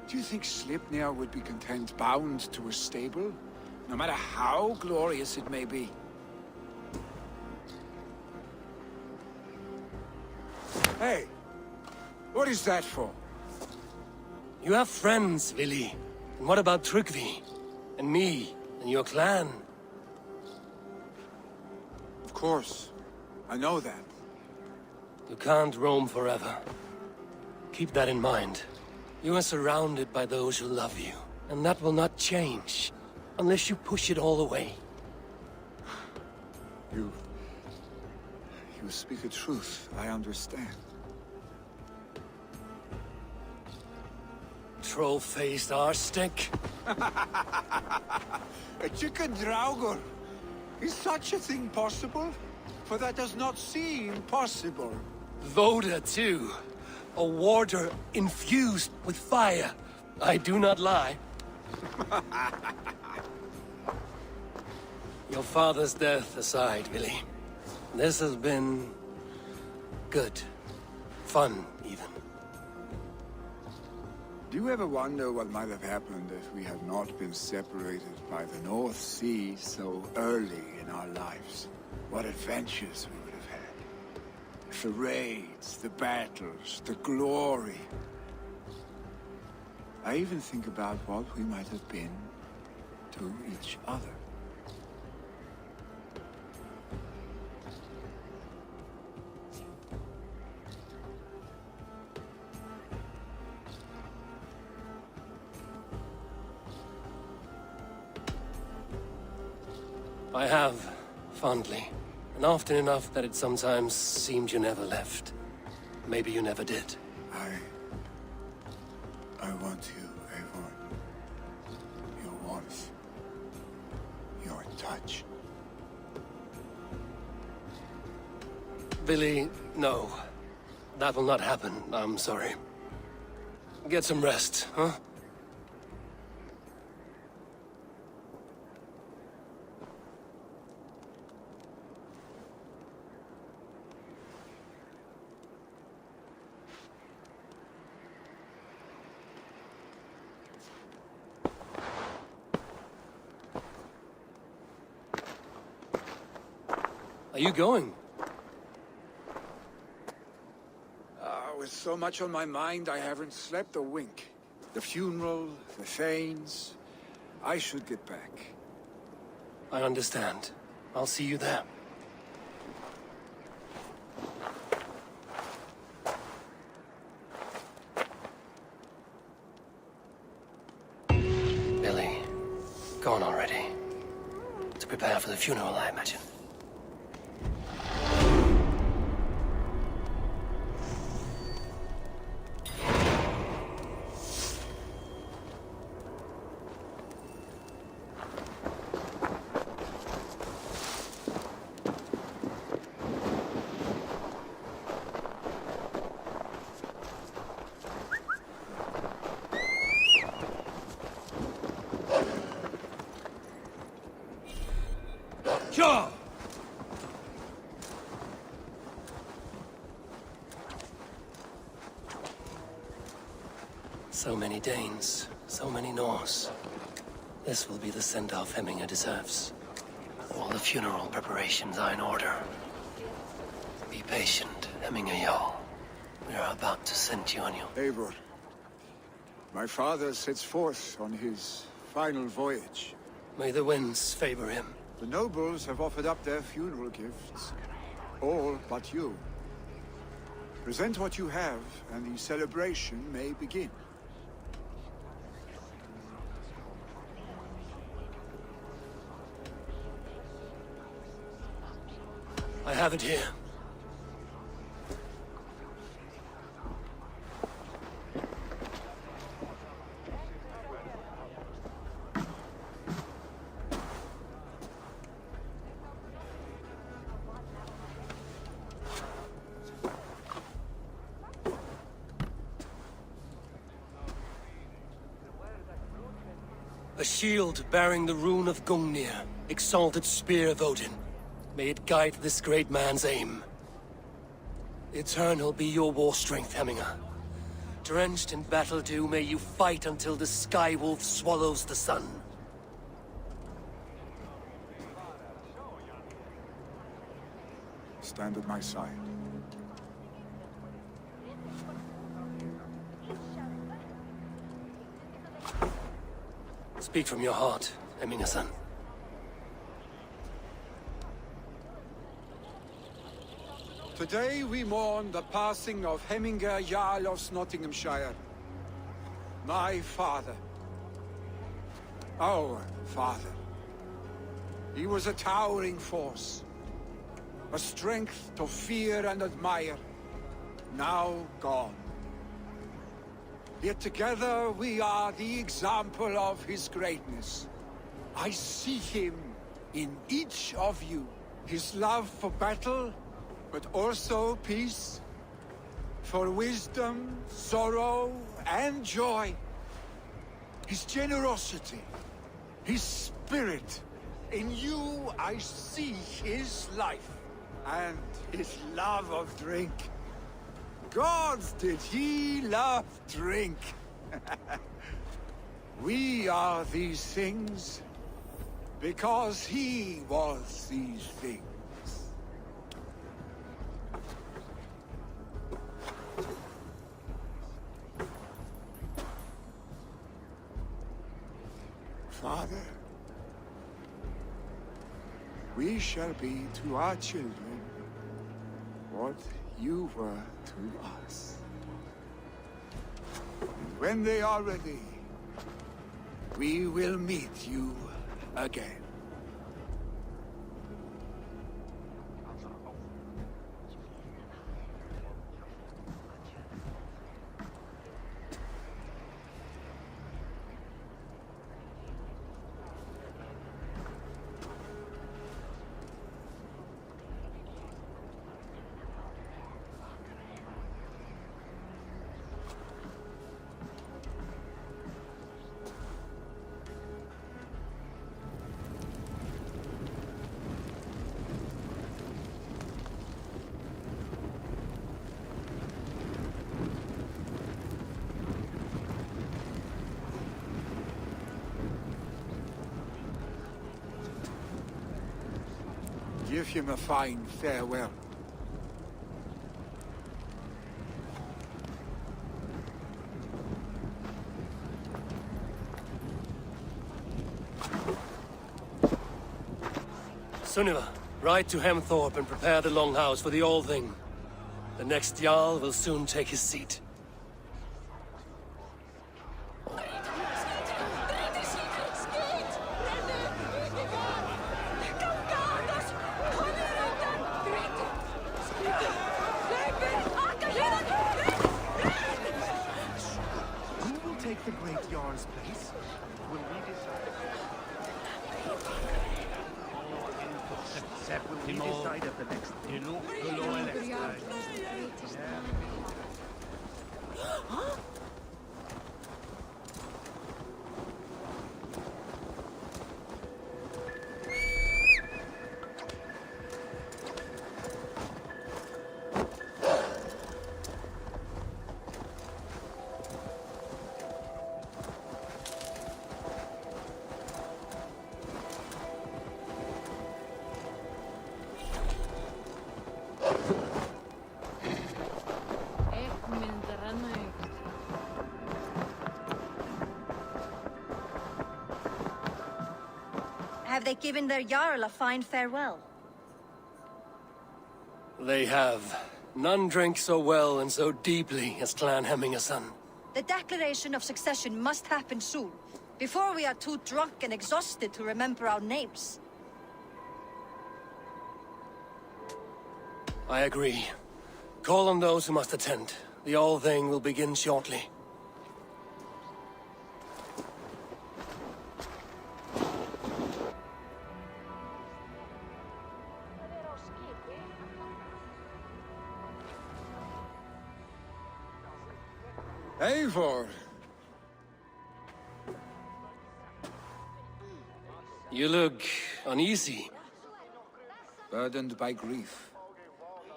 Do you think Sleipnir would be content bound to a stable? No matter how glorious it may be? Hey! What is that for? You have friends, Vili. And what about Tryggvi? And me? And your clan? Of course. I know that. You can't roam forever. Keep that in mind. You are surrounded by those who love you. And that will not change. Unless you push it all away. You speak the truth. I understand. Troll-faced arsenic. A chicken draugur. Is such a thing possible? For that does not seem possible. Voda, too. A warder infused with fire. I do not lie. Your father's death aside, Vili. This has been... good. Fun, even. Do you ever wonder what might have happened if we had not been separated by the North Sea so early in our lives? What adventures we would have had. The raids, the battles, the glory. I even think about what we might have been to each other. I have, fondly. And often enough that it sometimes seemed you never left. Maybe you never did. I want you, Eivor. Your warmth. Your touch. Vili, no. That will not happen, I'm sorry. Get some rest, huh? Are you going? With so much on my mind, I haven't slept a wink. The funeral, the Thanes... I should get back. I understand. I'll see you there. Billy, gone already. To prepare for the funeral, I imagine. Sure. So many Danes, so many Norse. This will be the send-off Hemminger deserves. All the funeral preparations are in order. Be patient, Hemminger Jarl. We are about to send you on your... Eivor, my father sets forth on his final voyage. May the winds favor him. The nobles have offered up their funeral gifts. All but you. Present what you have, and the celebration may begin. I have it here. A shield bearing the rune of Gungnir, exalted spear of Odin. May it guide this great man's aim. Eternal be your war strength, Hemminger. Drenched in battle dew, may you fight until the sky wolf swallows the sun. Stand at my side. Speak from your heart, Eminga-san. Today we mourn the passing of Hemminger Jarl of Nottinghamshire. My father. Our father. He was a towering force. A strength to fear and admire. Now gone. Yet together we are the example of his greatness. I see him in each of you. His love for battle, but also peace. For wisdom, sorrow, and joy. His generosity, his spirit. In you I see his life, and his love of drink. Gods, did he love drink! We are these things because he was these things. Father, we shall be to our children what you were to us. And when they are ready, we will meet you again. Give him a fine farewell. Sunniva, ride to Hemthorpe and prepare the Longhouse for the All-Thing. The next Jarl will soon take his seat. The great Jarl's place? Will we decide? Will we decide at the next Have they given their Jarl a fine farewell? They have. None drank so well and so deeply as Clan Hemminga-son. The declaration of succession must happen soon, before we are too drunk and exhausted to remember our names. I agree. Call on those who must attend. The All-Thing will begin shortly. Eivor! You look uneasy. Burdened by grief,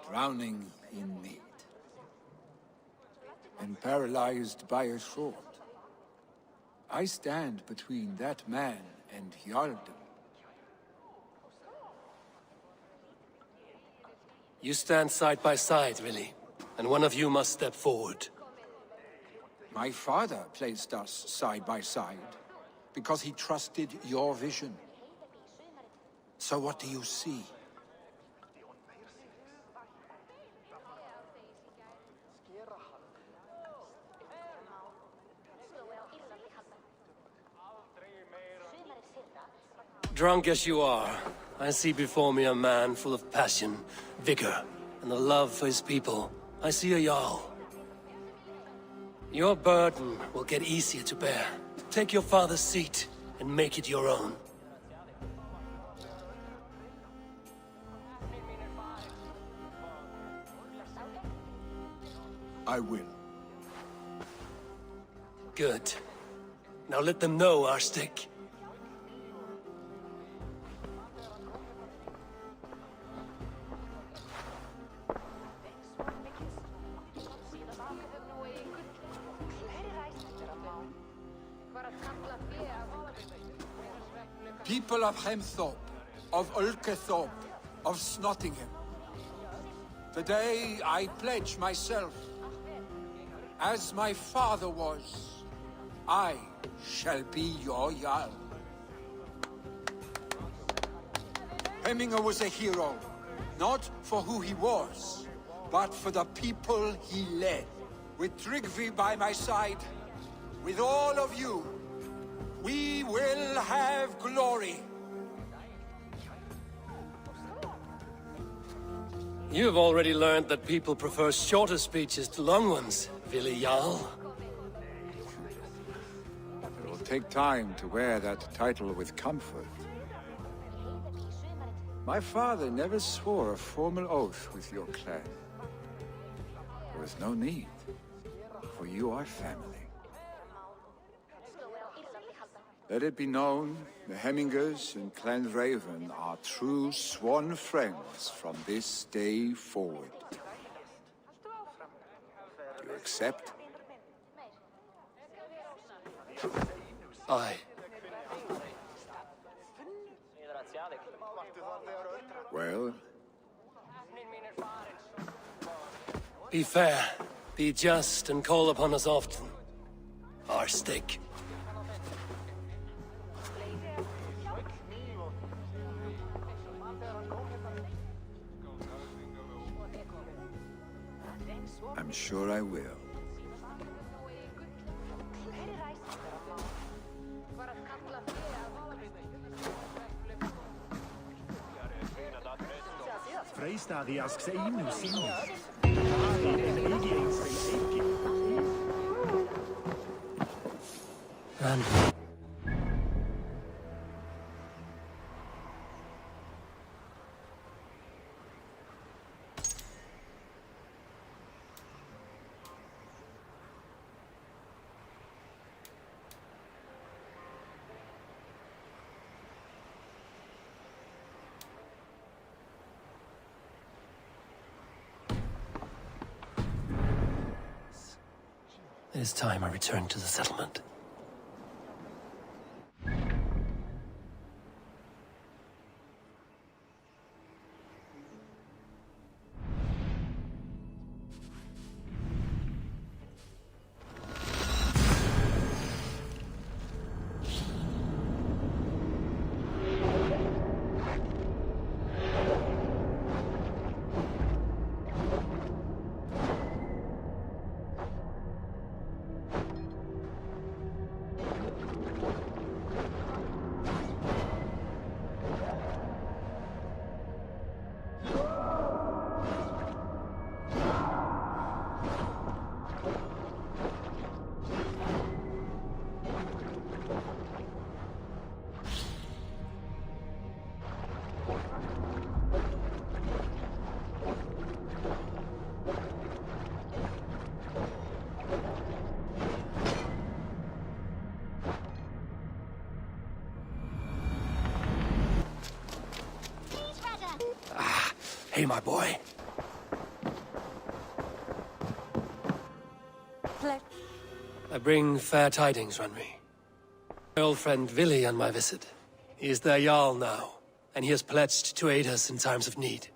drowning in need. and paralyzed by a sword. I stand between that man and Jarldom. You stand side by side, really, and one of you must step forward. My father placed us side by side because he trusted your vision. So what do you see? Drunk as you are, I see before me a man full of passion, vigor, and a love for his people. I see a Jarl. Your burden will get easier to bear. Take your father's seat and make it your own. I will. Good. Now let them know our stick. People of Hemthorpe, of Ulkethorpe, of Snottingham. Today I pledge myself, as my father was, I shall be your Jarl. Hemminger was a hero, not for who he was, but for the people he led. With Tryggvi by my side, with all of you, we will have glory. You've already learned that people prefer shorter speeches to long ones, Willi Jarl. It will take time to wear that title with comfort. My father never swore a formal oath with your clan. There was no need, for you are family. Let it be known, the Hemmingers and Clan Raven are true sworn friends from this day forward. Do you accept? Aye. Well, Be fair, be just, and call upon us often. Our stick. I'm sure I will. Freistad asks Inu Sinus. And it is time I return to the settlement. Hey, my boy. I bring fair tidings, Runry. My old friend Vili on my visit. He is their Jarl now, and he has pledged to aid us in times of need.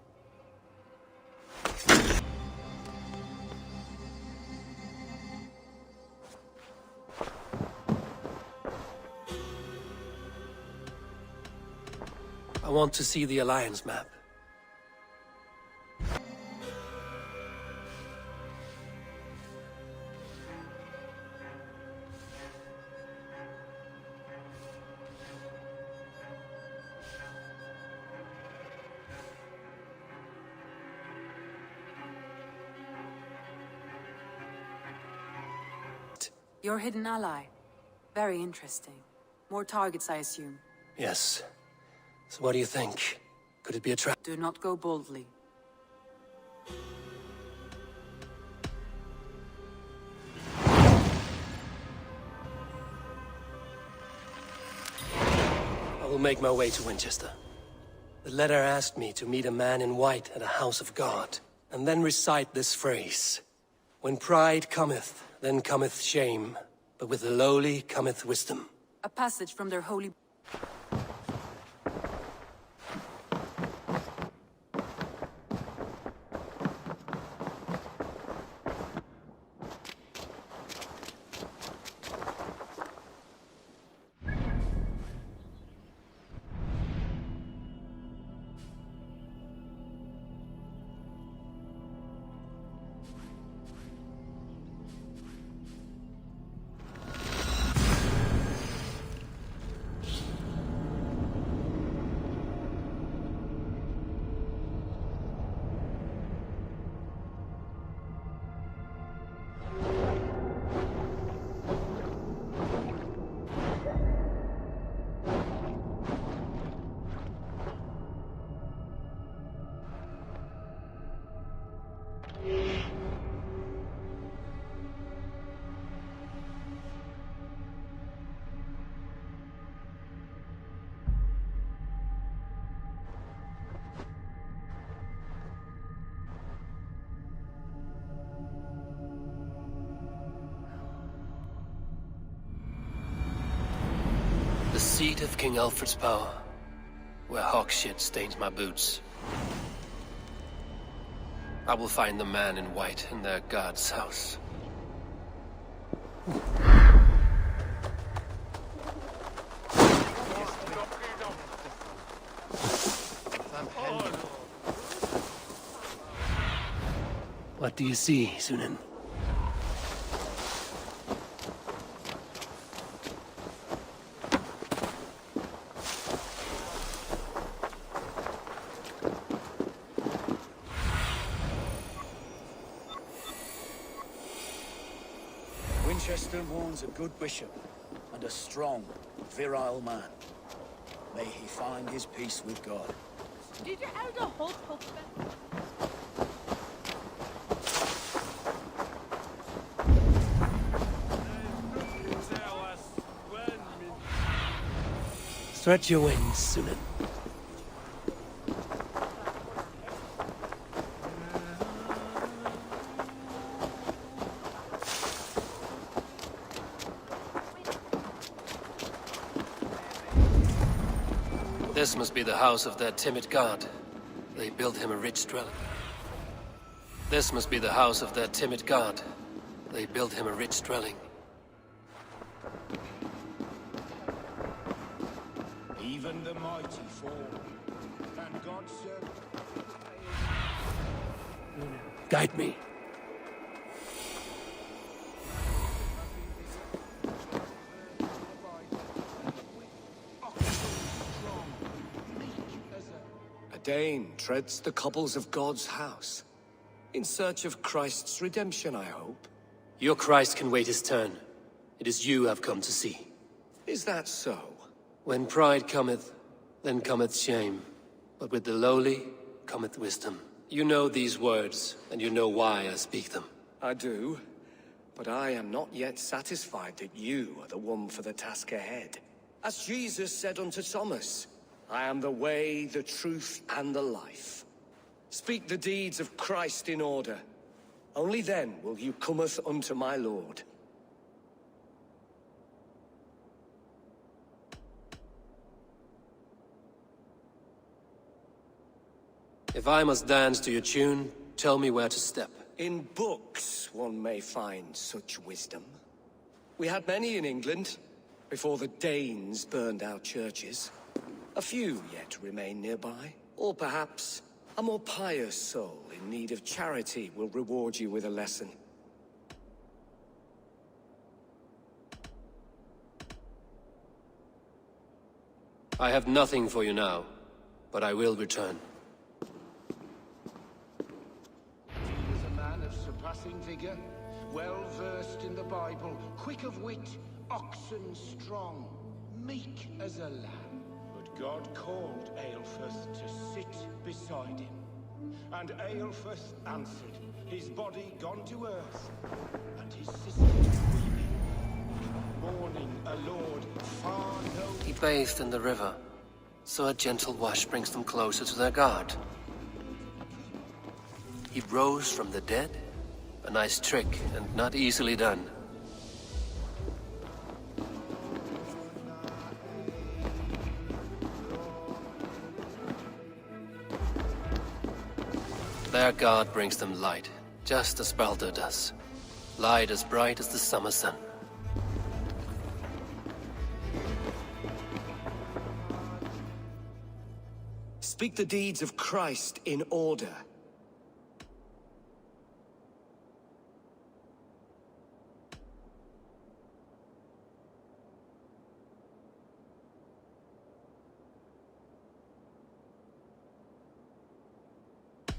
I want to see the Alliance map. Your hidden ally. Very interesting. More targets, I assume. Yes. So what do you think? Could it be a trap? Do not go boldly. I will make my way to Winchester. The letter asked me to meet a man in white at a house of God, and then recite this phrase. When pride cometh, then cometh shame, but with the lowly cometh wisdom. A passage from their holy... The seat of King Alfred's power, where hawk shit stains my boots. I will find the man in white in their god's house. What do you see, Sunan? Winchester mourns a good bishop and a strong, virile man. May he find his peace with God. Did your elder hold husband? Stretch your wings, Sunan. This must be the house of that timid god. They built him a rich dwelling. This must be the house of that timid god. They built him a rich dwelling. Even the mighty fall. And God serve... Guide me. A Dane treads the cobbles of God's house. In search of Christ's redemption, I hope. Your Christ can wait his turn. It is you I've come to see. Is that so? When pride cometh, then cometh shame. But with the lowly cometh wisdom. You know these words, and you know why I speak them. I do. But I am not yet satisfied that you are the one for the task ahead. As Jesus said unto Thomas, I am the way, the truth, and the life. Speak the deeds of Christ in order. Only then will you cometh unto my lord. If I must dance to your tune, tell me where to step. In books one may find such wisdom. We had many in England, before the Danes burned our churches. A few yet remain nearby. Or perhaps a more pious soul in need of charity will reward you with a lesson. I have nothing for you now, but I will return. He was a man of surpassing vigor, well versed in the Bible, quick of wit, oxen strong, meek as a lamb. But God called Aelfirth to sit beside him. And Aelfirth answered, his body gone to earth, and his sisters weeping, mourning a lord far known. He bathed in the river, so a gentle wash brings them closer to their God. He rose from the dead? A nice trick, and not easily done. Their God brings them light, just as Baldur does. Light as bright as the summer sun. Speak the deeds of Christ in order.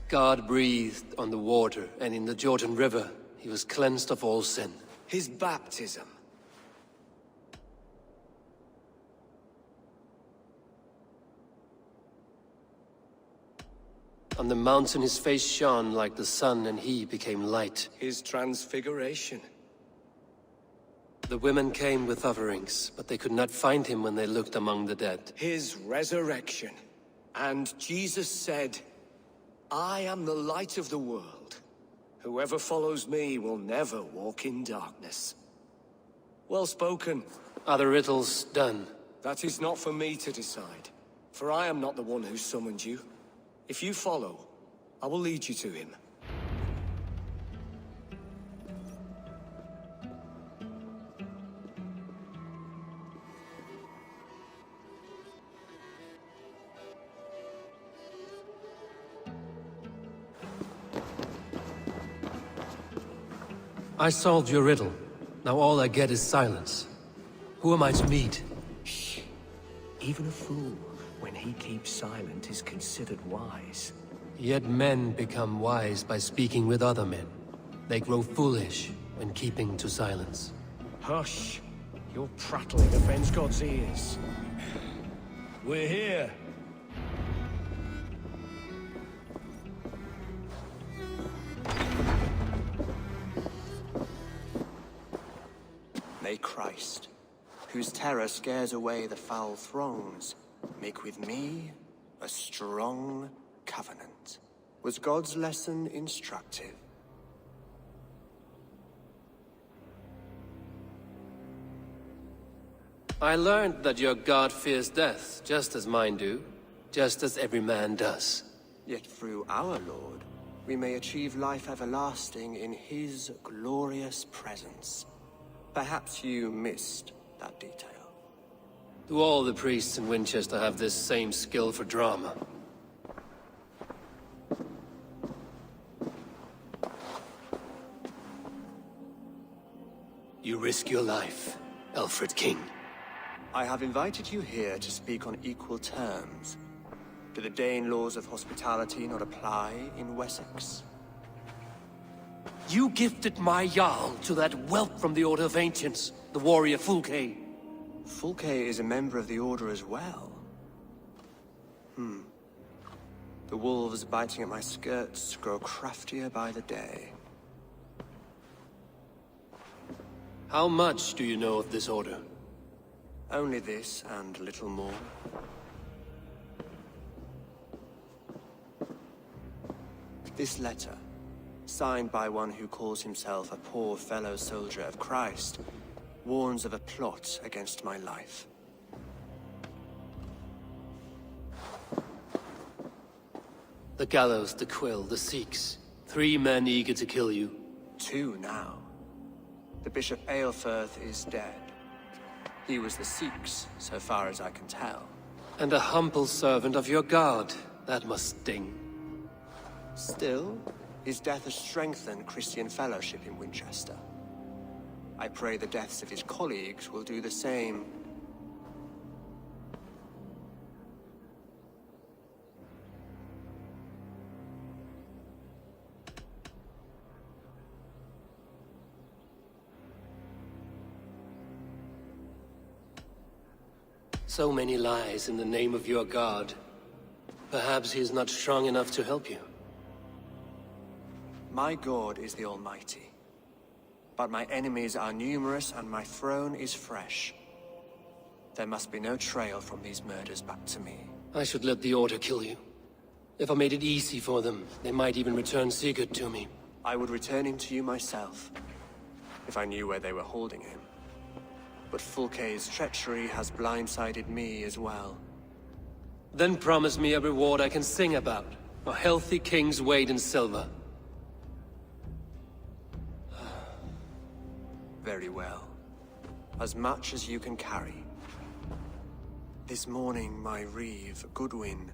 God breathed on the water, and in the Jordan River, he was cleansed of all sin. His baptism. On the mountain his face shone like the sun, and he became light. His transfiguration. The women came with offerings, but they could not find him when they looked among the dead. His resurrection. And Jesus said, I am the light of the world. Whoever follows me will never walk in darkness. Well spoken. Are the riddles done? That is not for me to decide, for I am not the one who summoned you. If you follow, I will lead you to him. I solved your riddle. Now all I get is silence. Who am I to meet? Shh. Even a fool, when he keeps silent, is considered wise. Yet men become wise by speaking with other men. They grow foolish when keeping to silence. Hush! Your prattling offends God's ears. We're here. May Christ, whose terror scares away the foul throngs, make with me a strong covenant. Was God's lesson instructive? I learned that your God fears death, just as mine do, just as every man does. Yet through our Lord, we may achieve life everlasting in his glorious presence. Perhaps you missed that detail. Do all the priests in Winchester have this same skill for drama? You risk your life, Alfred King. I have invited you here to speak on equal terms. Do the Dane laws of hospitality not apply in Wessex? You gifted my Jarl to that whelp from the Order of Ancients, the warrior Fulke. Fulke is a member of the Order as well. The wolves biting at my skirts grow craftier by the day. How much do you know of this order? Only this and little more. This letter. signed by one who calls himself a poor fellow soldier of Christ, warns of a plot against my life. The gallows, the quill, the Sikhs. 3 men eager to kill you. 2 now. The Bishop Aelfirth is dead. He was the Sikhs, so far as I can tell. And a humble servant of your god. That must sting. Still, his death has strengthened Christian fellowship in Winchester. I pray the deaths of his colleagues will do the same. So many lies in the name of your god. Perhaps he is not strong enough to help you. My God is the Almighty. But my enemies are numerous and my throne is fresh. There must be no trail from these murders back to me. I should let the Order kill you. If I made it easy for them, they might even return Sigurd to me. I would return him to you myself, if I knew where they were holding him. But Fulke's treachery has blindsided me as well. Then promise me a reward I can sing about. A healthy king's weight in silver. Very well. As much as you can carry. This morning, my reeve, Goodwin,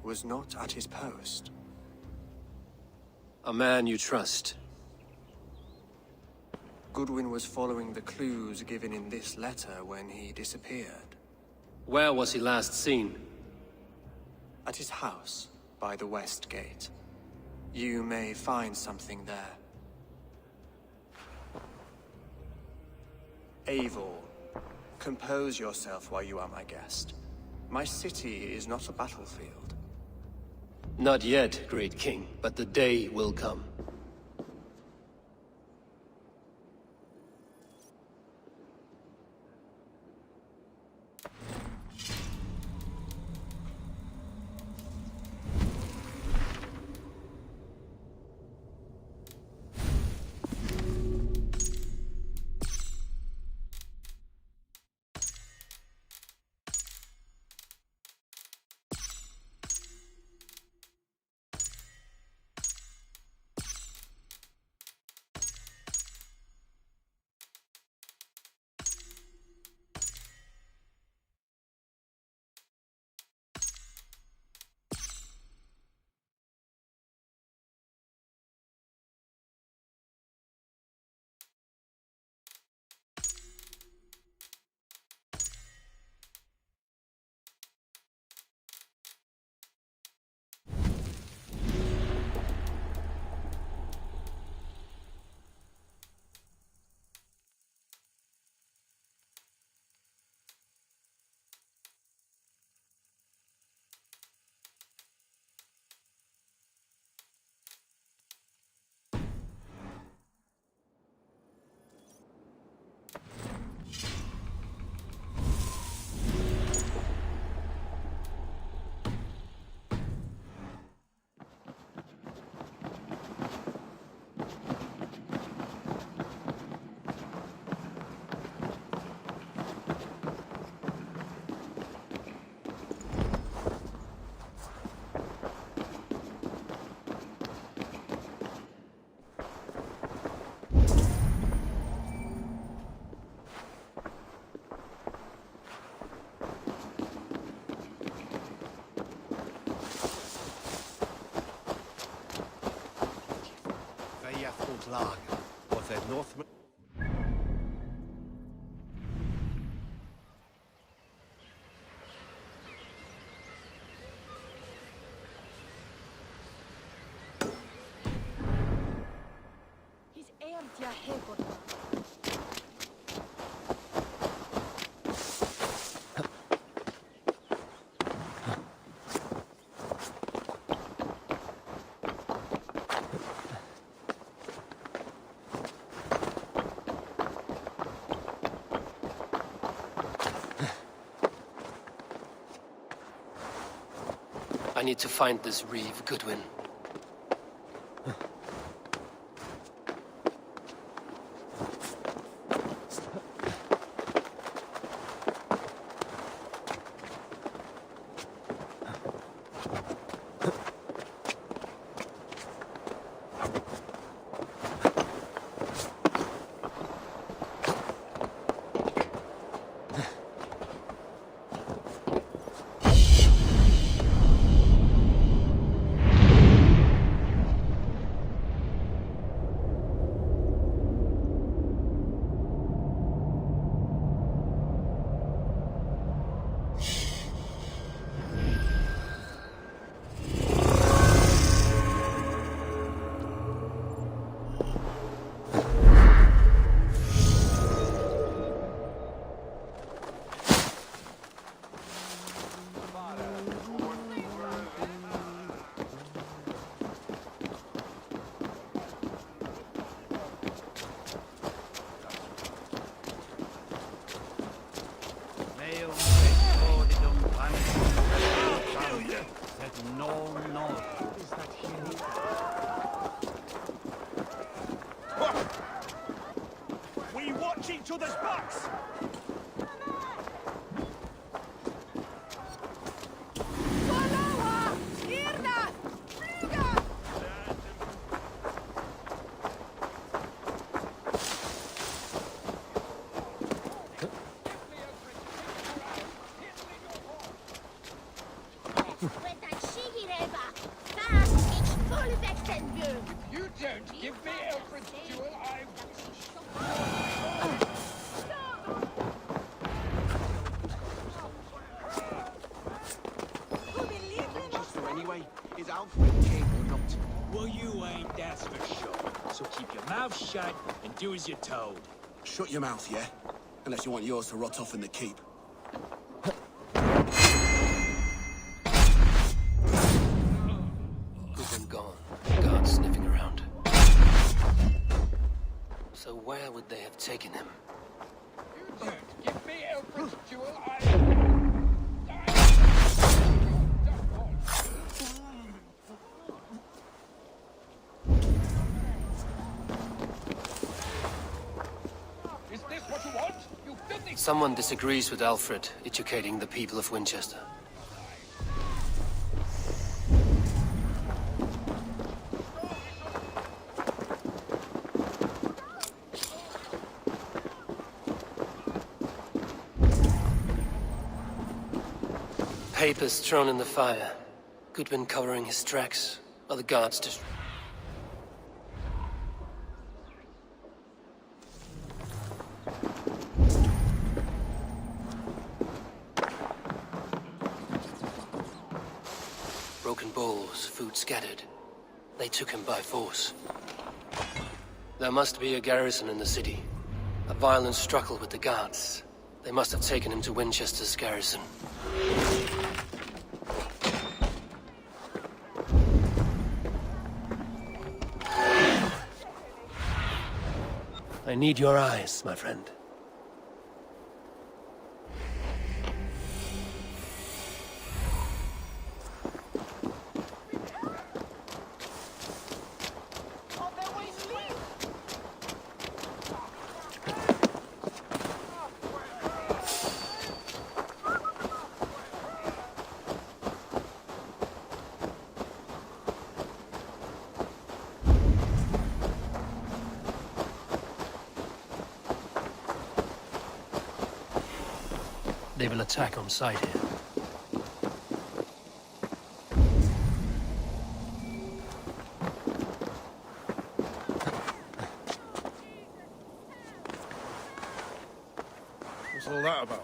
was not at his post. A man you trust. Goodwin was following the clues given in this letter when he disappeared. Where was he last seen? At his house, by the west gate. You may find something there. Eivor, compose yourself while you are my guest. My city is not a battlefield. Not yet, great king, but the day will come. Lag, was der Northman. He's aimed your head. I need to find this reeve, Goodwin. We watch each other's backs! You don't give me Alfred's jewel, Winchester anyway. Is Alfred king or not? Well, you ain't, that's for sure. So keep your mouth shut and do as you're told. Shut your mouth, yeah? Unless you want yours to rot off in the keep. Goodwin gone. Guards sniffing around. So where would they have taken him? You don't give me Alfred's jewel, Is this what you want? You filthy... Someone disagrees with Alfred educating the people of Winchester. Papers thrown in the fire. Goodwin covering his tracks. Other guards just... Broken bowls, food scattered. They took him by force. There must be a garrison in the city. A violent struggle with the guards. They must have taken him to Winchester's garrison. I need your eyes, my friend. They will attack on sight here. What's all that about?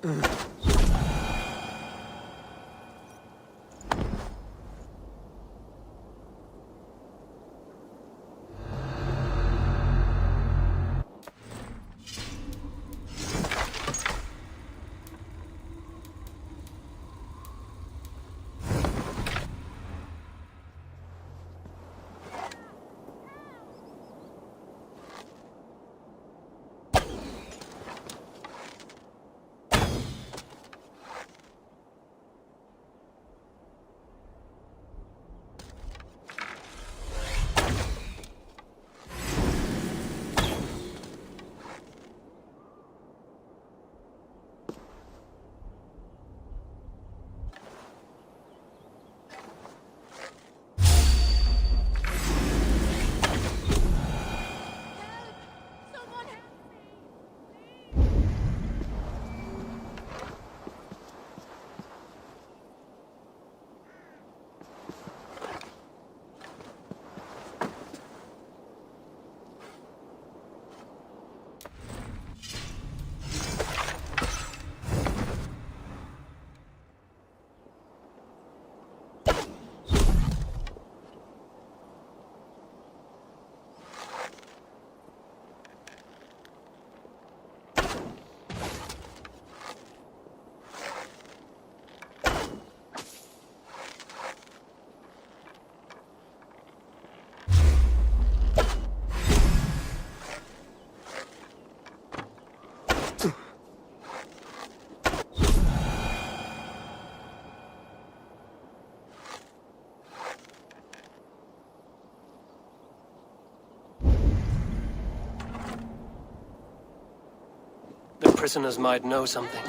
The prisoners might know something.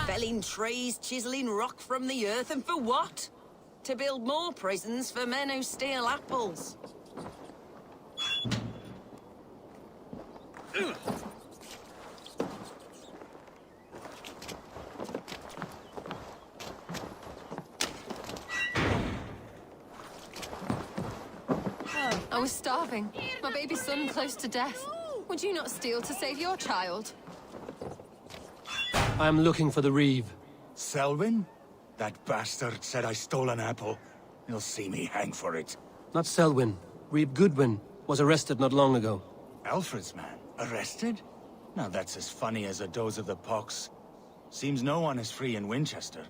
Felling trees, chiseling rock from the earth, and for what? To build more prisons for men who steal apples. I was starving. My baby son close to death. Would you not steal to save your child? I'm looking for the Reeve. Selwyn? That bastard said I stole an apple. He'll see me hang for it. Not Selwyn. Reeve Goodwin was arrested not long ago. Alfred's man? Arrested? Now that's as funny as a dose of the pox. Seems no one is free in Winchester.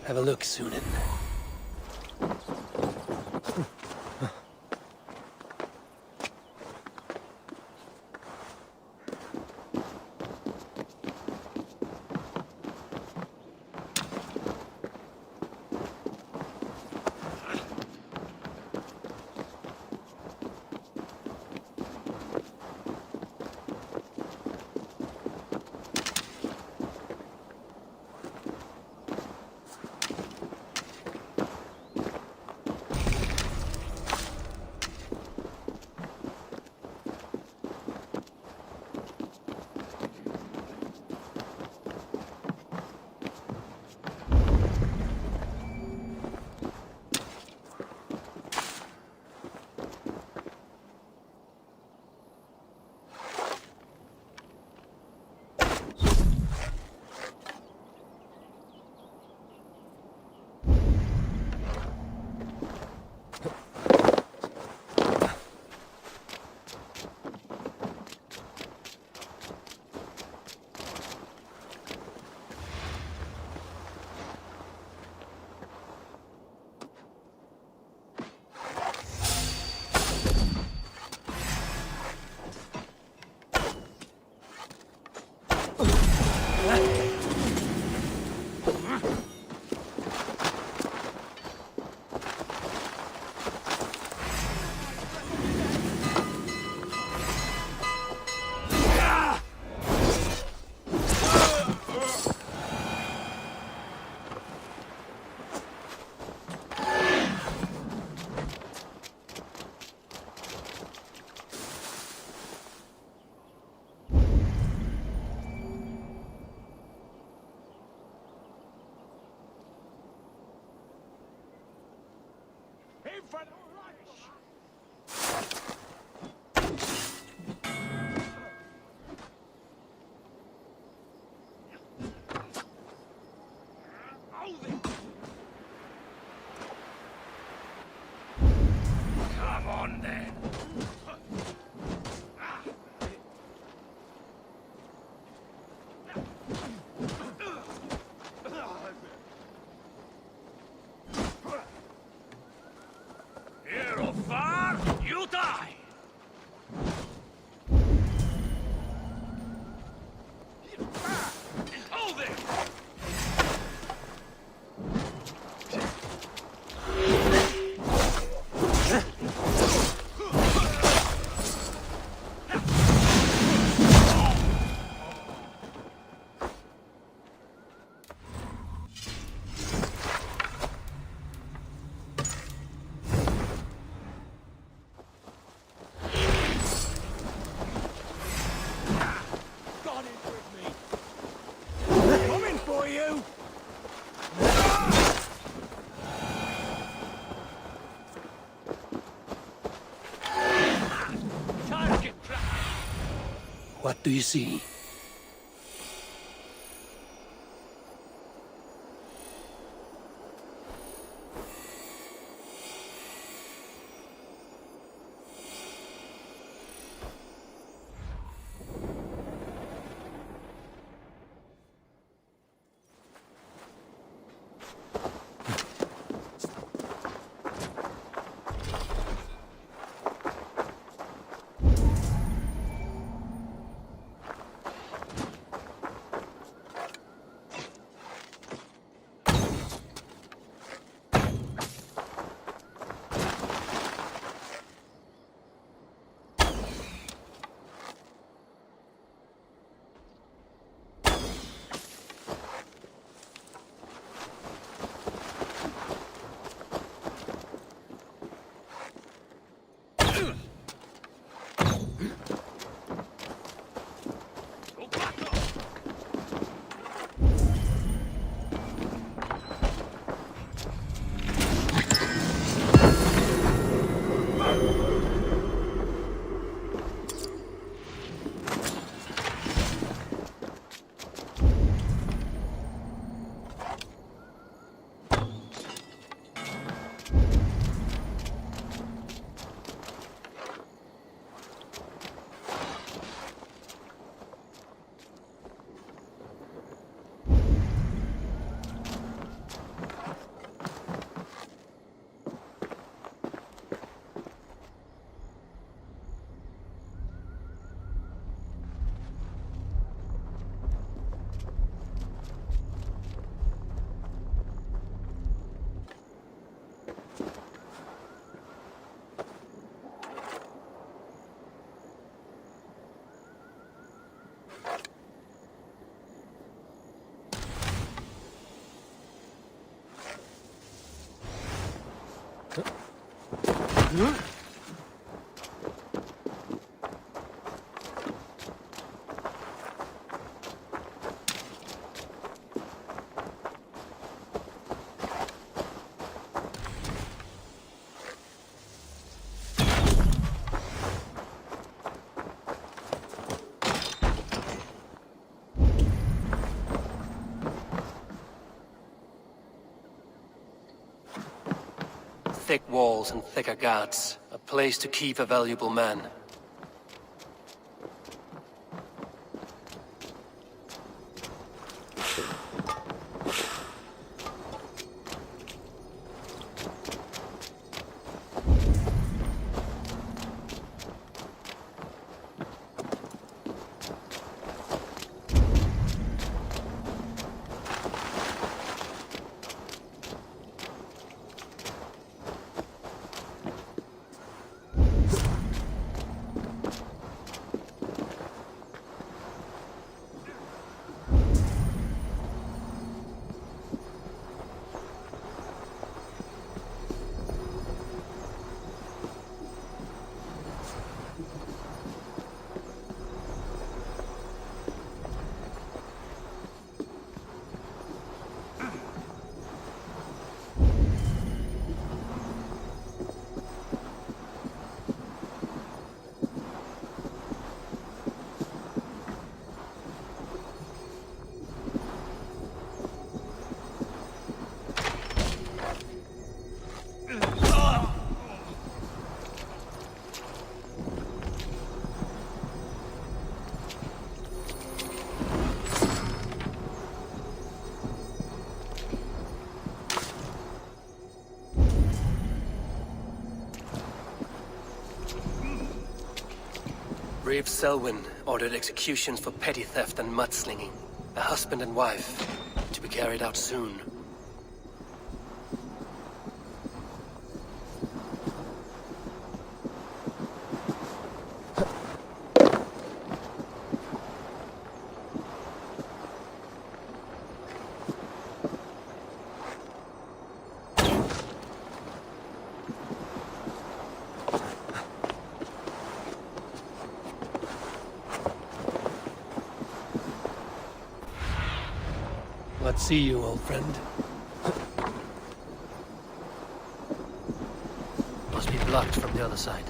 Have a look, Sunan. Come on, then. Here or far, you die! Hold it! Coming for you! What do you see? Thick walls and thicker guards. A place to keep a valuable man. Brave Selwyn ordered executions for petty theft and mudslinging. A husband and wife, to be carried out soon. Let's see you, old friend. Must be blocked from the other side.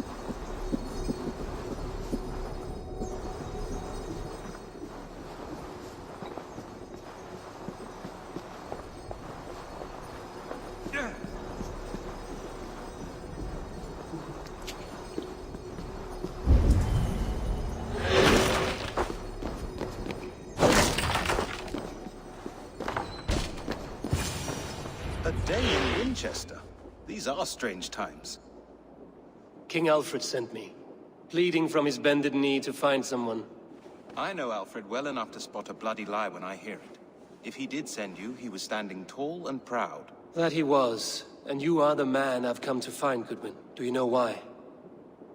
A day in Winchester. These are strange times. King Alfred sent me, pleading from his bended knee to find someone. I know Alfred well enough to spot a bloody lie when I hear it. If he did send you, he was standing tall and proud. That he was, and you are the man I've come to find, Goodwin. Do you know why?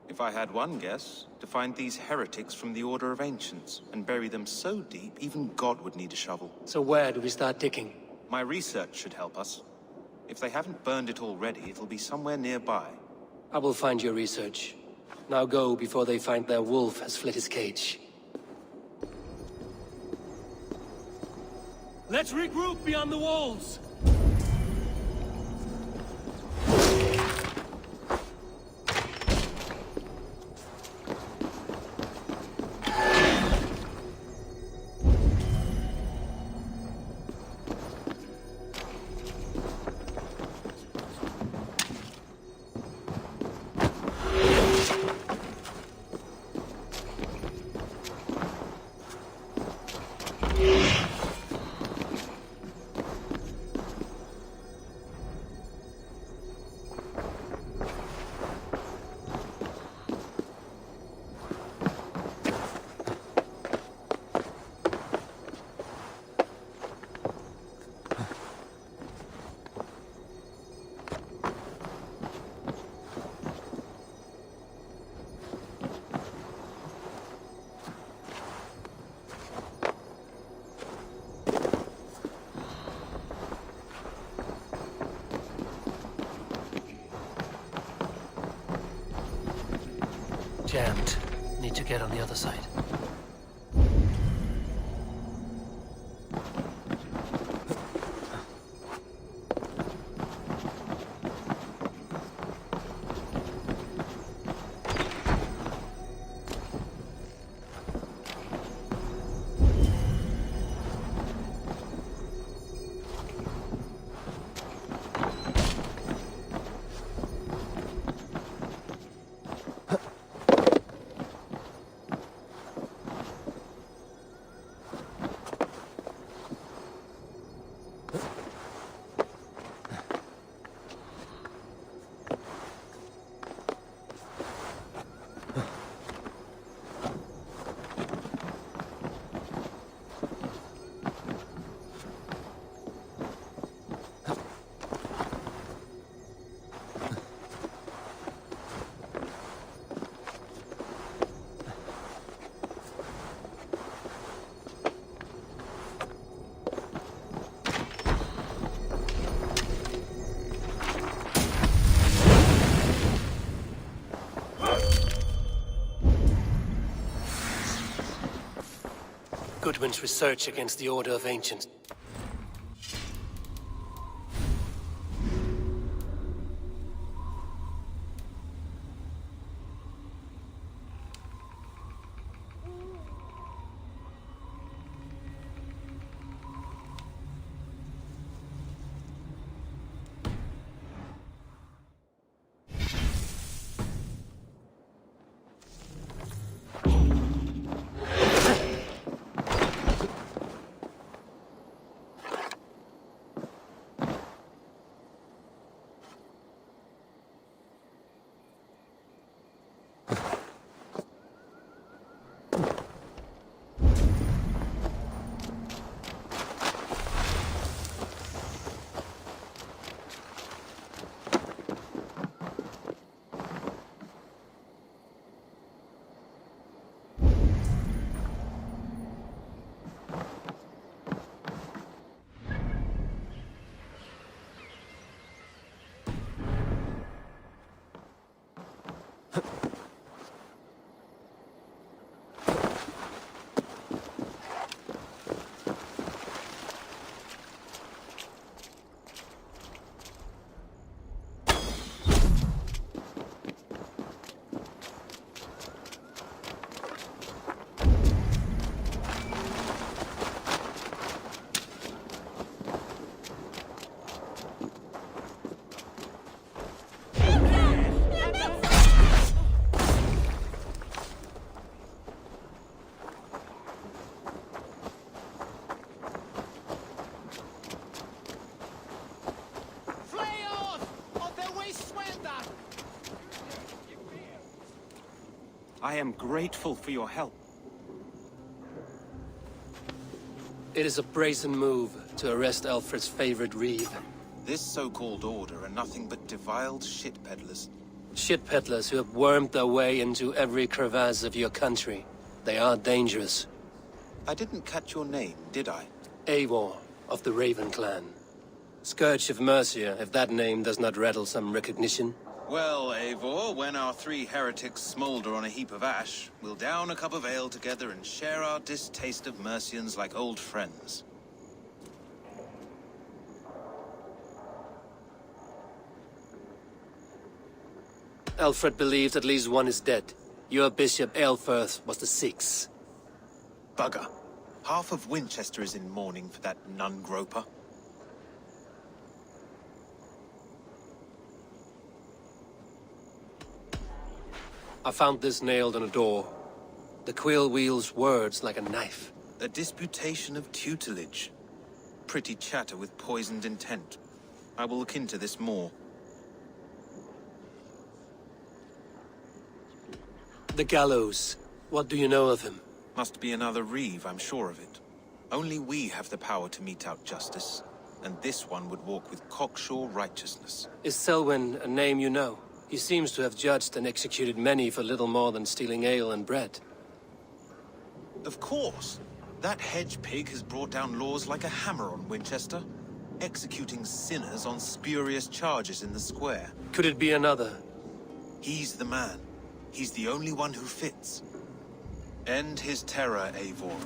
If I had one guess, to find these heretics from the Order of Ancients, and bury them so deep, even God would need a shovel. So where do we start digging? My research should help us. If they haven't burned it already, it'll be somewhere nearby. I will find your research. Now go before they find their wolf has fled his cage. Let's regroup beyond the walls! jammed. Need to get on the other side. Goodwin's research against the Order of Ancients. I am grateful for your help. It is a brazen move to arrest Alfred's favorite reeve. This so-called order are nothing but deviled shit peddlers. Shit peddlers who have wormed their way into every crevasse of your country. They are dangerous. I didn't catch your name, did I? Eivor, of the Raven clan. Scourge of Mercia, if that name does not rattle some recognition. Well, Eivor, when our three heretics smolder on a heap of ash, we'll down a cup of ale together and share our distaste of Mercians like old friends. Alfred believed at least one is dead. Your Bishop Aelfirth was the sixth. Bugger. Half of Winchester is in mourning for that nun-groper. I found this nailed on a door. The quill wields words like a knife. A disputation of tutelage. Pretty chatter with poisoned intent. I will look into this more. The gallows. What do you know of him? Must be another reeve, I'm sure of it. Only we have the power to mete out justice. And this one would walk with cocksure righteousness. Is Selwyn a name you know? He seems to have judged and executed many for little more than stealing ale and bread. Of course. That hedge pig has brought down laws like a hammer on Winchester, executing sinners on spurious charges in the square. Could it be another? He's the man. He's the only one who fits. End his terror, Eivor.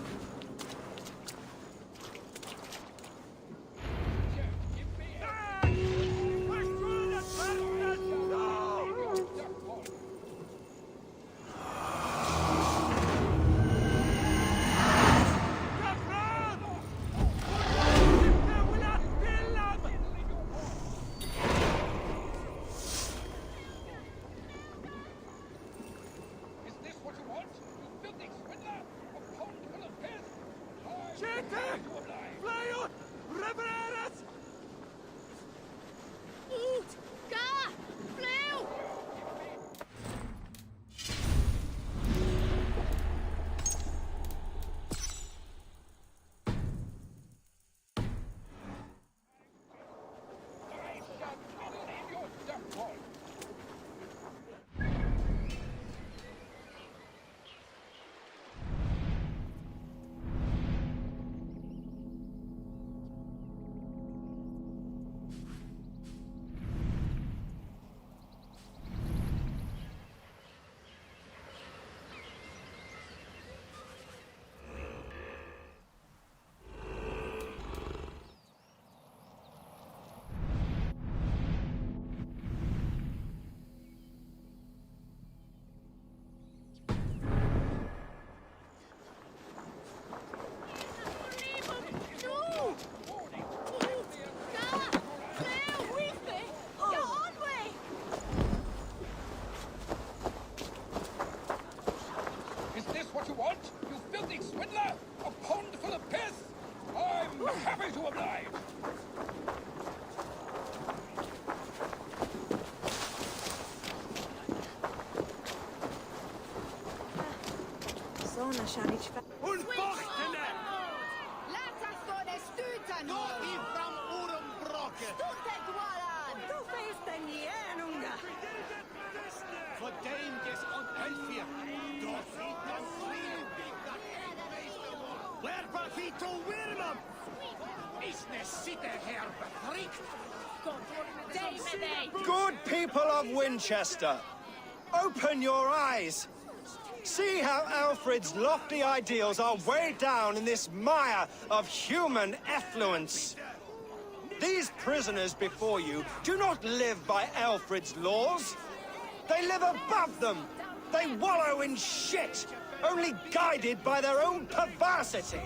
Good people of Winchester, open your eyes. See how Alfred's lofty ideals are weighed down in this mire of human effluence. These prisoners before you do not live by Alfred's laws. They live above them. They wallow in shit, only guided by their own perversity.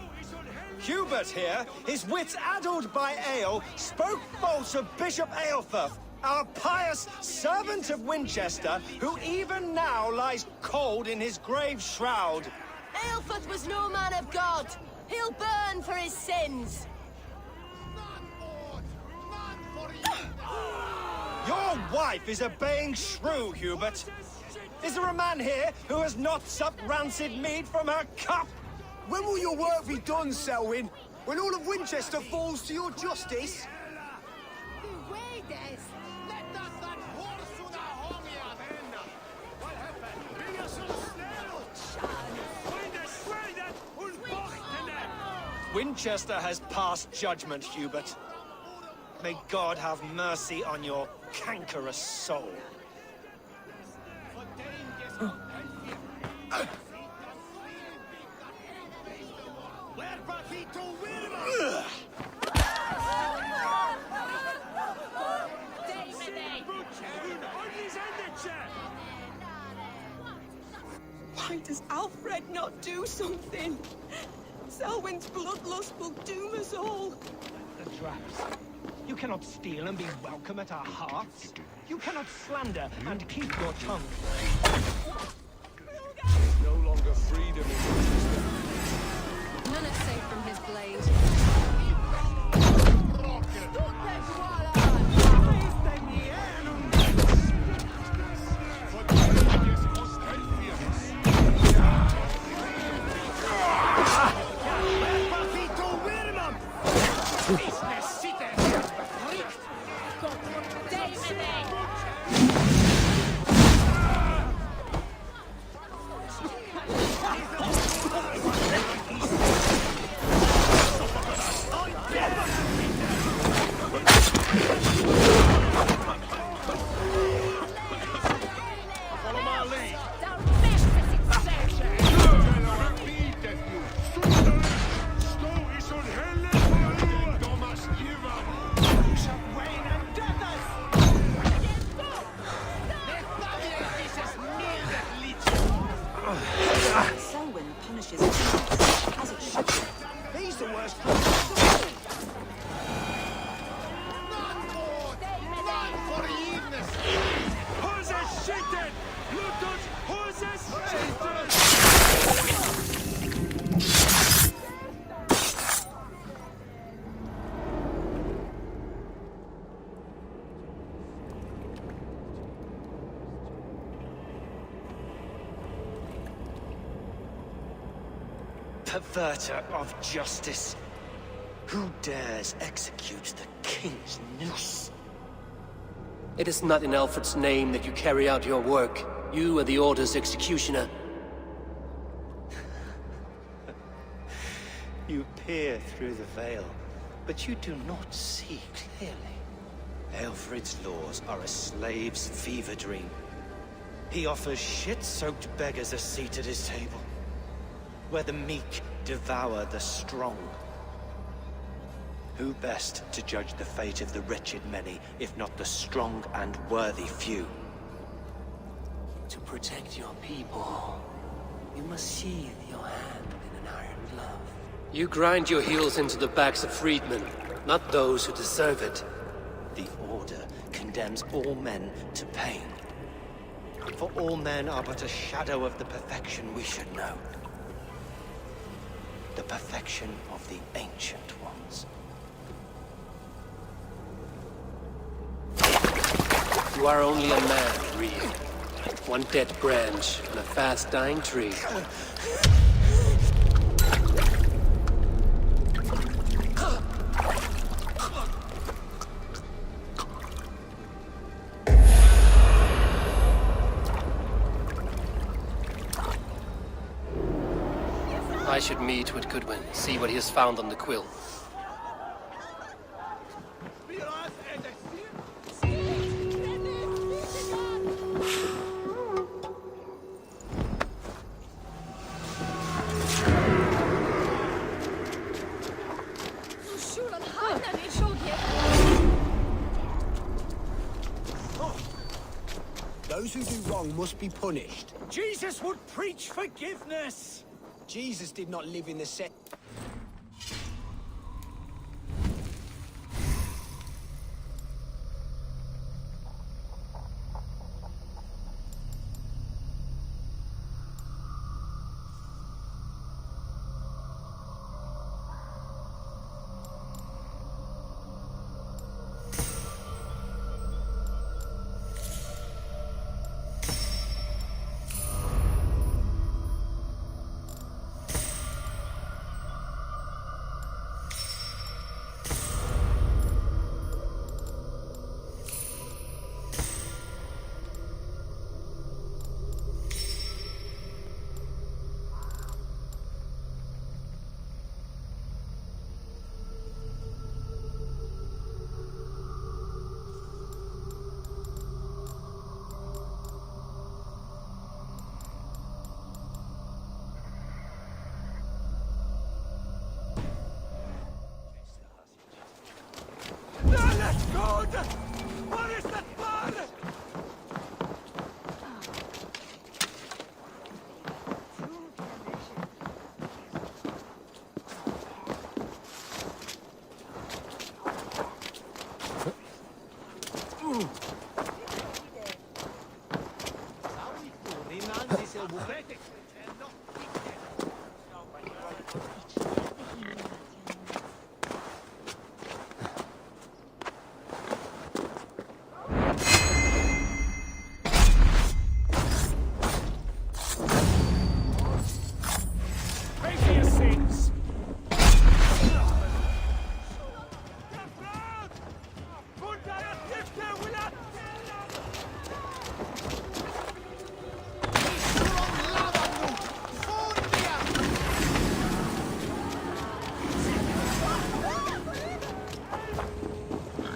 Hubert here, his wits addled by ale, spoke false of Bishop Aelfirth, our pious servant of Winchester, who even now lies cold in his grave shroud. Aelfirth was no man of God. He'll burn for his sins. Your wife is obeying shrew, Hubert. Is there a man here who has not supped rancid mead from her cup? When will your work be done, Selwyn? When all of Winchester falls to your justice? Winchester has passed judgment, Hubert. May God have mercy on your cankerous soul. Why does Alfred not do something? Selwyn's bloodlust will doom us all. The traps. You cannot steal and be welcome at our hearts. You cannot slander and keep your tongue. There's no longer freedom in Winchester. None are safe from his blade. Follow my lead. perverter of justice. Who dares execute the king's noose? It is not in Alfred's name that you carry out your work. You are the Order's executioner. You peer through the veil, but you do not see clearly. Alfred's laws are a slave's fever dream. He offers shit-soaked beggars a seat at his table, where the meek devour the strong. Who best to judge the fate of the wretched many, if not the strong and worthy few? To protect your people, you must sheathe your hand in an iron glove. You grind your heels into the backs of freedmen, not those who deserve it. The Order condemns all men to pain. For all men are but a shadow of the perfection we should know. The perfection of the Ancient Ones. You are only a man, Reed. One dead branch on a fast-dying tree. I should meet with Goodwin, see what he has found on the quill. Those who do wrong must be punished. Jesus would preach forgiveness! Jesus did not live in the set.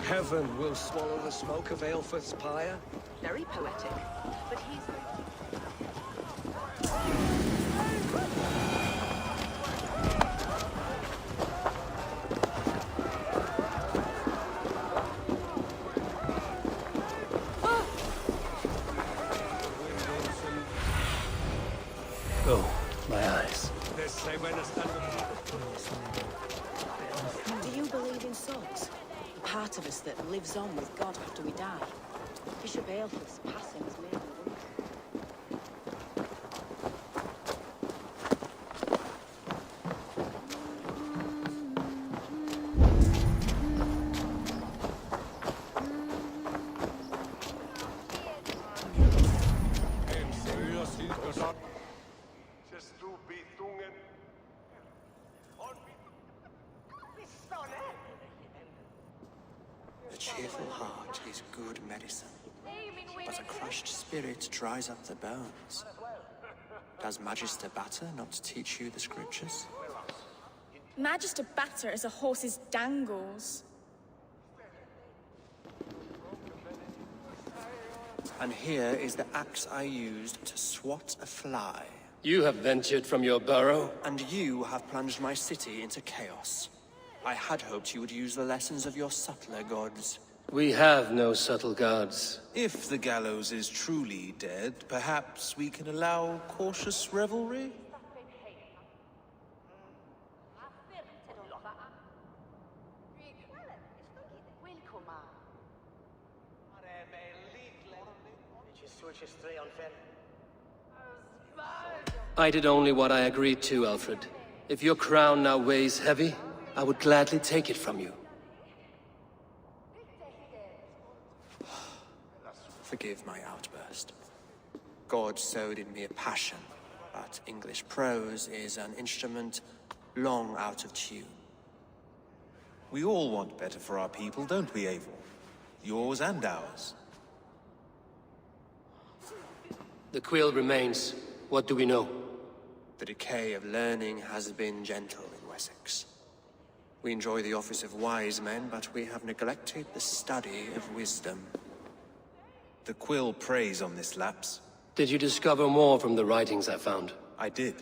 Heaven will swallow the smoke of Aelfred's pyre. Very poetic. But he's... Oh, my eyes. Do you believe in souls? The part of us that lives on with God after we die? Bishop Aelfred's passing has made me wonder. is good medicine, but a crushed spirit dries up the bones. Does Magister Batter not teach you the scriptures? Magister Batter is a horse's dangles. And here is the axe I used to swat a fly. You have ventured from your burrow? And you have plunged my city into chaos. I had hoped you would use the lessons of your subtler gods. We have no subtle gods. If the gallows is truly dead, perhaps we can allow cautious revelry? I did only what I agreed to, Alfred. If your crown now weighs heavy, I would gladly take it from you. Forgive my outburst. God sowed in me a passion, but English prose is an instrument long out of tune. We all want better for our people, don't we, Eivor? Yours and ours. The quill remains. What do we know? The decay of learning has been gentle in Wessex. We enjoy the office of wise men, but we have neglected the study of wisdom. The quill preys on this lapse. Did you discover more from the writings I found? I did.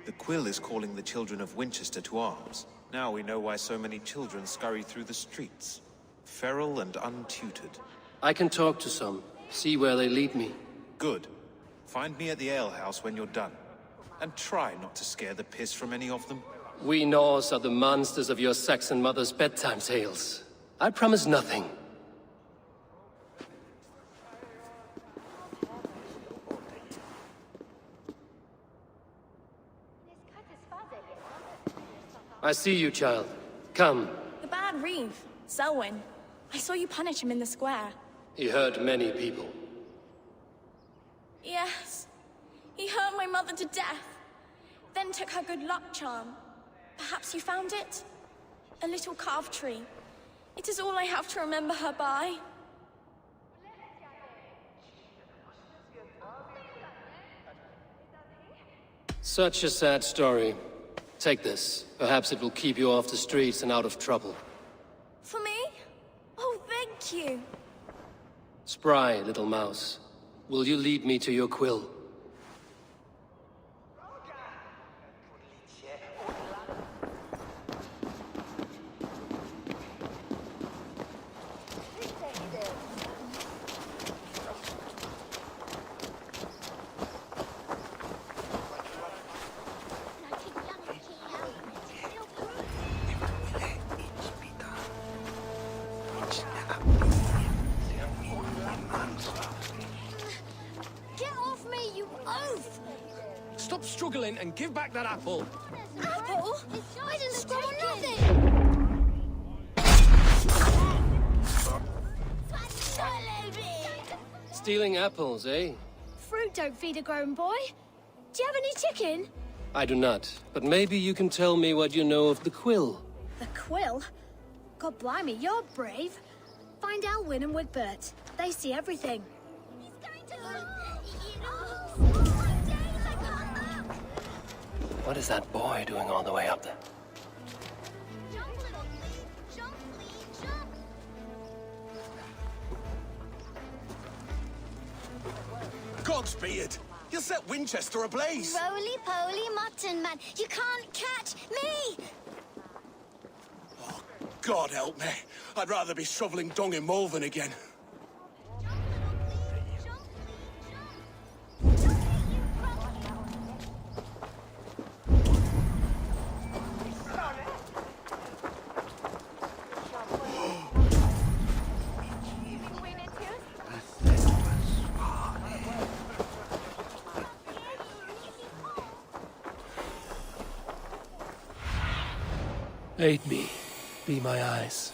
The quill is calling the children of Winchester to arms. Now we know why so many children scurry through the streets. Feral and untutored. I can talk to some, see where they lead me. Good. Find me at the alehouse when you're done. And try not to scare the piss from any of them. We Norse are the monsters of your Saxon mother's bedtime tales. I promise nothing. I see you, child. Come. The bad reeve, Selwyn. I saw you punish him in the square. He hurt many people. Yes. He hurt my mother to death. Then took her good luck charm. Perhaps you found it? A little carved tree. It is all I have to remember her by. Such a sad story. Take this. Perhaps it will keep you off the streets and out of trouble. For me? Oh, thank you. Spry, little mouse. Will you lead me to your quill? Stop struggling and give back that apple. Apple? I didn't scribble nothing! Stealing apples, eh? Fruit don't feed a grown boy. Do you have any chicken? I do not, but maybe you can tell me what you know of the quill. The quill? God blimey, you're brave. Find Elwyn and Wigbert. They see everything. What is that boy doing all the way up there? Godspeed! You'll set Winchester ablaze! Roly-poly mutton man, you can't catch me! Oh, God help me. I'd rather be shoveling dung in Malvern again. Aid me. Be my eyes.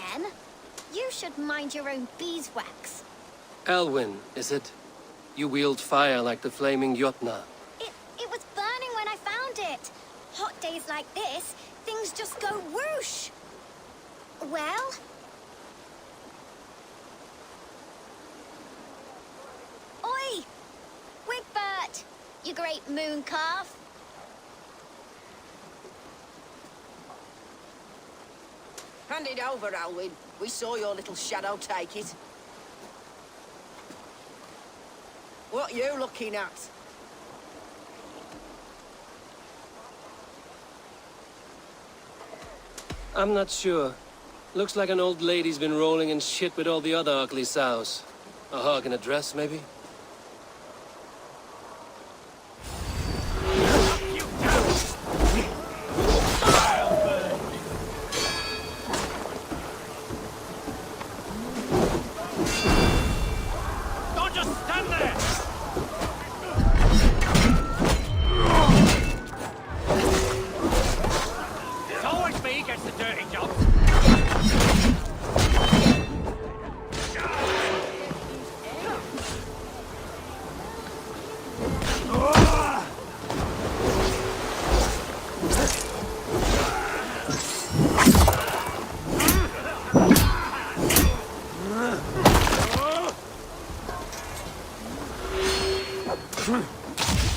again. You should mind your own beeswax. Elwyn, is it? You wield fire like the flaming Jotna. It was burning when I found it. Hot days like this, things just go whoosh. Well? Oi! Wigbert! You great moon calf. Hand it over, Alwyn. We saw your little shadow take it. What you looking at? I'm not sure. Looks like an old lady's been rolling in shit with all the other ugly sows. A hog and a dress, maybe? Don't just stand there! It's always me gets the dirty job.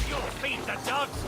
You'll feed the dogs.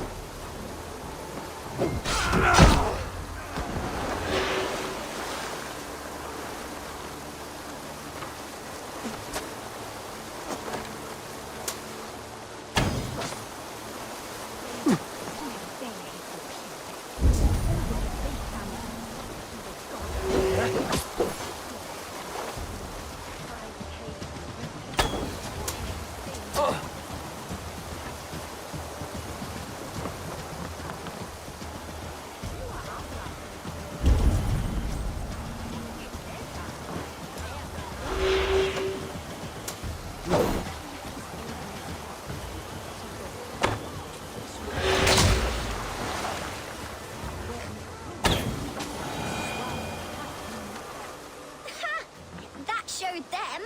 That showed them.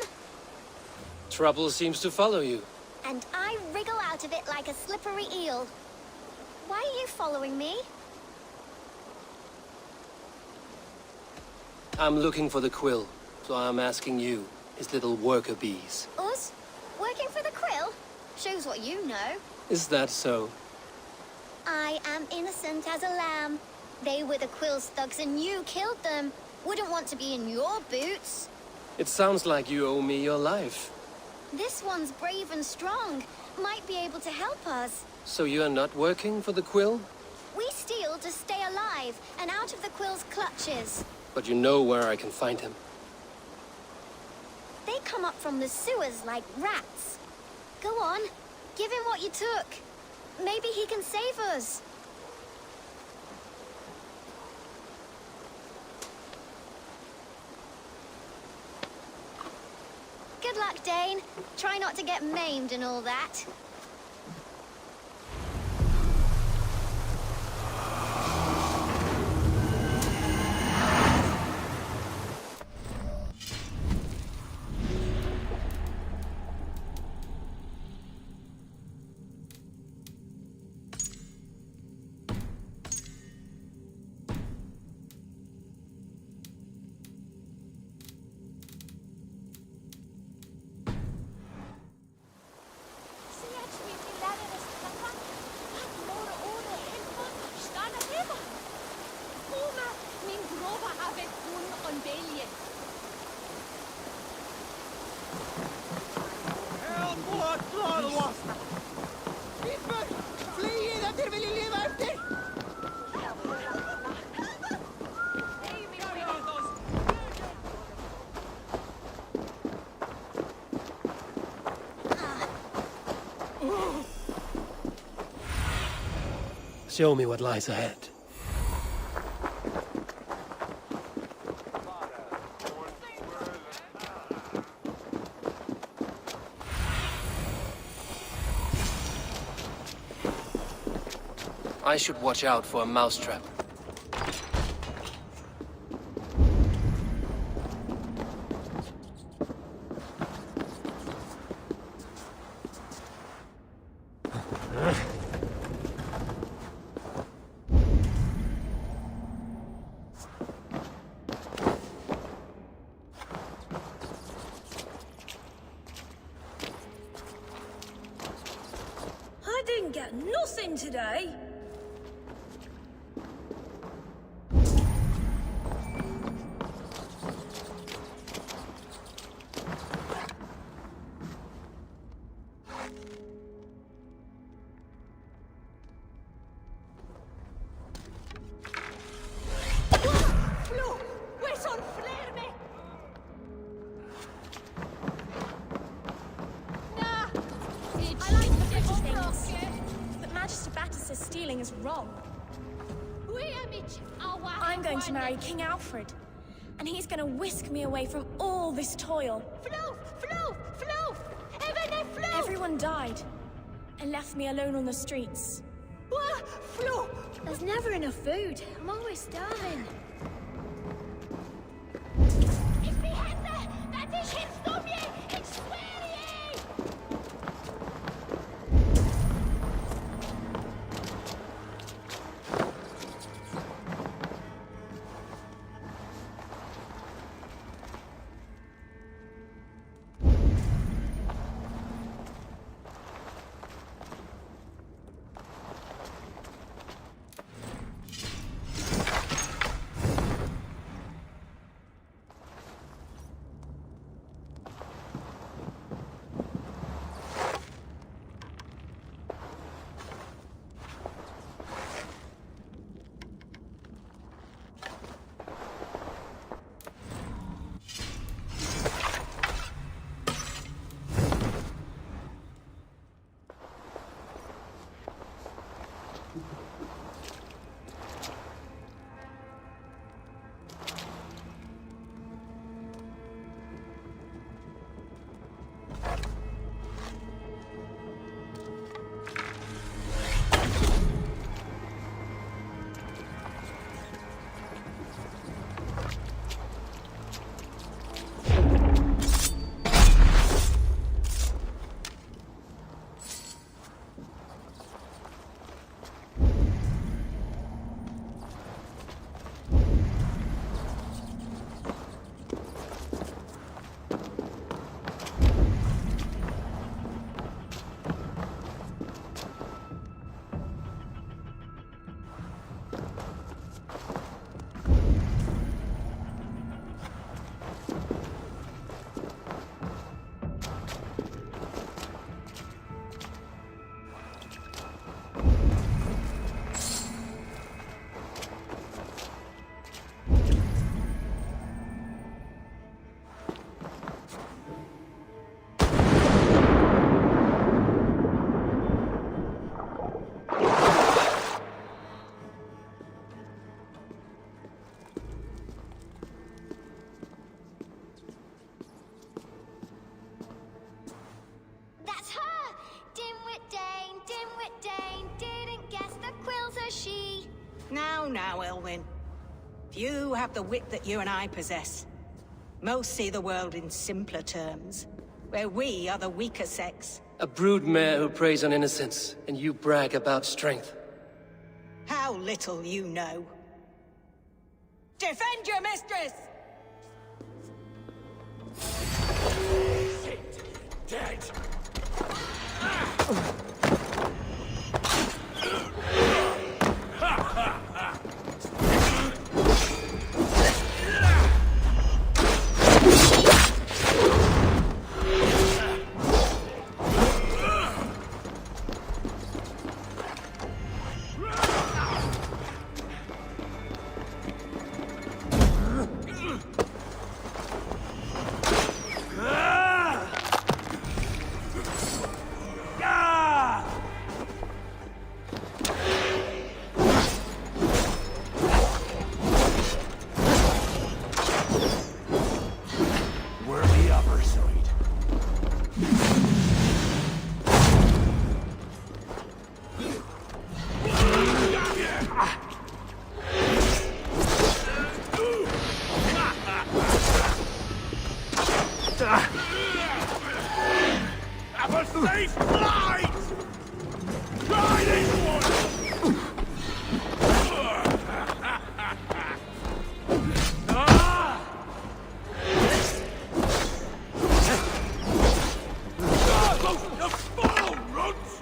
Trouble seems to follow you. And I wriggle out of it like a slippery eel. Why are you following me? I'm looking for the quill, so I'm asking you, his little worker bees. Us? Working for the quill? Shows what you know. Is that so? I am innocent as a lamb. They were the quill's thugs and you killed them. Wouldn't want to be in your boots. It sounds like you owe me your life. This one's brave and strong. Might be able to help us. So you are not working for the quill? We steal to stay alive and out of the quill's clutches. But you know where I can find him. They come up from the sewers like rats. Go on, give him what you took. Maybe he can save us. Good luck, Dane. Try not to get maimed and all that. Show me what lies ahead. I should watch out for a mousetrap. flossing today? Stealing is wrong. I'm going to marry King Alfred, and he's going to whisk me away from all this toil. Everyone died and left me alone on the streets. There's never enough food. I'm always starving. Now, Elwyn. Few have the wit that you and I possess. Most see the world in simpler terms, where we are the weaker sex. A broodmare who preys on innocence, and you brag about strength. How little you know. Defend your mistress! Dead! Have a safe flight! Try this one! The phone runs!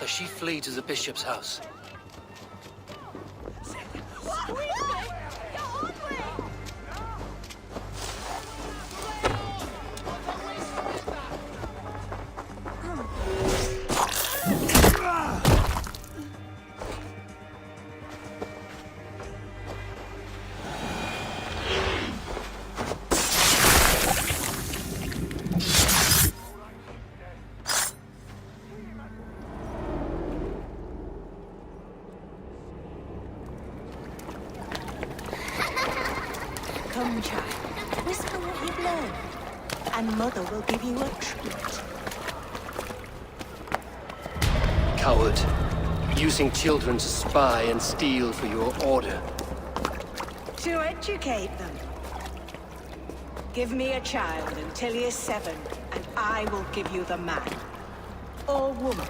Does she flee to the bishop's house? Come, child. Whisper what you've learned, and Mother will give you a treat. Coward. Using children to spy and steal for your order. To educate them. Give me a child until he is 7, and I will give you the man. Or woman.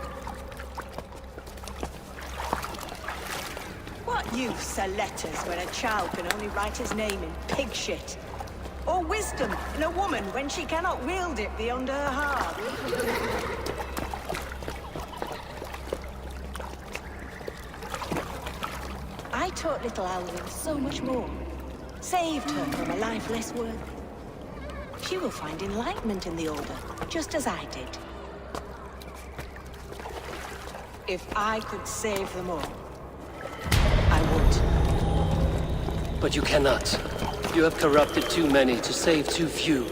What use are letters when a child can only write his name in pig shit? Or wisdom in a woman when she cannot wield it beyond her heart? I taught little Alvin so much more. Saved her from a life less worthy. She will find enlightenment in the Order, just as I did. If I could save them all, I would. But you cannot. You have corrupted too many to save too few.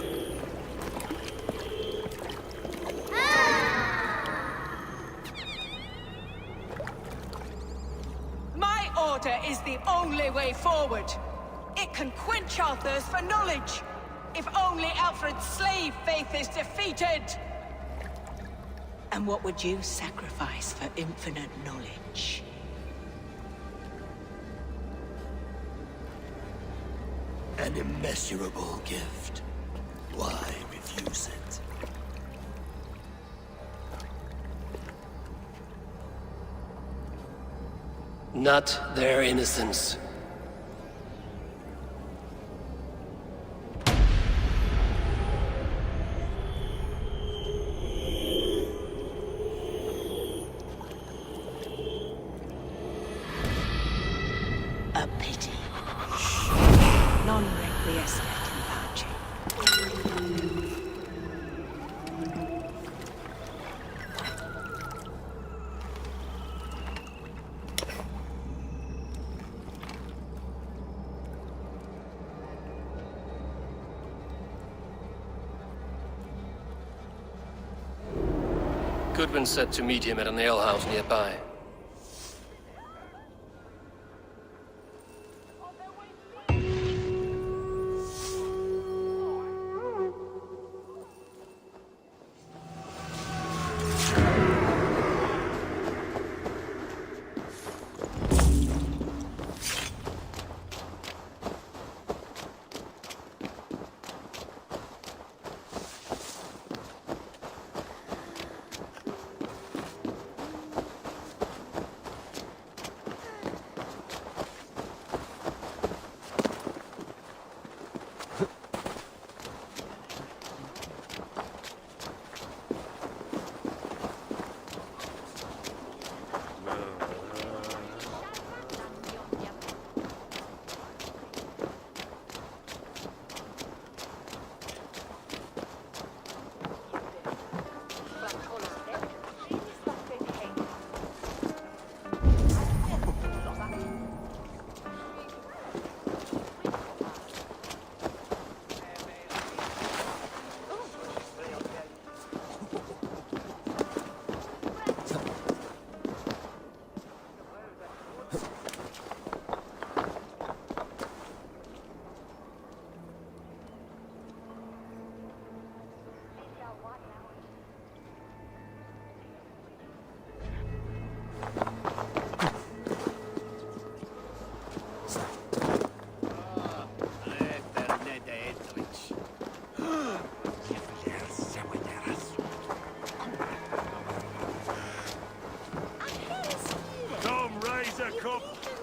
My order is the only way forward. It can quench our thirst for knowledge. If only Alfred's slave faith is defeated. And what would you sacrifice for infinite knowledge? An immeasurable gift. Why refuse it? Not their innocence. A pity. Non requiescat in pace. Goodwin said to meet him at an alehouse nearby.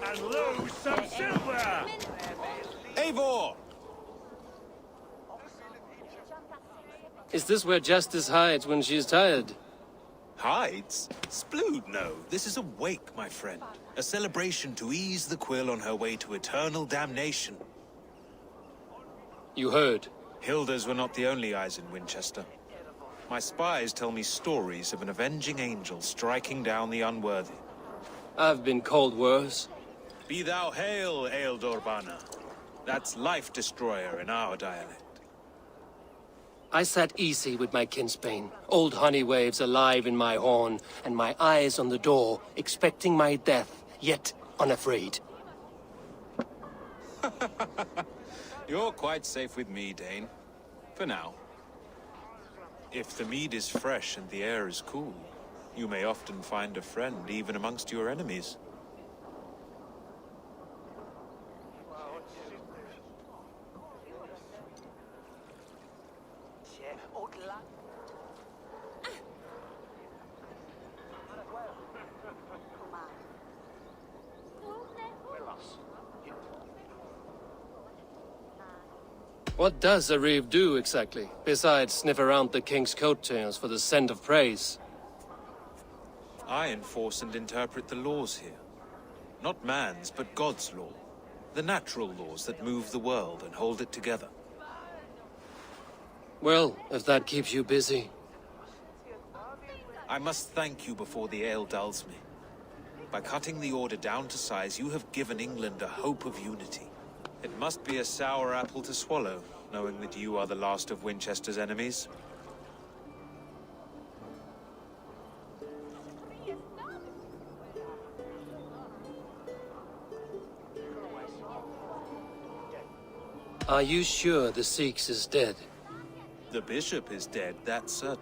And lose some silver! Eivor! Is this where justice hides when she is tired? Hides? Splood, no. This is a wake, my friend. A celebration to ease the Quill on her way to eternal damnation. You heard. Hilda's were not the only eyes in Winchester. My spies tell me stories of an avenging angel striking down the unworthy. I've been called worse. Be thou hail, Ealdor Bana. That's Life Destroyer in our dialect. I sat easy with my kinsbane, old honey waves alive in my horn, and my eyes on the door, expecting my death, yet unafraid. You're quite safe with me, Dane. For now. If the mead is fresh and the air is cool, you may often find a friend even amongst your enemies. What does a reeve do, exactly, besides sniff around the king's coattails for the scent of praise? I enforce and interpret the laws here. Not man's, but God's law. The natural laws that move the world and hold it together. Well, if that keeps you busy. I must thank you before the ale dulls me. By cutting the order down to size, you have given England a hope of unity. It must be a sour apple to swallow, knowing that you are the last of Winchester's enemies. Are you sure the Sikhs is dead? The bishop is dead, that's certain.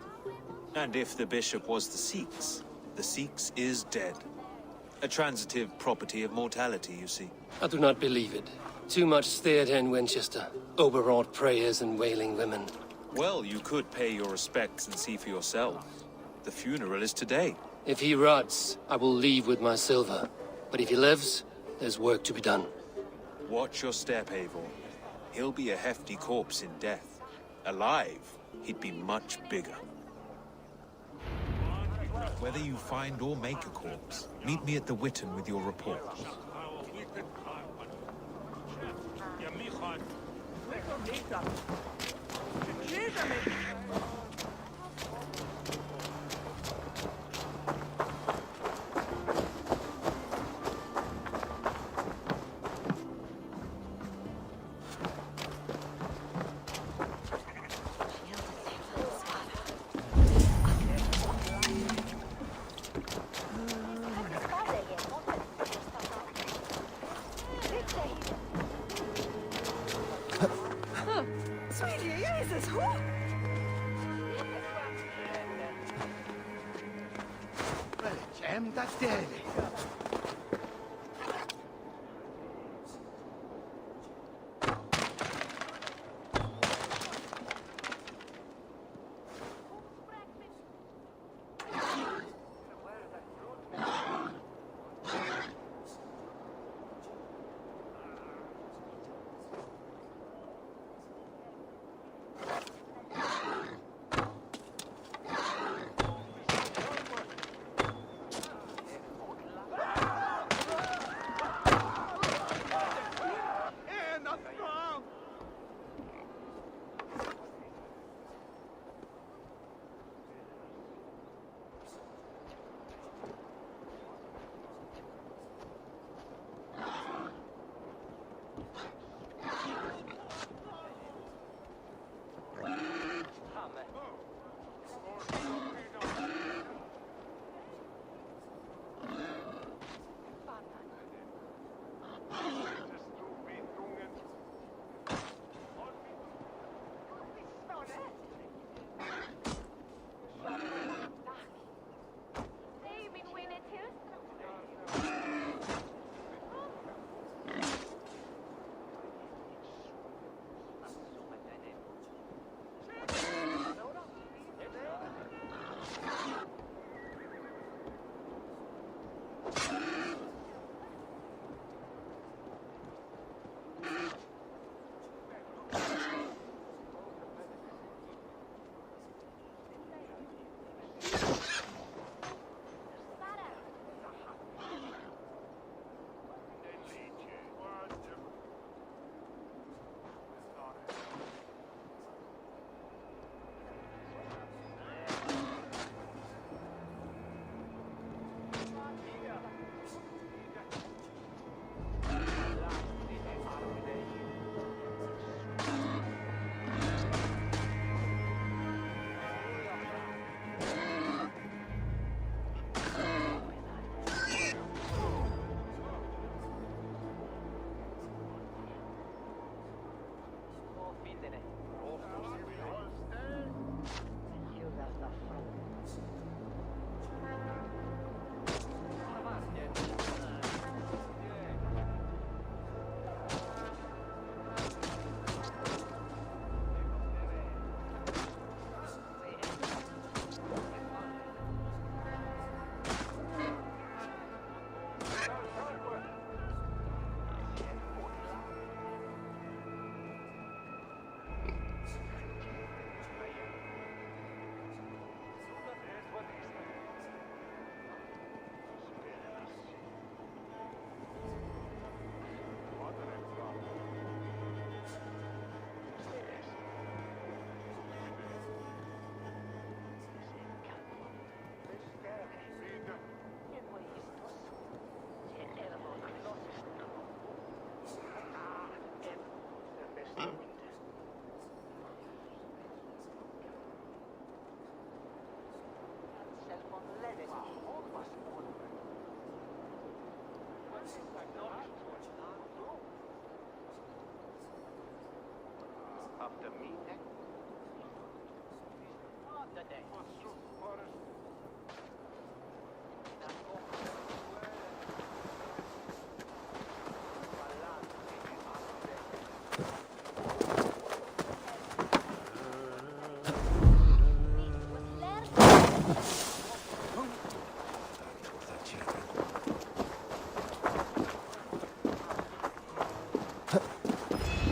And if the bishop was the Sikhs is dead. A transitive property of mortality, you see. I do not believe it. Too much theatre in Winchester. Overwrought prayers and wailing women. Well, you could pay your respects and see for yourself. The funeral is today. If he rots, I will leave with my silver. But if he lives, there's work to be done. Watch your step, Eivor. He'll be a hefty corpse in death. Alive, he'd be much bigger. Whether you find or make a corpse, meet me at the Witten with your report.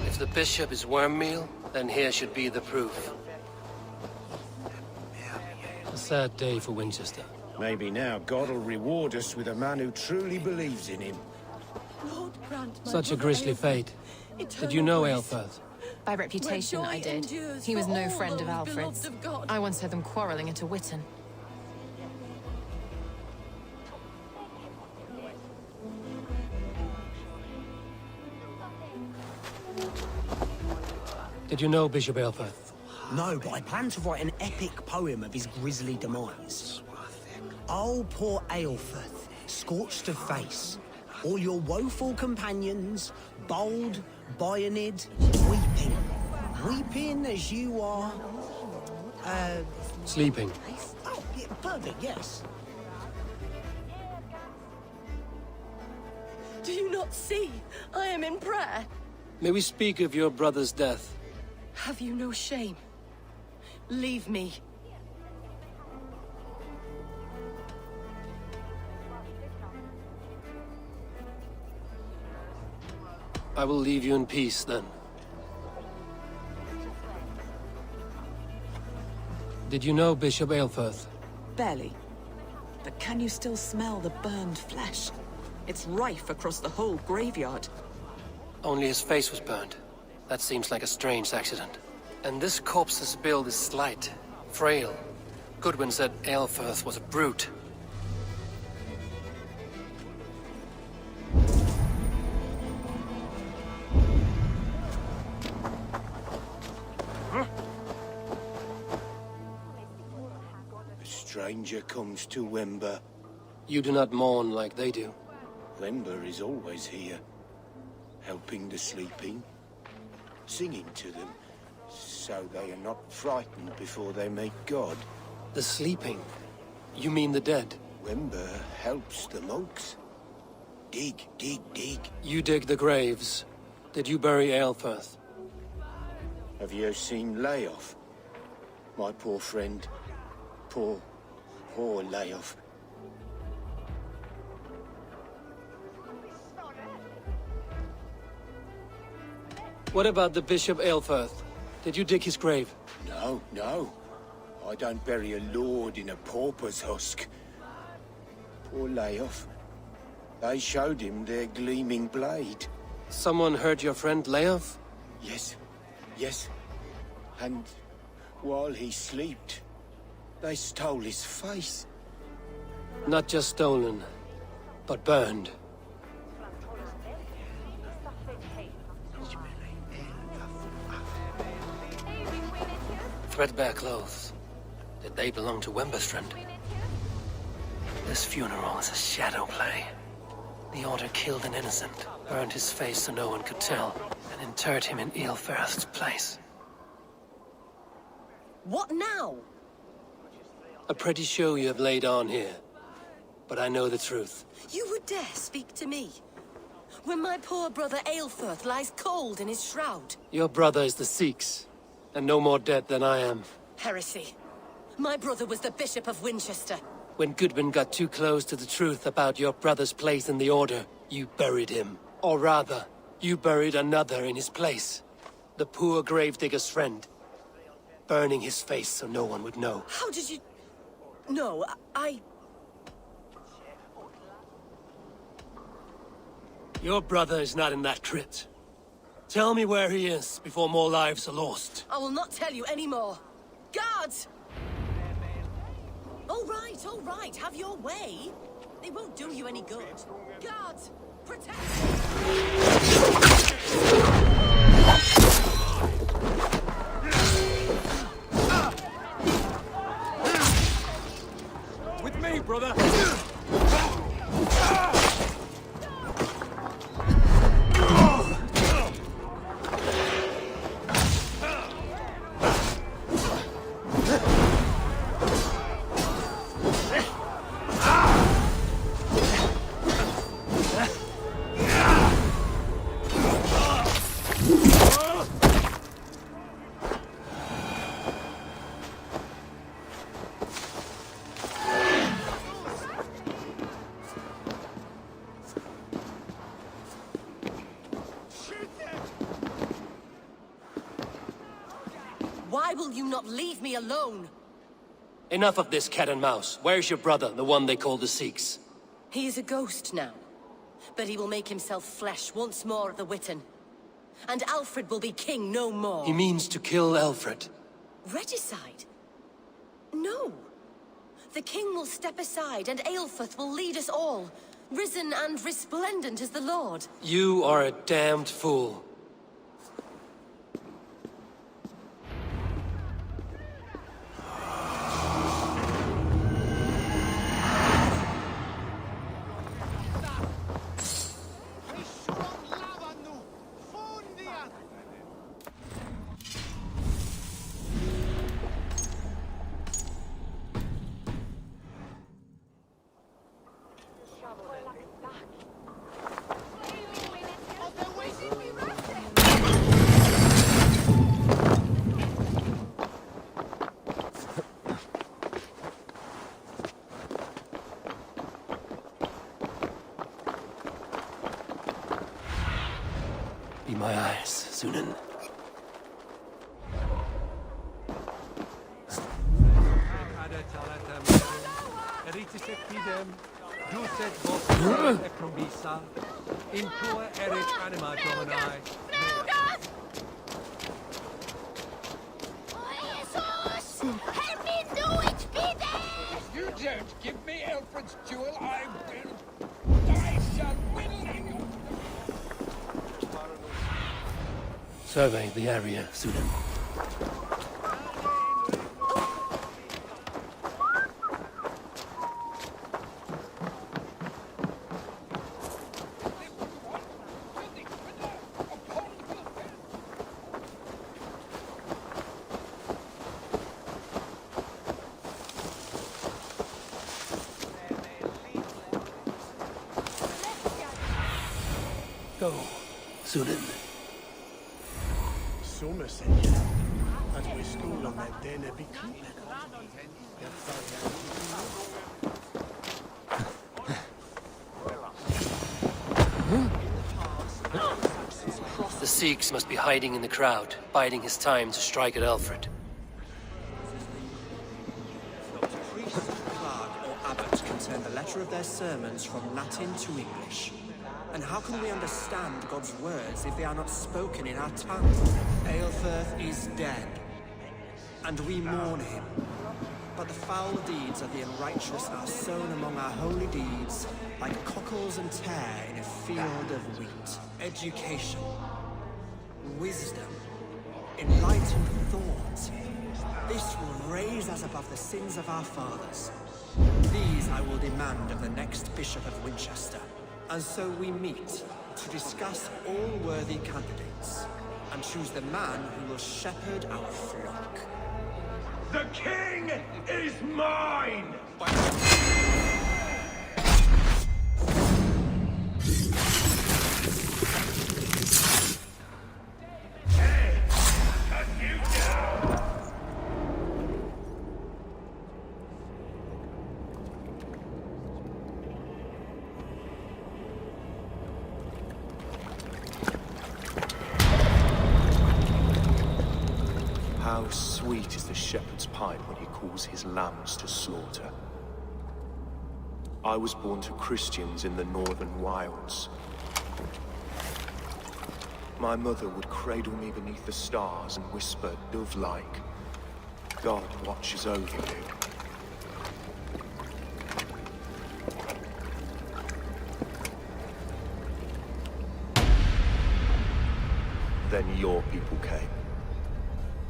If the bishop is worm meal, then here should be the proof. A sad day for Winchester. Maybe now God will reward us with a man who truly believes in him. Such a grisly fate. Did you know Aelfirth? By reputation, I did. He was no friend of Alfred's. I once heard them quarreling at a Witten. Did you know Bishop Aelfirth? No, but I plan to write an epic poem of his grisly demise. Oh, poor Aelfirth, scorched of face. All your woeful companions, bold, Bionid, weeping. Weeping as you are... Sleeping. Oh, yeah, perfect, yes. Do you not see? I am in prayer. May we speak of your brother's death? Have you no shame? Leave me. I will leave you in peace, then. Did you know Bishop Aelfirth? Barely. But can you still smell the burned flesh? It's rife across the whole graveyard. Only his face was burned. That seems like a strange accident. And this corpse's build is slight, frail. Goodwin said Aelfirth was a brute. A stranger comes to Wember. You do not mourn like they do. Wember is always here, helping the sleeping, singing to them, so they are not frightened before they meet God. The sleeping? You mean the dead? Wember helps the monks. Dig, dig, dig. You dig the graves. Did you bury Aelfirth? Have you seen Layoff? My poor friend. Poor Layoff. What about the Bishop Aelfirth? Did you dig his grave? No, no. I don't bury a lord in a pauper's husk. Poor Layoff. They showed him their gleaming blade. Someone heard your friend Layoff? Yes, yes. And while he slept, they stole his face. Not just stolen, but burned. Threadbare clothes. Did they belong to Wemberstrand? This funeral is a shadow play. The Order killed an innocent, burned his face so no one could tell, and interred him in Aelfirth's place. What now? A pretty show you have laid on here. But I know the truth. You would dare speak to me? When my poor brother Aelfirth lies cold in his shroud. Your brother is the Sikhs, and no more dead than I am. Heresy. My brother was the Bishop of Winchester. When Goodwin got too close to the truth about your brother's place in the Order, you buried him. Or rather, you buried another in his place. The poor gravedigger's friend. Burning his face so no one would know. How did you... No, I... Your brother is not in that crypt. Tell me where he is before more lives are lost. I will not tell you anymore. Guards! All right, have your way. They won't do you any good. Guards, protect! With me, brother! will you not leave me alone? Enough of this cat and mouse. Where's your brother, the one they call the Sikhs? He is a ghost now. But he will make himself flesh once more at the Witten. And Alfred will be king no more. He means to kill Alfred. Regicide? No. The king will step aside and Aelfrith will lead us all, risen and resplendent as the Lord. You are a damned fool. Be my eyes, Sunan. You don't give me Alfred's jewel, I shall whittle you. Survey the area, Sunan. Go, Sunan. Somerset, as we school on that day, be The Sikhs must be hiding in the crowd, biding his time to strike at Alfred. Priest, clerk, or abbot can turn the letter of their sermons from Latin to English. And how can we understand God's words if they are not spoken in our tongue? Aelfrith is dead, and we mourn him. But the foul deeds of the unrighteous are sown among our holy deeds, like cockles and tare in a field of wheat. Education, wisdom, enlightened thought. This will raise us above the sins of our fathers. These I will demand of the next Bishop of Winchester. And so we meet to discuss all worthy candidates and choose the man who will shepherd our flock. The king is mine! Hey! Cut you down! How sweet is the shepherd's pipe when he calls his lambs to slaughter. I was born to Christians in the northern wilds. My mother would cradle me beneath the stars and whisper, dove-like, God watches over you. Then your people came.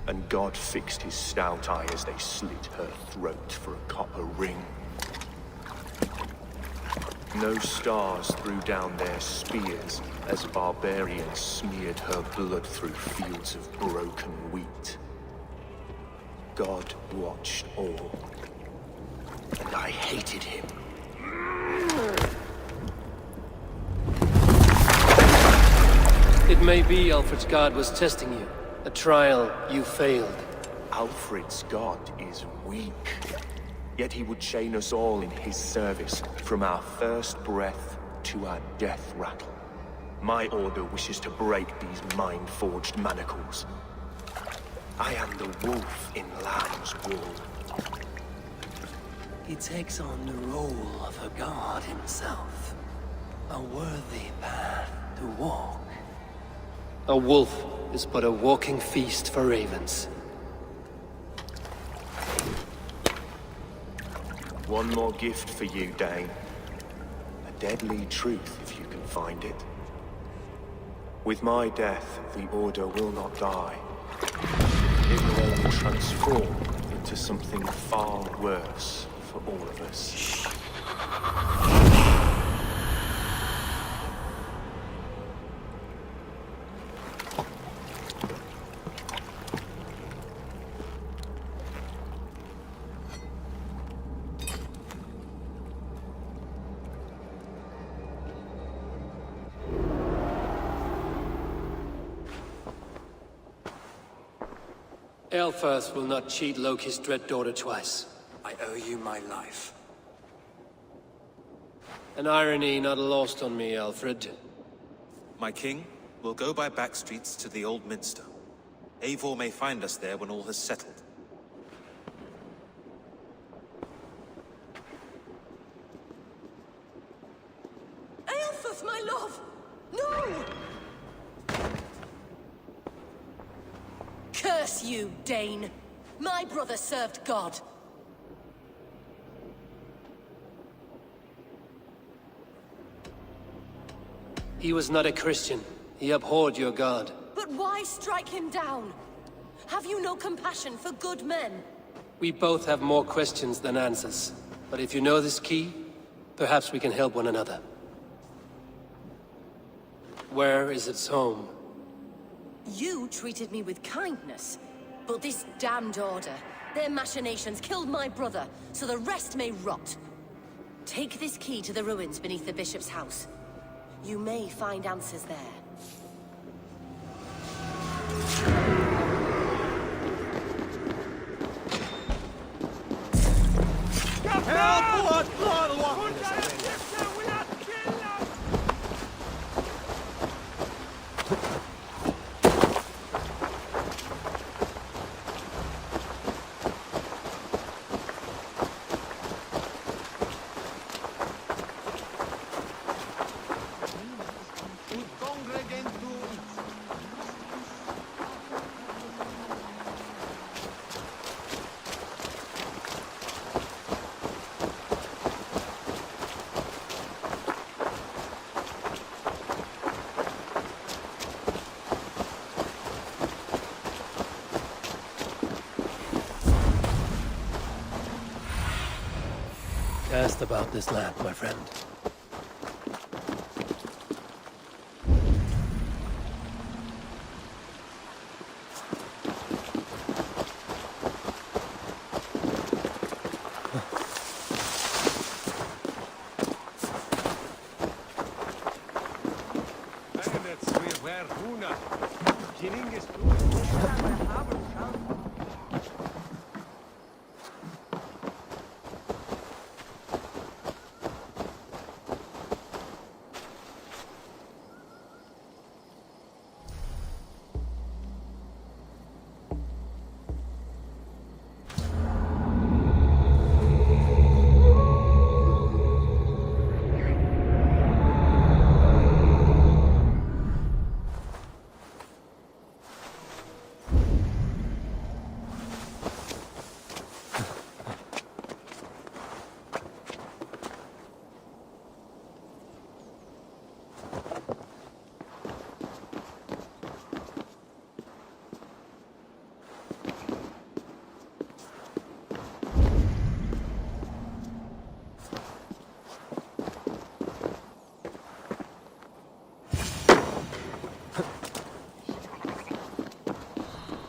And God fixed his stout eye as they slit her throat for a copper ring. No stars threw down their spears as barbarians smeared her blood through fields of broken wheat. God watched all, and I hated him. It may be Alfred's god was testing you. A trial you failed. Alfred's god is weak. Yet he would chain us all in his service, from our first breath to our death rattle. My order wishes to break these mind-forged manacles. I am the wolf in lamb's wool. He takes on the role of a god himself. A worthy path to walk. A wolf is but a walking feast for ravens. One more gift for you, Dane. A deadly truth, if you can find it. With my death, the Order will not die. It will only transform into something far worse for all of us. Aelfirth will not cheat Loki's dread daughter twice. I owe you my life. An irony not lost on me, Alfred. My king, we'll go by back streets to the Old Minster. Eivor may find us there when all has settled. Aelfirth, my love! No! Curse you, Dane! My brother served God. He was not a Christian. He abhorred your god. But why strike him down? Have you no compassion for good men? We both have more questions than answers. But if you know this key, perhaps we can help one another. Where is its home? You treated me with kindness, but this damned Order, their machinations killed my brother, so the rest may rot. Take this key to the ruins beneath the Bishop's house. You may find answers there. Cast about this land, my friend.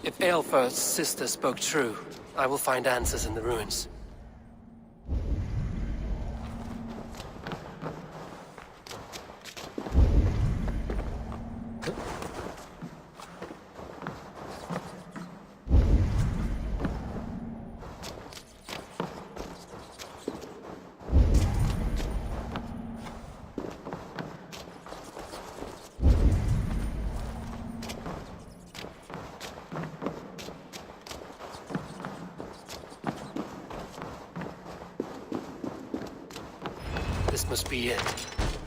If Aelfirth's sister spoke true, I will find answers in the ruins. must be it.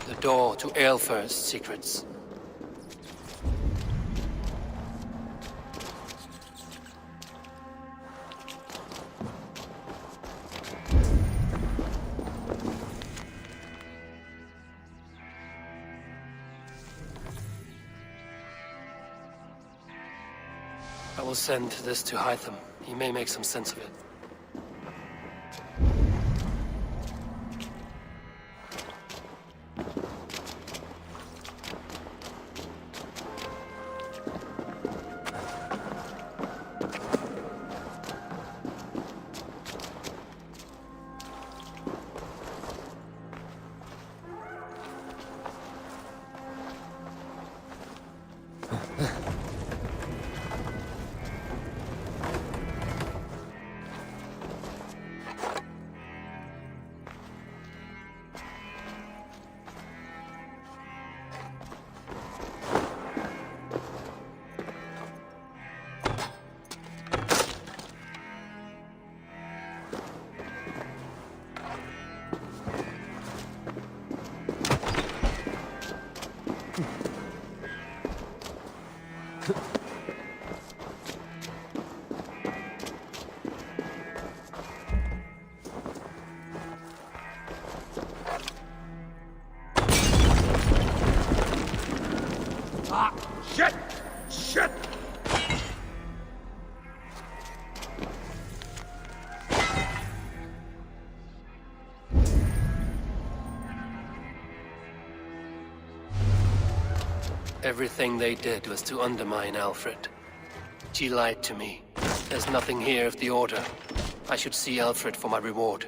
The door to Aelfir's secrets. I will send this to Hytham. He may make some sense of it. Shit! Shit! Everything they did was to undermine Alfred. She lied to me. There's nothing here of the Order. I should see Alfred for my reward.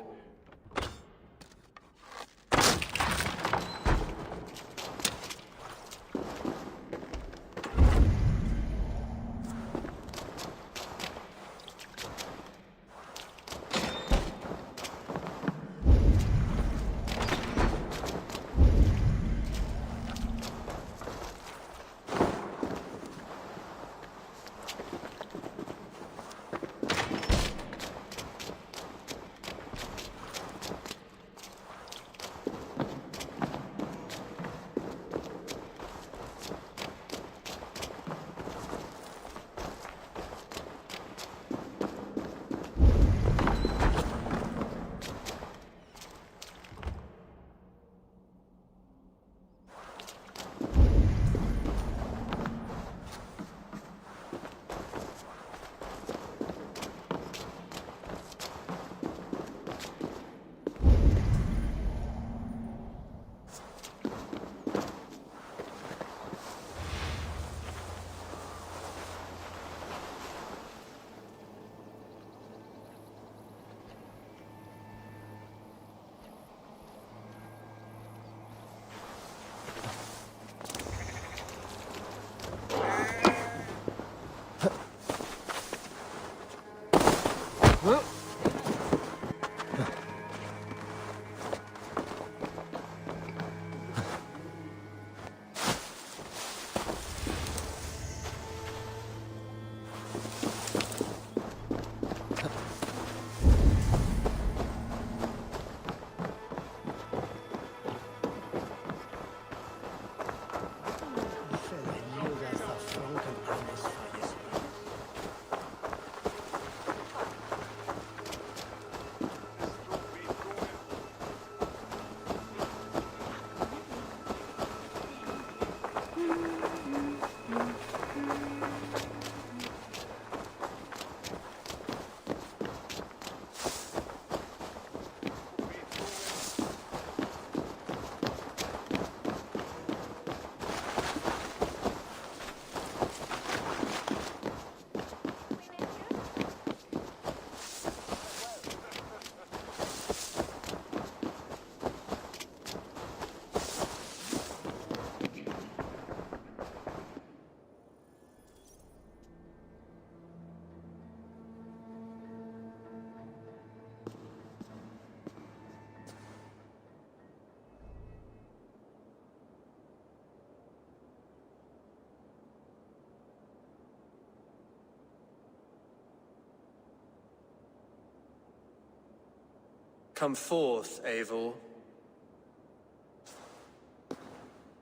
Come forth, Eivor.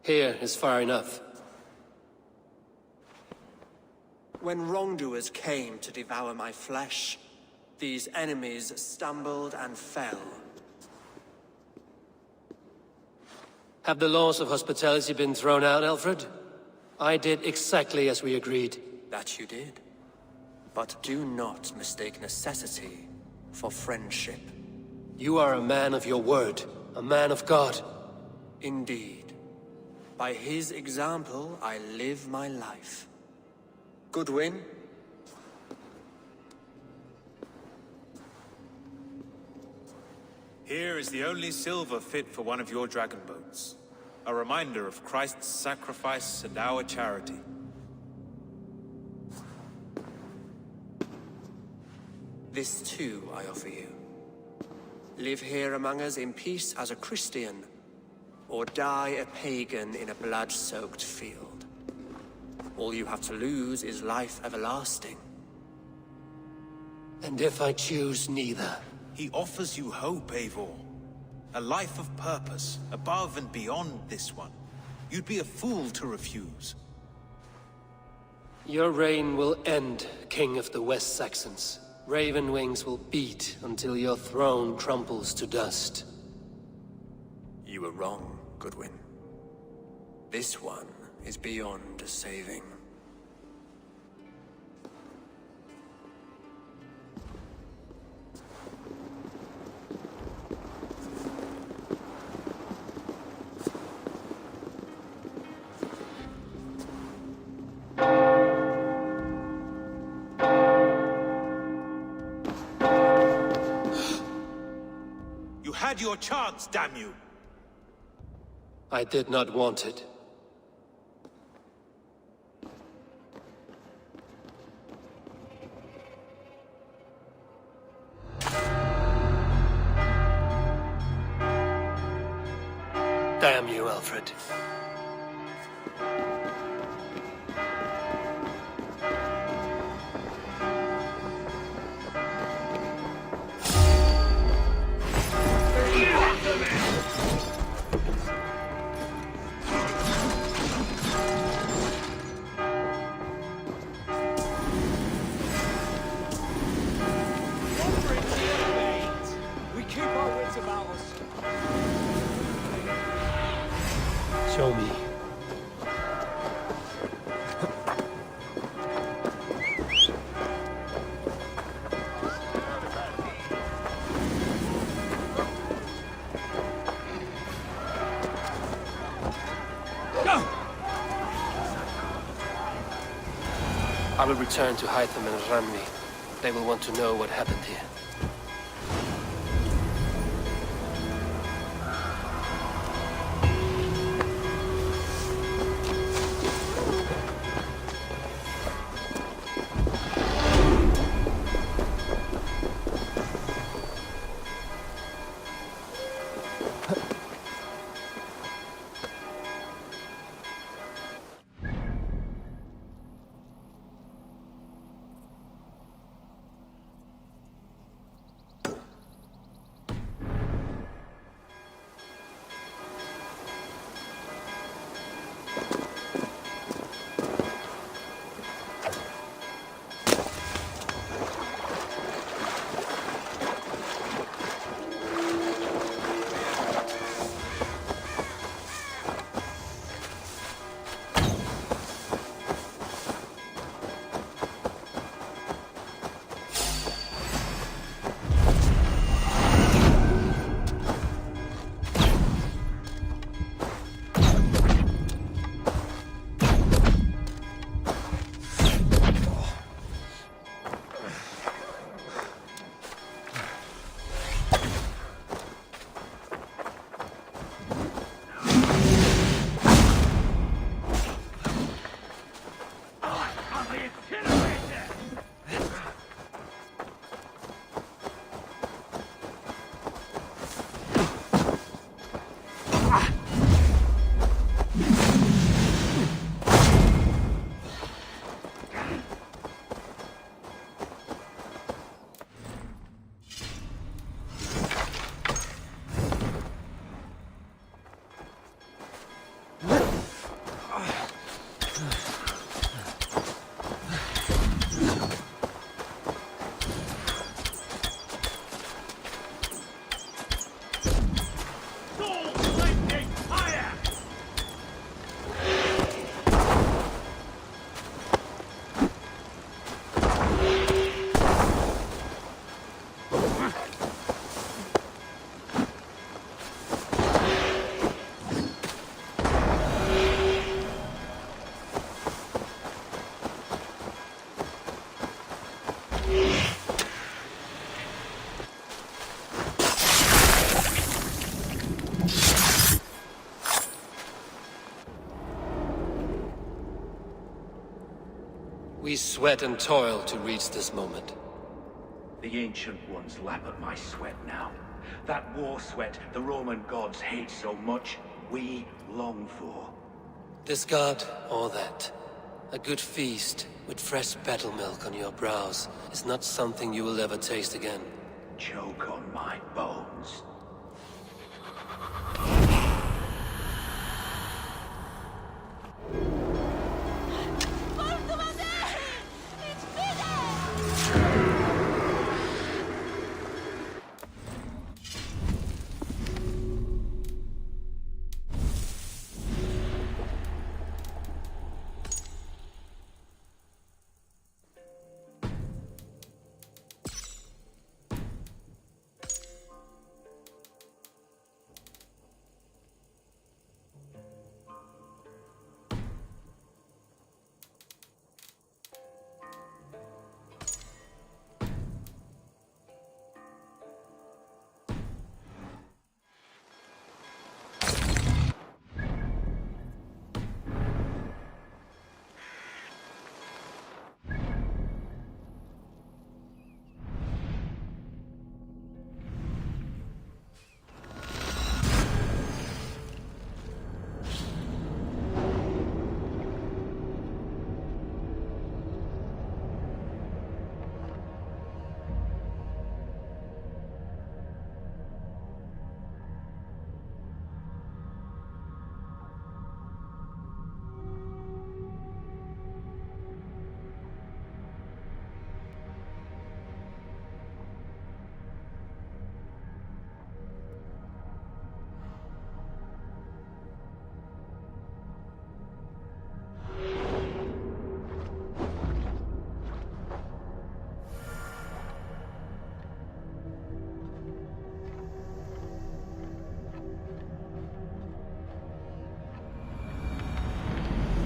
Here is far enough. When wrongdoers came to devour my flesh, these enemies stumbled and fell. Have the laws of hospitality been thrown out, Alfred? I did exactly as we agreed. That you did. But do not mistake necessity for friendship. You are a man of your word, a man of God. Indeed. By his example, I live my life. Goodwin? Here is the only silver fit for one of your dragon boats. A reminder of Christ's sacrifice and our charity. This too I offer you. Live here among us in peace as a Christian, or die a pagan in a blood-soaked field. All you have to lose is life everlasting. And if I choose neither? He offers you hope, Eivor. A life of purpose, above and beyond this one. You'd be a fool to refuse. Your reign will end, King of the West Saxons. Raven wings will beat until your throne crumples to dust. You were wrong, Goodwin. This one is beyond saving. You had your chance, damn you! I did not want it. Damn you, Alfred. We keep our wits about us. Show me. I will return to Hytham and Ranmi. They will want to know what happened here. We sweat and toil to reach this moment. The Ancient Ones lap at my sweat now. That war sweat the Roman gods hate so much, we long for. Discard all that. A good feast with fresh battle milk on your brows is not something you will ever taste again. Choke on my bones.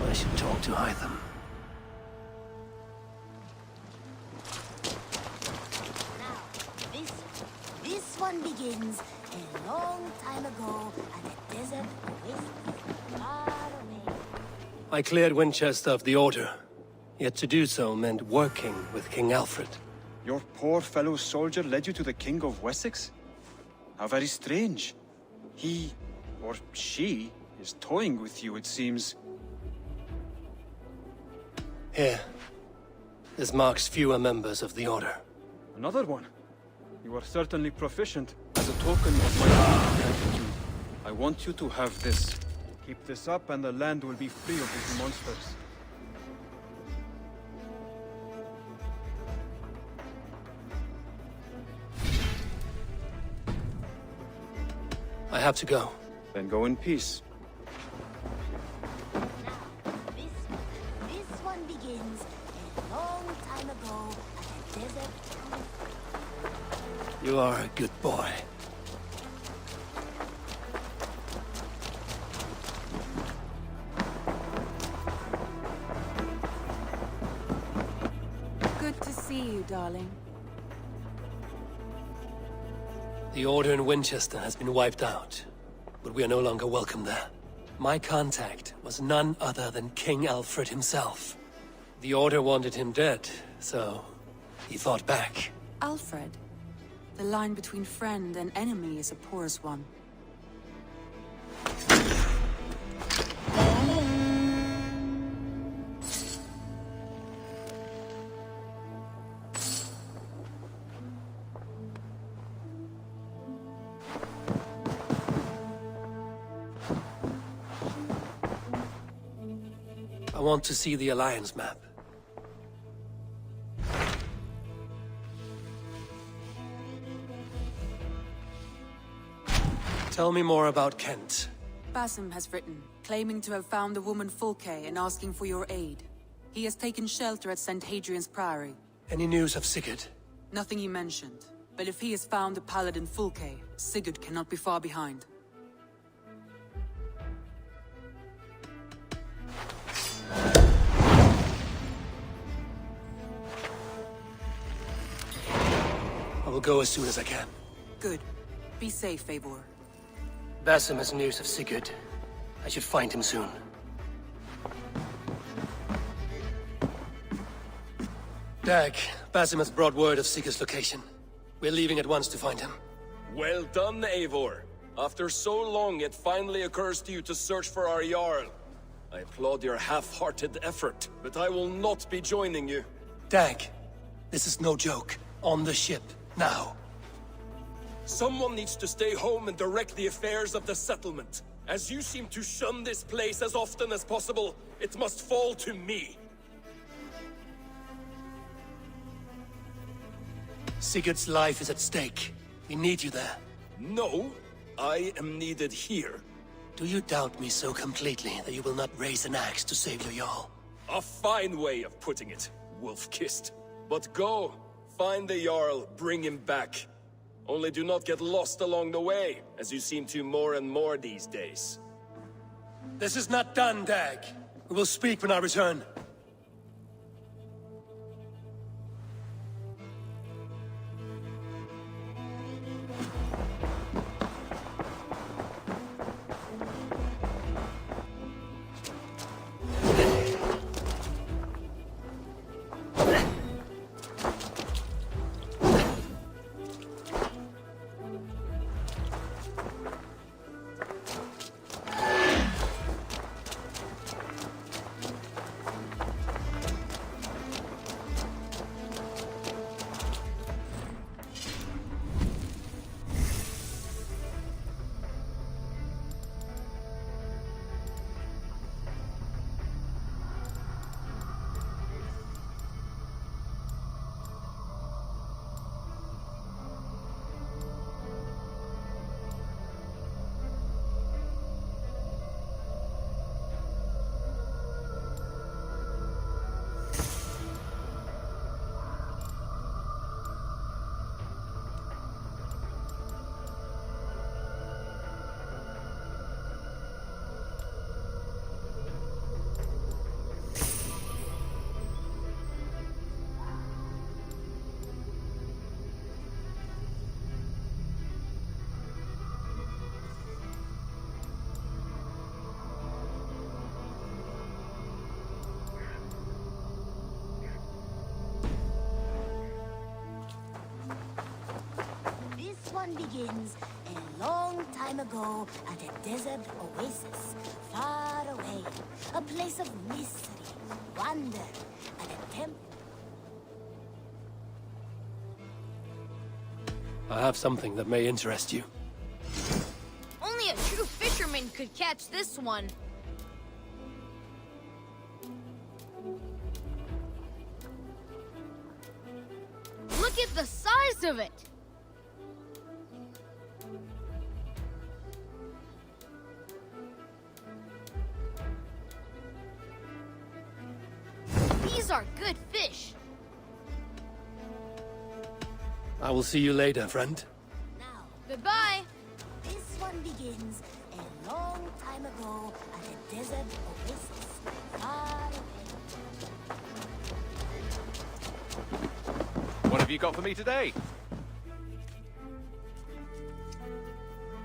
I should talk to Hytham. This one begins a long time ago at a desert oasis far away. I cleared Winchester of the Order. Yet to do so meant working with King Alfred. Your poor fellow soldier led you to the King of Wessex? How very strange. He, or she, is toying with you, it seems. Here. This marks fewer members of the Order. Another one? You are certainly proficient. As a token of my gratitude, I want you to have this. Keep this up and the land will be free of these monsters. I have to go. Then go in peace. This one begins a long time ago at a desert. You are a good boy. Good to see you, darling. The Order in Winchester has been wiped out, but we are no longer welcome there. My contact was none other than King Alfred himself. The Order wanted him dead, so he fought back. Alfred? The line between friend and enemy is a porous one. I want to see the Alliance map. Tell me more about Kent. Basim has written, claiming to have found the woman Fulke and asking for your aid. He has taken shelter at St. Hadrian's Priory. Any news of Sigurd? Nothing he mentioned. But if he has found the paladin Fulke, Sigurd cannot be far behind. I will go as soon as I can. Good. Be safe, Eivor. Basim has news of Sigurd. I should find him soon. Dag, Basim has brought word of Sigurd's location. We're leaving at once to find him. Well done, Eivor. After so long, it finally occurs to you to search for our Jarl. I applaud your half-hearted effort, but I will not be joining you. Dag, this is no joke. On the ship, now. Someone needs to stay home and direct the affairs of the settlement. As you seem to shun this place as often as possible, it must fall to me. Sigurd's life is at stake. We need you there. No, I am needed here. Do you doubt me so completely that you will not raise an axe to save your Jarl? A fine way of putting it, wolf-kissed. But go, find the Jarl, bring him back. Only do not get lost along the way, as you seem to more and more these days. This is not done, Dag. We will speak when I return. Begins a long time ago at a desert oasis, far away. A place of mystery, wonder, and a temple. I have something that may interest you. Only a true fisherman could catch this one. Look at the size of it! These are good fish. I will see you later, friend. Goodbye. This one begins a long time ago at a desert oasis, far away. What have you got for me today?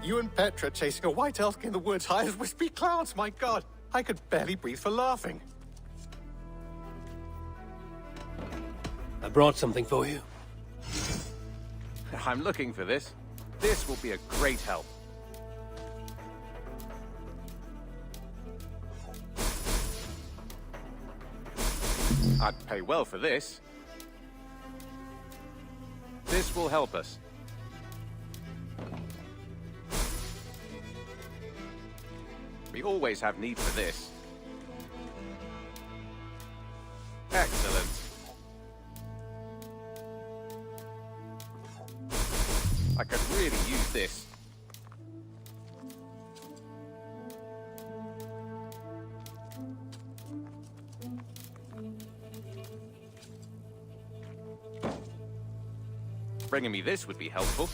You and Petra chasing a white elk in the woods high as wispy clouds, my god! I could barely breathe for laughing. I brought something for you. I'm looking for this. This will be a great help. I'd pay well for this. This will help us. We always have need for this. Excellent. I could really use this. Bringing me this would be helpful.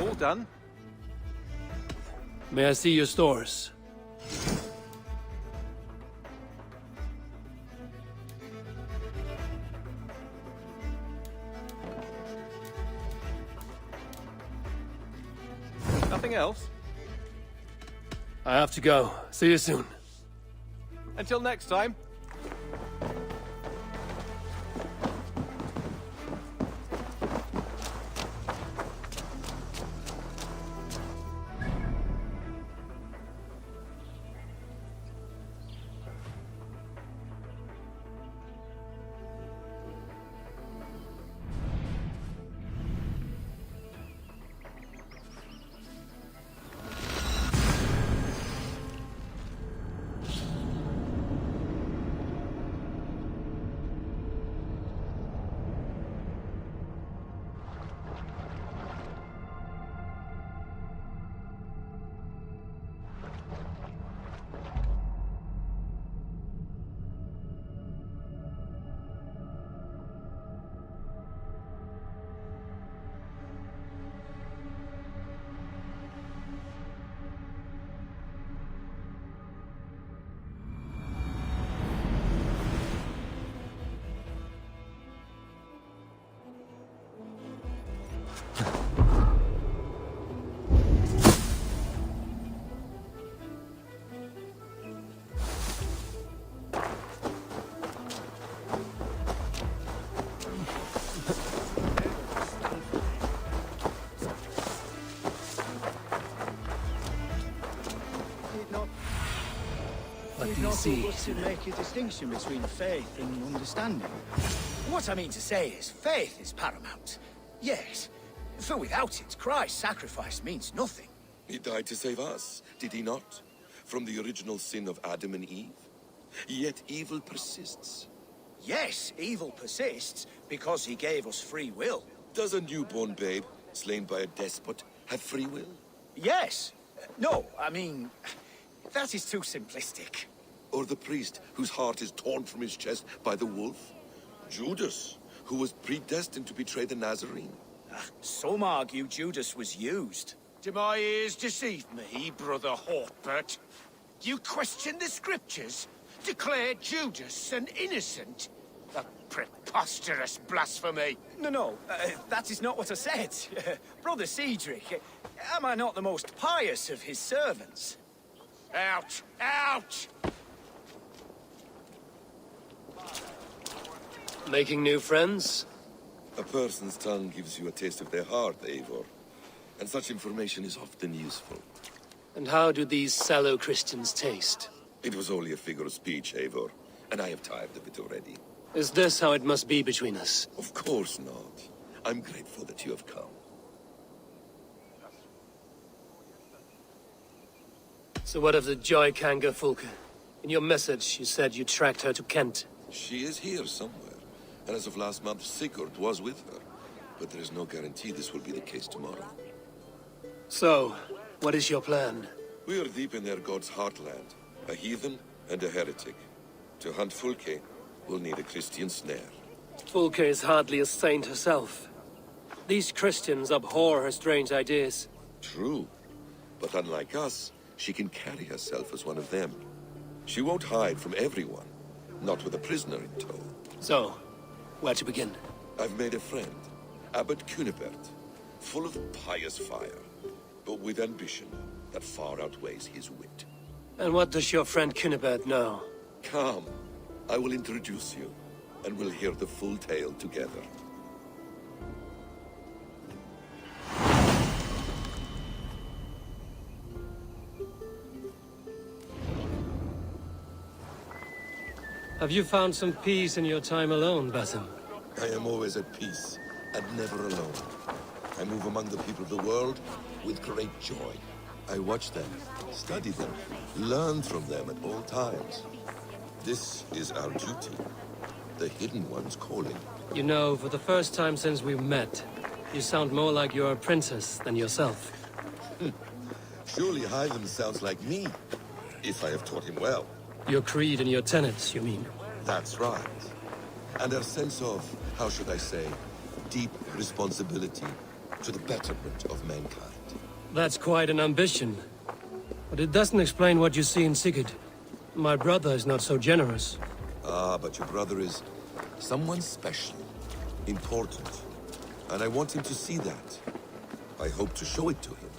All done. May I see your stores? Nothing else? I have to go. See you soon. Until next time. What do you see? To make a distinction between faith and understanding. What I mean to say is, faith is paramount. Yes, for without it, Christ's sacrifice means nothing. He died to save us, did he not? From the original sin of Adam and Eve. Yet evil persists. Yes, evil persists because he gave us free will. Does a newborn babe, slain by a despot, have free will? Yes. No, I mean, that is too simplistic. Or the priest whose heart is torn from his chest by the wolf? Judas, who was predestined to betray the Nazarene? Some argue Judas was used. Do my ears deceive me, Brother Hortbert? You question the scriptures? Declare Judas an innocent? A preposterous blasphemy! No, that is not what I said. Brother Cedric, am I not the most pious of his servants? Out! Out! Making new friends? A person's tongue gives you a taste of their heart, Eivor. And such information is often useful. And how do these sallow Christians taste? It was only a figure of speech, Eivor, and I have tired of it already. Is this how it must be between us? Of course not. I'm grateful that you have come. So what of the Joy Kanga Fulke? In your message, you said you tracked her to Kent. She is here somewhere, and as of last month, Sigurd was with her. But there is no guarantee this will be the case tomorrow. So, what is your plan? We are deep in their god's heartland, a heathen and a heretic. To hunt Fulke, we'll need a Christian snare. Fulke is hardly a saint herself. These Christians abhor her strange ideas. True, but unlike us, she can carry herself as one of them. She won't hide from everyone, not with a prisoner in tow. So, where to begin? I've made a friend, Abbot Cunibert, full of pious fire, but with ambition that far outweighs his wit. And what does your friend Cunibert know? Come, I will introduce you, and we'll hear the full tale together. Have you found some peace in your time alone, Basim? I am always at peace, and never alone. I move among the people of the world with great joy. I watch them, study them, learn from them at all times. This is our duty, the Hidden One's calling. You know, for the first time since we met, you sound more like you're a princess than yourself. Surely Hytham sounds like me, if I have taught him well. Your creed and your tenets, you mean? That's right. And our sense of, how should I say, deep responsibility to the betterment of mankind. That's quite an ambition. But it doesn't explain what you see in Sigurd. My brother is not so generous. Ah, but your brother is someone special, important. And I want him to see that. I hope to show it to him.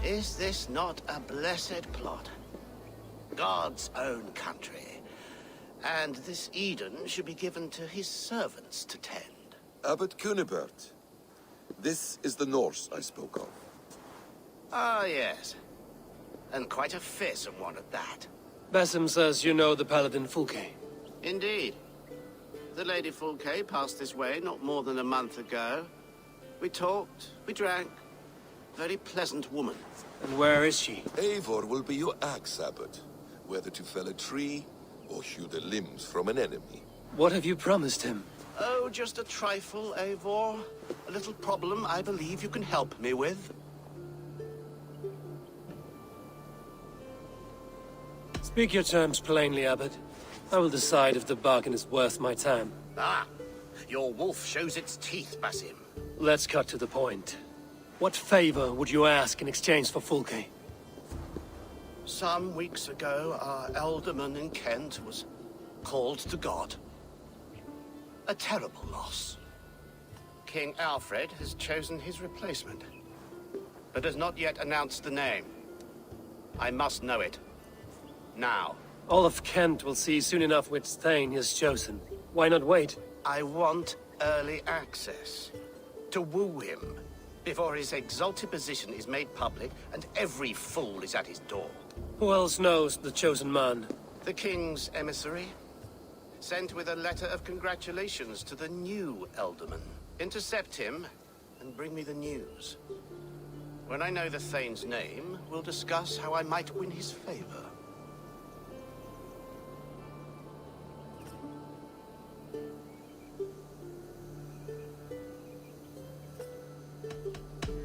Is this not a blessed plot? God's own country. And this Eden should be given to his servants to tend. Abbot Cunibert. This is the Norse I spoke of. Ah, yes. And quite a fearsome one at that. Basim says you know the paladin Fulke. Indeed. The Lady Fulke passed this way not more than a month ago. We talked, we drank. Very pleasant woman. And where is she? Eivor will be your axe, Abbot. Whether to fell a tree or hew the limbs from an enemy. What have you promised him? Oh, just a trifle, Eivor. A little problem I believe you can help me with. Speak your terms plainly, Abbot. I will decide if the bargain is worth my time. Ah, your wolf shows its teeth, Basim. Let's cut to the point. What favor would you ask in exchange for Fulke? Some weeks ago, our alderman in Kent was called to God. A terrible loss. King Alfred has chosen his replacement, but has not yet announced the name. I must know it. Now. All of Kent will see soon enough which Thane he has chosen. Why not wait? I want early access. To woo him, before his exalted position is made public and every fool is at his door. Who else knows the chosen man? The king's emissary. Sent with a letter of congratulations to the new Alderman. Intercept him and bring me the news. When I know the Thane's name, we'll discuss how I might win his favor.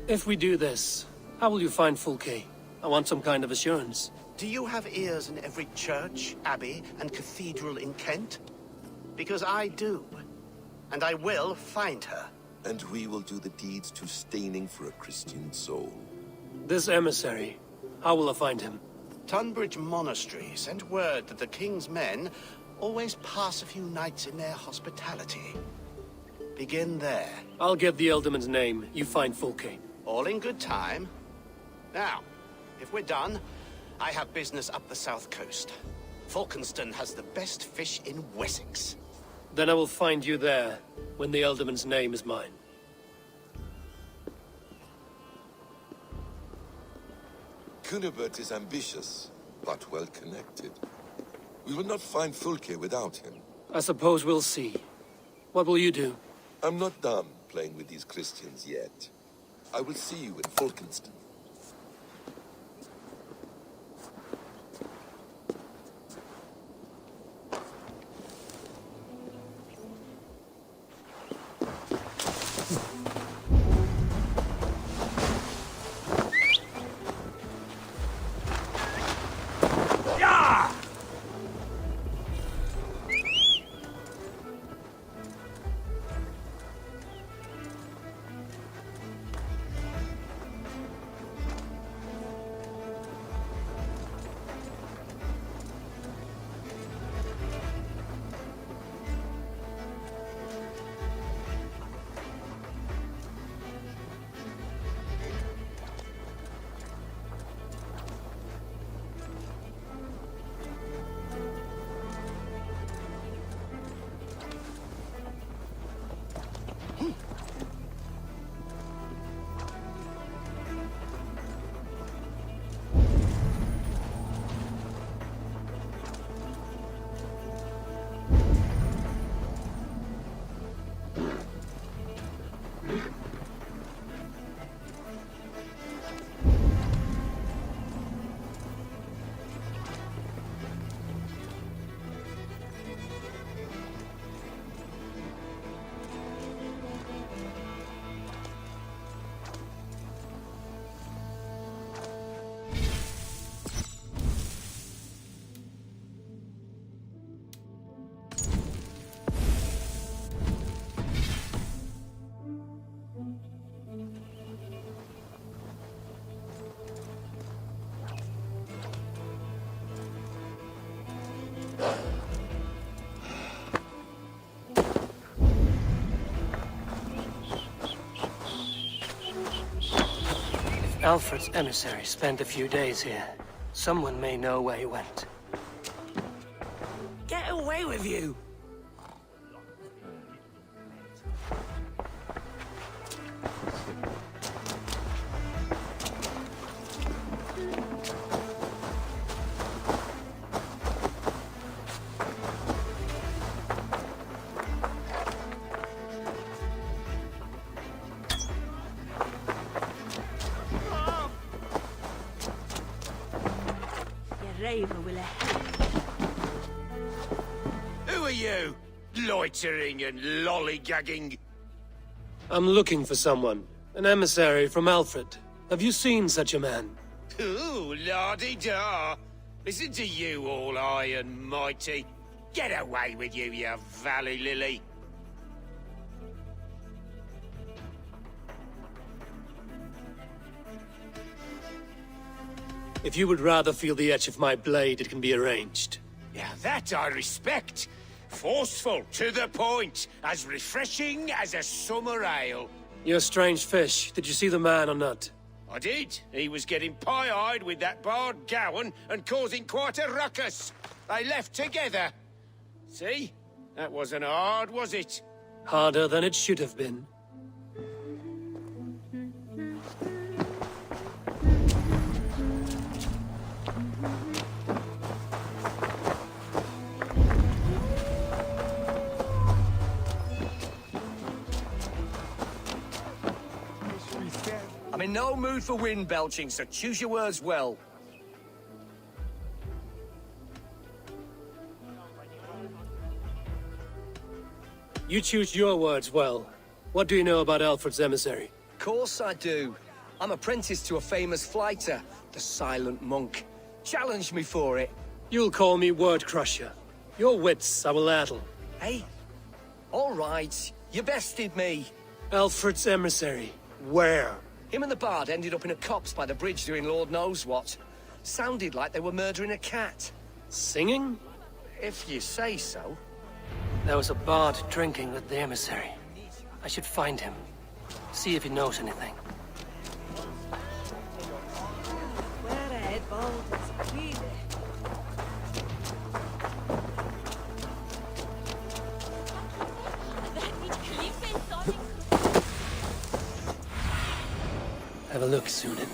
If we do this, how will you find Fulke? I want some kind of assurance. Do you have ears in every church, abbey, and cathedral in Kent? Because I do. And I will find her. And we will do the deeds too staining for a Christian soul. This emissary, how will I find him? Tunbridge Monastery sent word that the king's men always pass a few nights in their hospitality. Begin there. I'll get the Alderman's name. You find Fulke. All in good time. Now, if we're done, I have business up the south coast. Falkenston has the best fish in Wessex. Then I will find you there, when the Alderman's name is mine. Cunibert is ambitious, but well connected. We will not find Fulke without him. I suppose we'll see. What will you do? I'm not done playing with these Christians yet. I will see you in Falkenston. Alfred's emissary spent a few days here. Someone may know where he went. Get away with you! Who are you? Loitering and lollygagging? I'm looking for someone. An emissary from Alfred. Have you seen such a man? Ooh, la-di-da. Listen to you, all high and mighty. Get away with you, you valley lily. If you would rather feel the edge of my blade, it can be arranged. Yeah, that I respect. Forceful, to the point, as refreshing as a summer ale. You're a strange fish. Did you see the man or not? I did. He was getting pie-eyed with that bard Gowan and causing quite a ruckus. They left together. See? That wasn't hard, was it? Harder than it should have been. I'm in no mood for wind belching, so choose your words well. You choose your words well. What do you know about Alfred's emissary? Of course I do. I'm apprenticed to a famous fighter, the Silent Monk. Challenge me for it. You'll call me Word Crusher. Your wits I will addle. Hey? All right, you bested me. Alfred's emissary. Where? Him and the bard ended up in a copse by the bridge doing Lord knows what. Sounded like they were murdering a cat. Singing? If you say so. There was a bard drinking with the emissary. I should find him. See if he knows anything. Have a look, Sunan.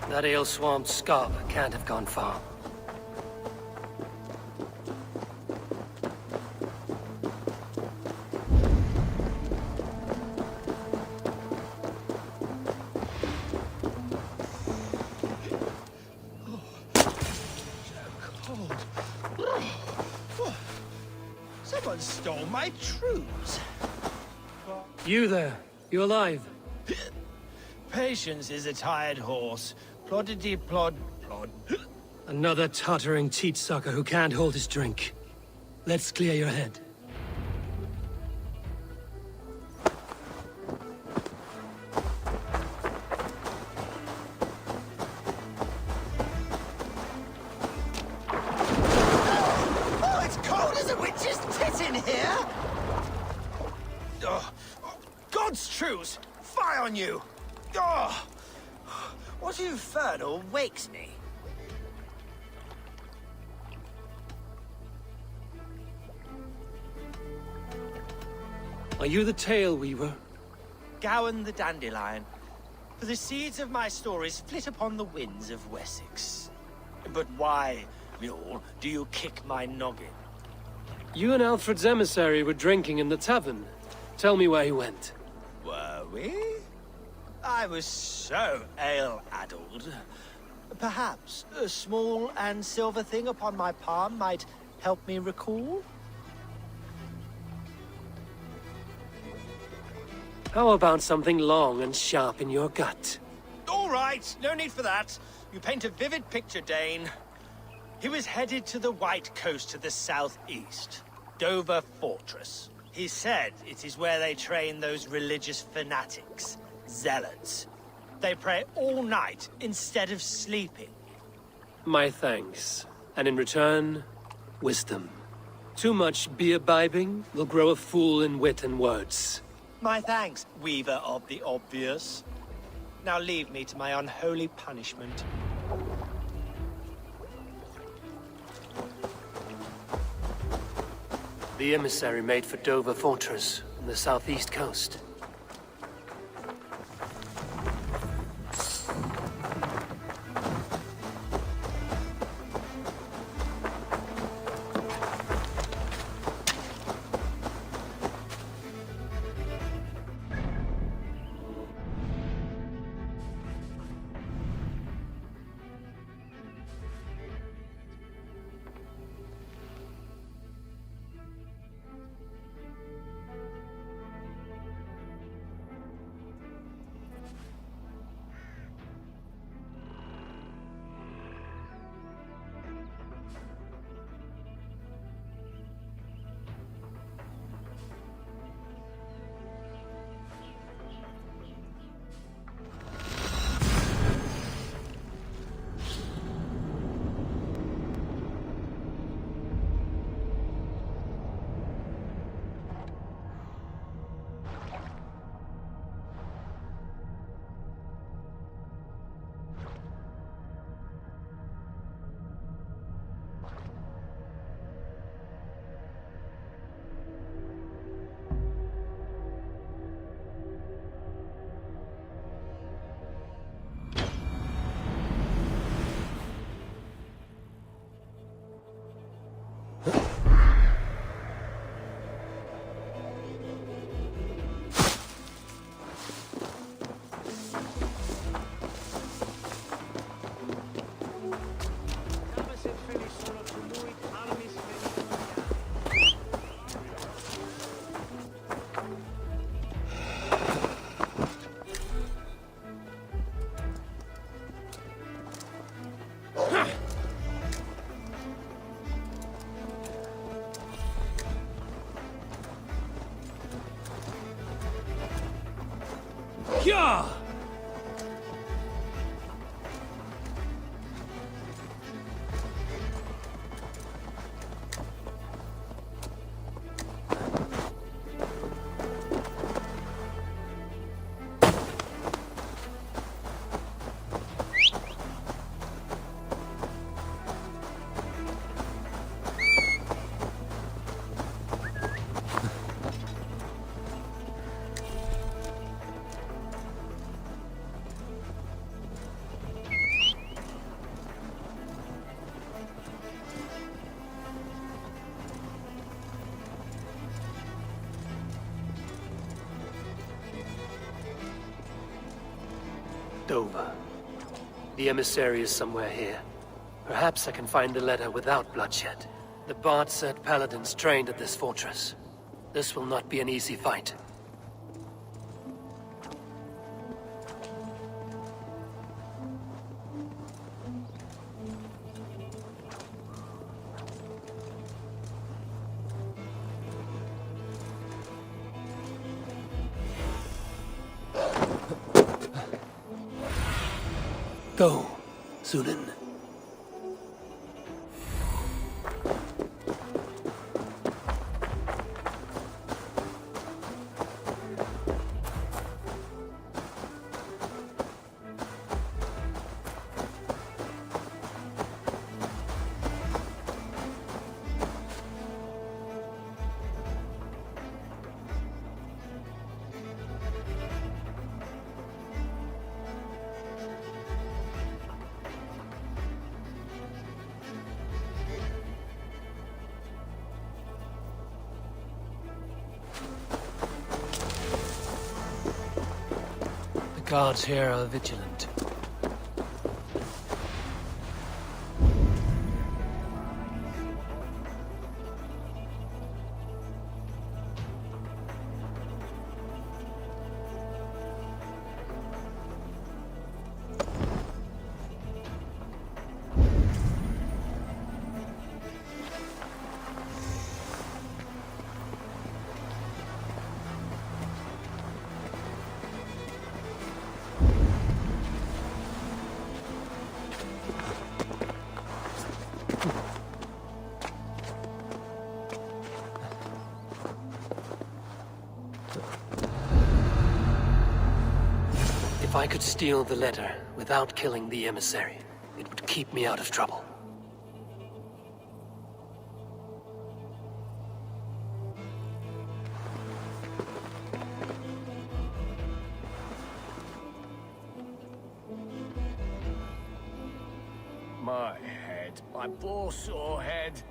That ale-swamped scab can't have gone far. Someone stole my truths. You there? You alive? Patience is a tired horse. Ploddity plod plod. Another tottering teat sucker who can't hold his drink. Let's clear your head. Oh, it's cold as a witch's tit in here! Oh, God's truths! Fie on you! Oh, what infernal wakes me? Are you the tale weaver? Gowan the Dandelion. For the seeds of my stories flit upon the winds of Wessex. But why, mule, do you kick my noggin? You and Alfred's emissary were drinking in the tavern. Tell me where he went. Were we? I was so ale-addled. Perhaps a small and silver thing upon my palm might help me recall? How about something long and sharp in your gut? All right, no need for that. You paint a vivid picture, Dane. He was headed to the White Coast to the southeast, Dover Fortress. He said it is where they train those religious fanatics, zealots. They pray all night instead of sleeping. My thanks. And in return, wisdom. Too much beer-bibbing will grow a fool in wit and words. My thanks, Weaver of the Obvious. Now leave me to my unholy punishment. The emissary made for Dover Fortress on the southeast coast. Yeah! Dover. The emissary is somewhere here. Perhaps I can find the letter without bloodshed. The Bard said paladins trained at this fortress. This will not be an easy fight. Go, Sunan. The guards here are vigilant. If I could steal the letter without killing the emissary, it would keep me out of trouble. My head, my poor sore head.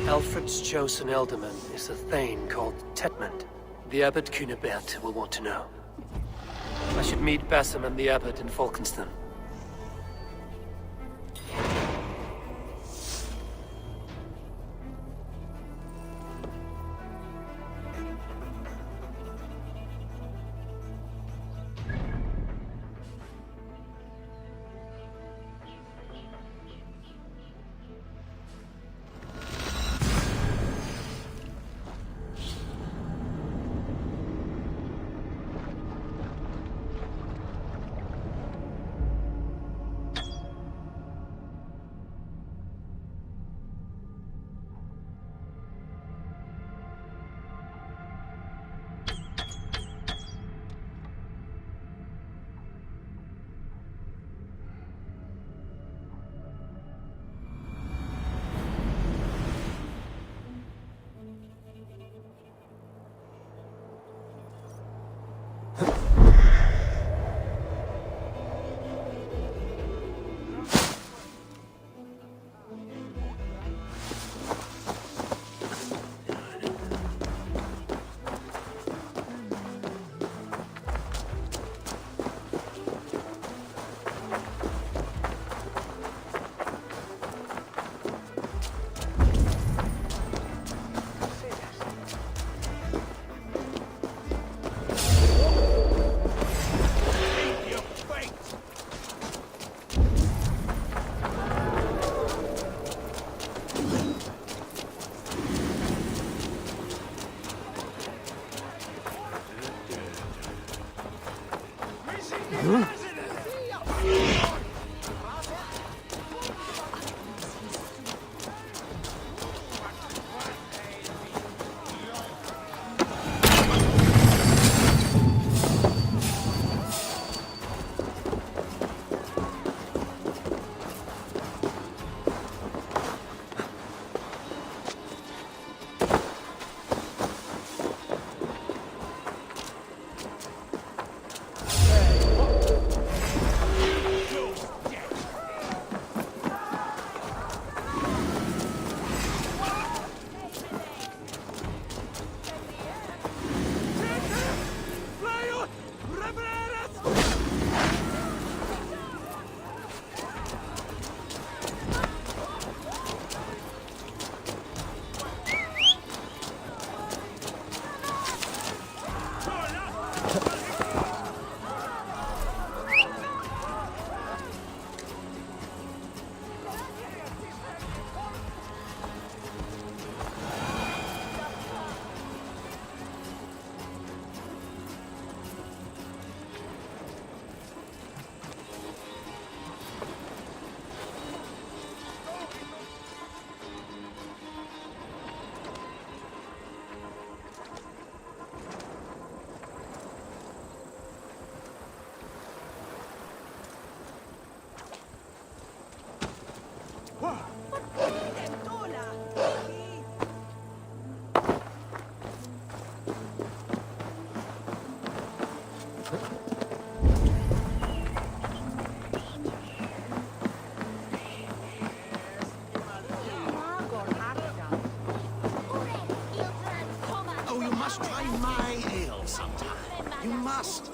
Alfred's chosen ealdorman is a thane called Tetmund. The Abbot Cunibert will want to know. I should meet Basim and the Abbot in Falkenston.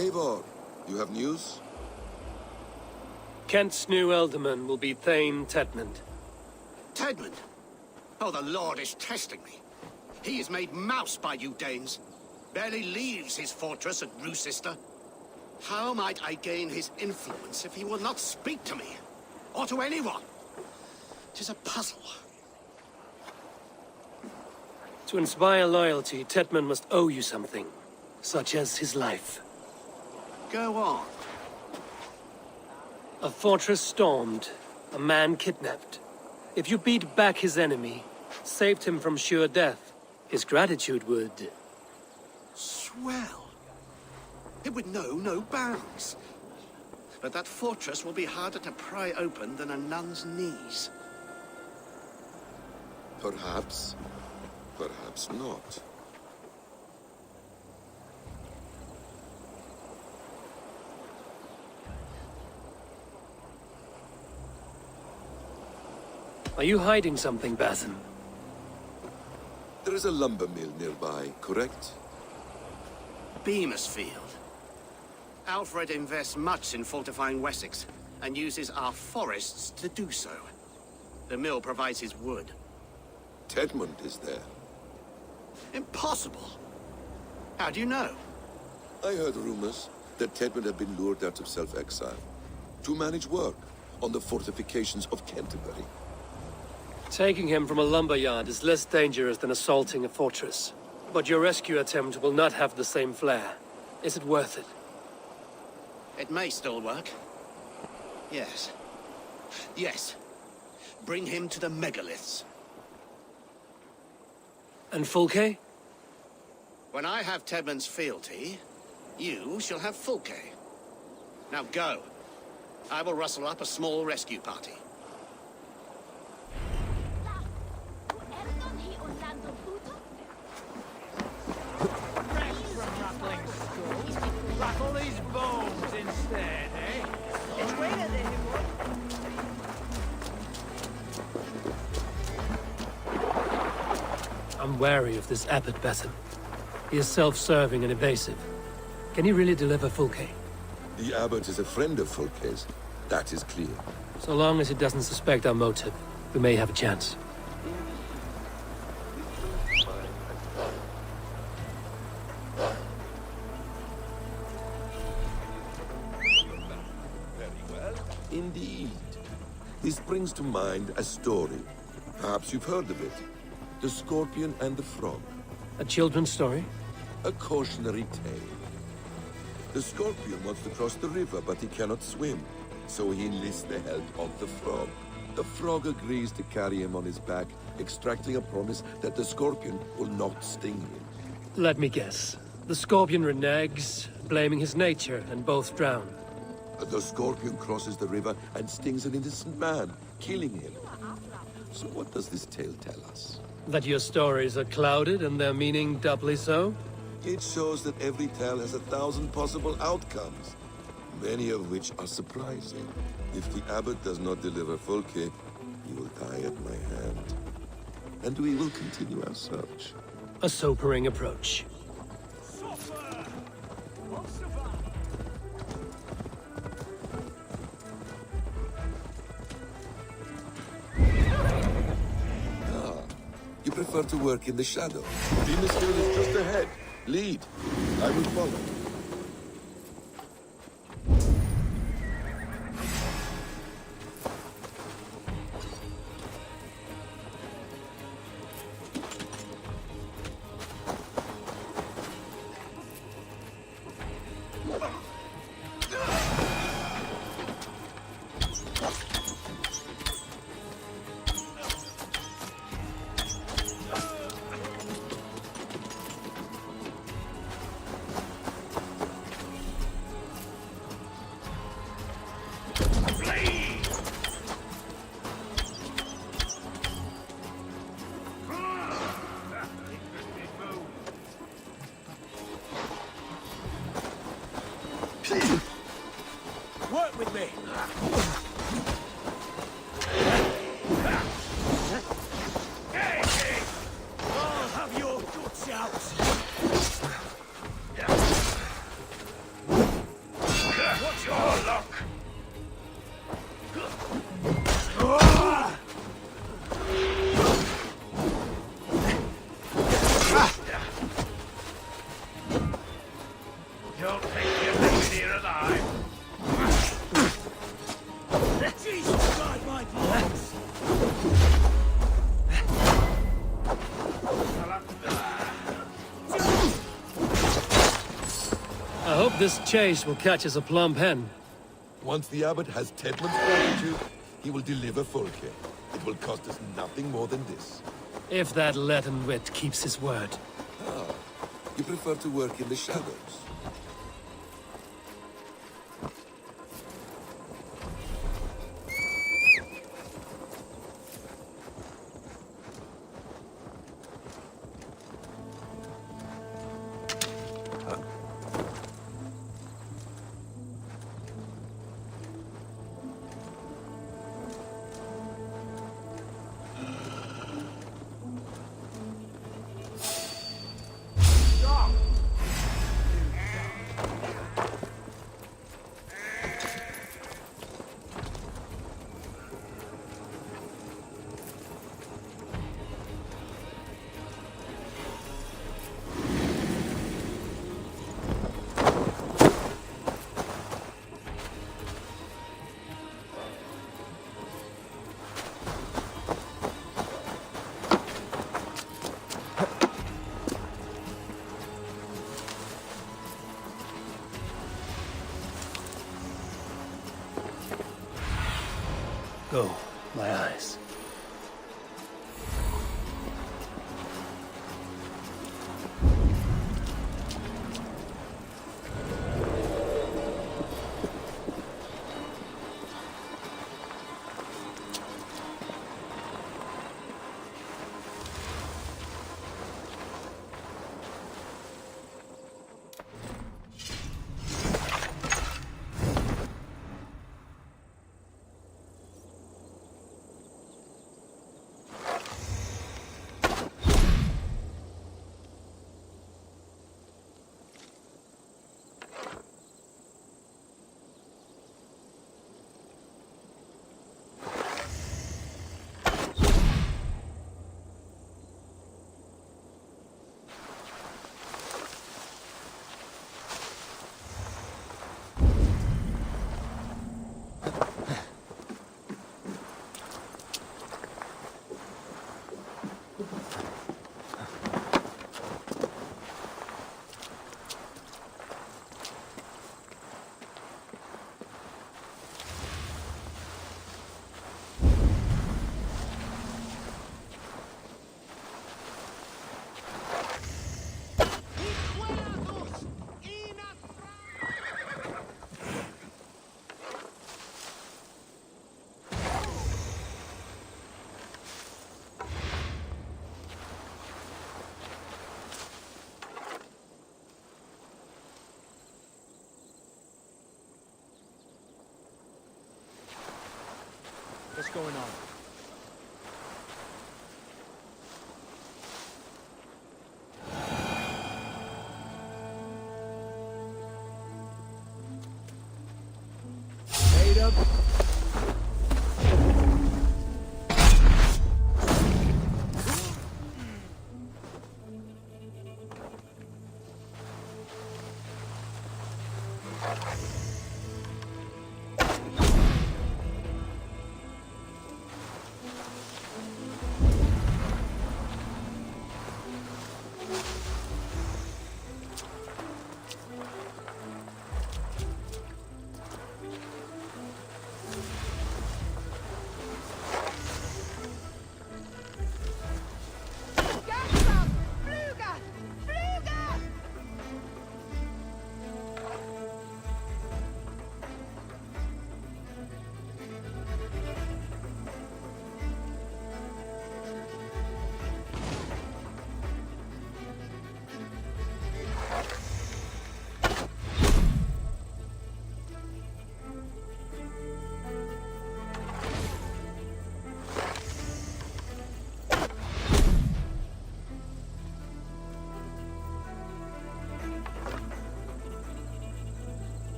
Eivor, you have news? Kent's new ealdorman will be Thane Tetmund. Tedmund? Oh, the Lord is testing me. He is made mouse by you Danes. Barely leaves his fortress at Roosister. How might I gain his influence if he will not speak to me? or to anyone. 'Tis a puzzle. To inspire loyalty, Tetman must owe you something, such as his life. Go on. A fortress stormed, a man kidnapped. If you beat back his enemy, saved him from sure death, his gratitude would... Swell. It would know no bounds. But that fortress will be harder to pry open than a nun's knees. Perhaps. Perhaps not. Are you hiding something, Basim? There is a lumber mill nearby, correct? Beamersfield. Alfred invests much in fortifying Wessex, and uses our forests to do so. The mill provides his wood. Tedmund is there. Impossible. How do you know? I heard rumors that Tedmund had been lured out of self-exile to manage work on the fortifications of Canterbury. Taking him from a lumberyard is less dangerous than assaulting a fortress. But your rescue attempt will not have the same flair. Is it worth it? It may still work. Yes. Yes. Bring him to the megaliths. And Fulke? When I have Tedmund's fealty, you shall have Fulke. Now go. I will rustle up a small rescue party. Rattle these bones instead, eh? It's greater than it was. I'm wary of this Abbot Basim. He is self-serving and evasive. Can he really deliver Fulke? The Abbot is a friend of Fulke's. That is clear. So long as he doesn't suspect our motive, we may have a chance. Indeed. This brings to mind a story. Perhaps you've heard of it. The Scorpion and the Frog. A children's story? A cautionary tale. The Scorpion wants to cross the river, but he cannot swim. So he enlists the help of the Frog. The Frog agrees to carry him on his back, extracting a promise that the Scorpion will not sting him. Let me guess. The Scorpion reneges, blaming his nature, and both drown. The Scorpion crosses the river and stings an innocent man, killing him. So what does this tale tell us? That your stories are clouded and their meaning doubly so? It shows that every tale has 1,000 possible outcomes, many of which are surprising. If the Abbot does not deliver Fulke, he will die at my hand. And we will continue our search. A sobering approach. You prefer to work in the shadow. Beamersfield is just ahead. Lead. I will follow. Work with me. I'll have your guts out. What's your luck? Don't think you're leaving here alive. Jesus, God, my balls! I hope this chase will catch us a plump hen. Once the abbot has Tedman's gratitude, he will deliver Fulke. It will cost us nothing more than this. If that leaden wit keeps his word. Ah, you prefer to work in the shadows. Go, my eyes. What's going on? Wait up.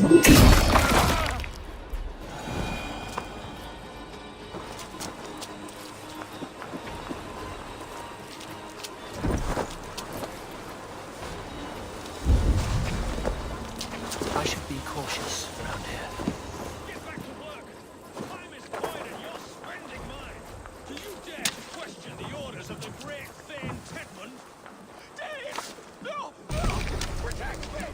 I should be cautious around here. Get back to work! Time is coin and you're spending mine! Do you dare to question the orders of the great Thane Tedmund? Dave! No! No! Protect me!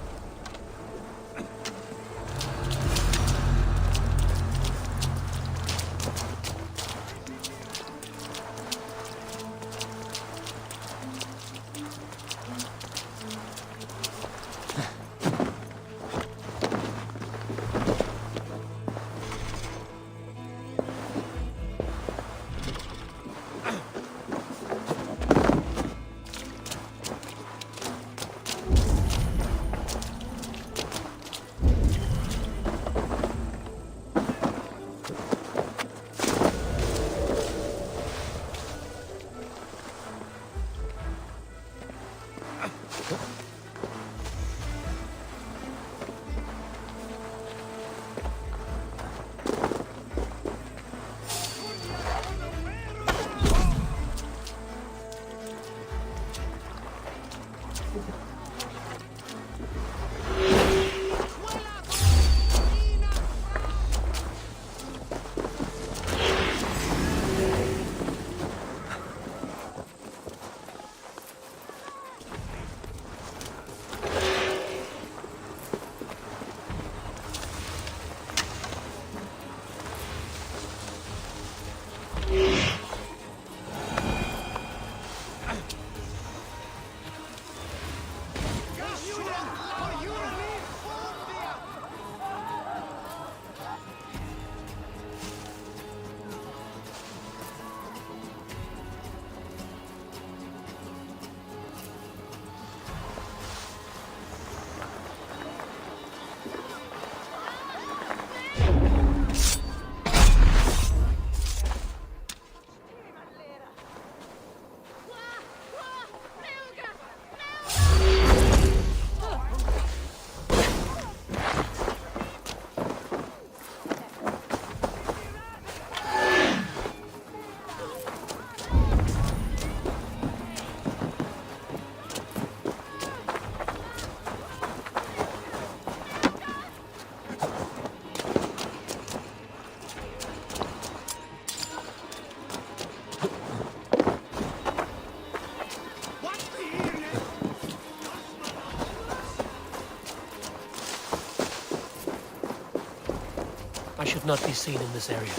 I should not be seen in this area.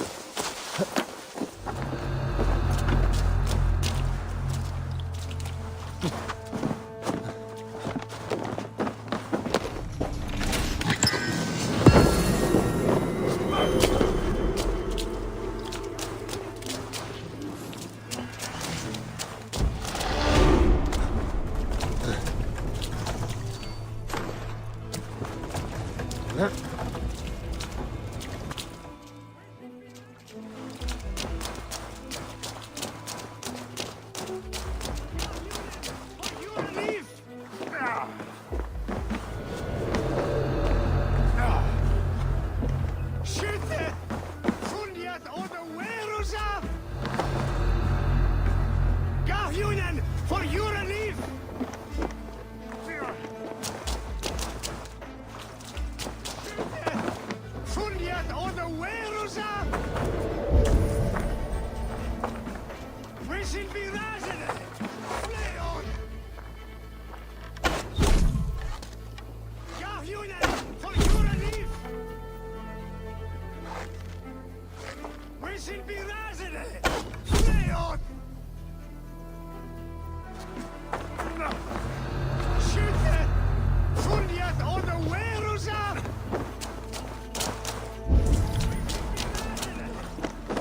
For your relief! Fundiat order Werusa! We should be rising! Play on! Yahunan, for your relief! We should be rising! Play on! Fundiat order Werusa!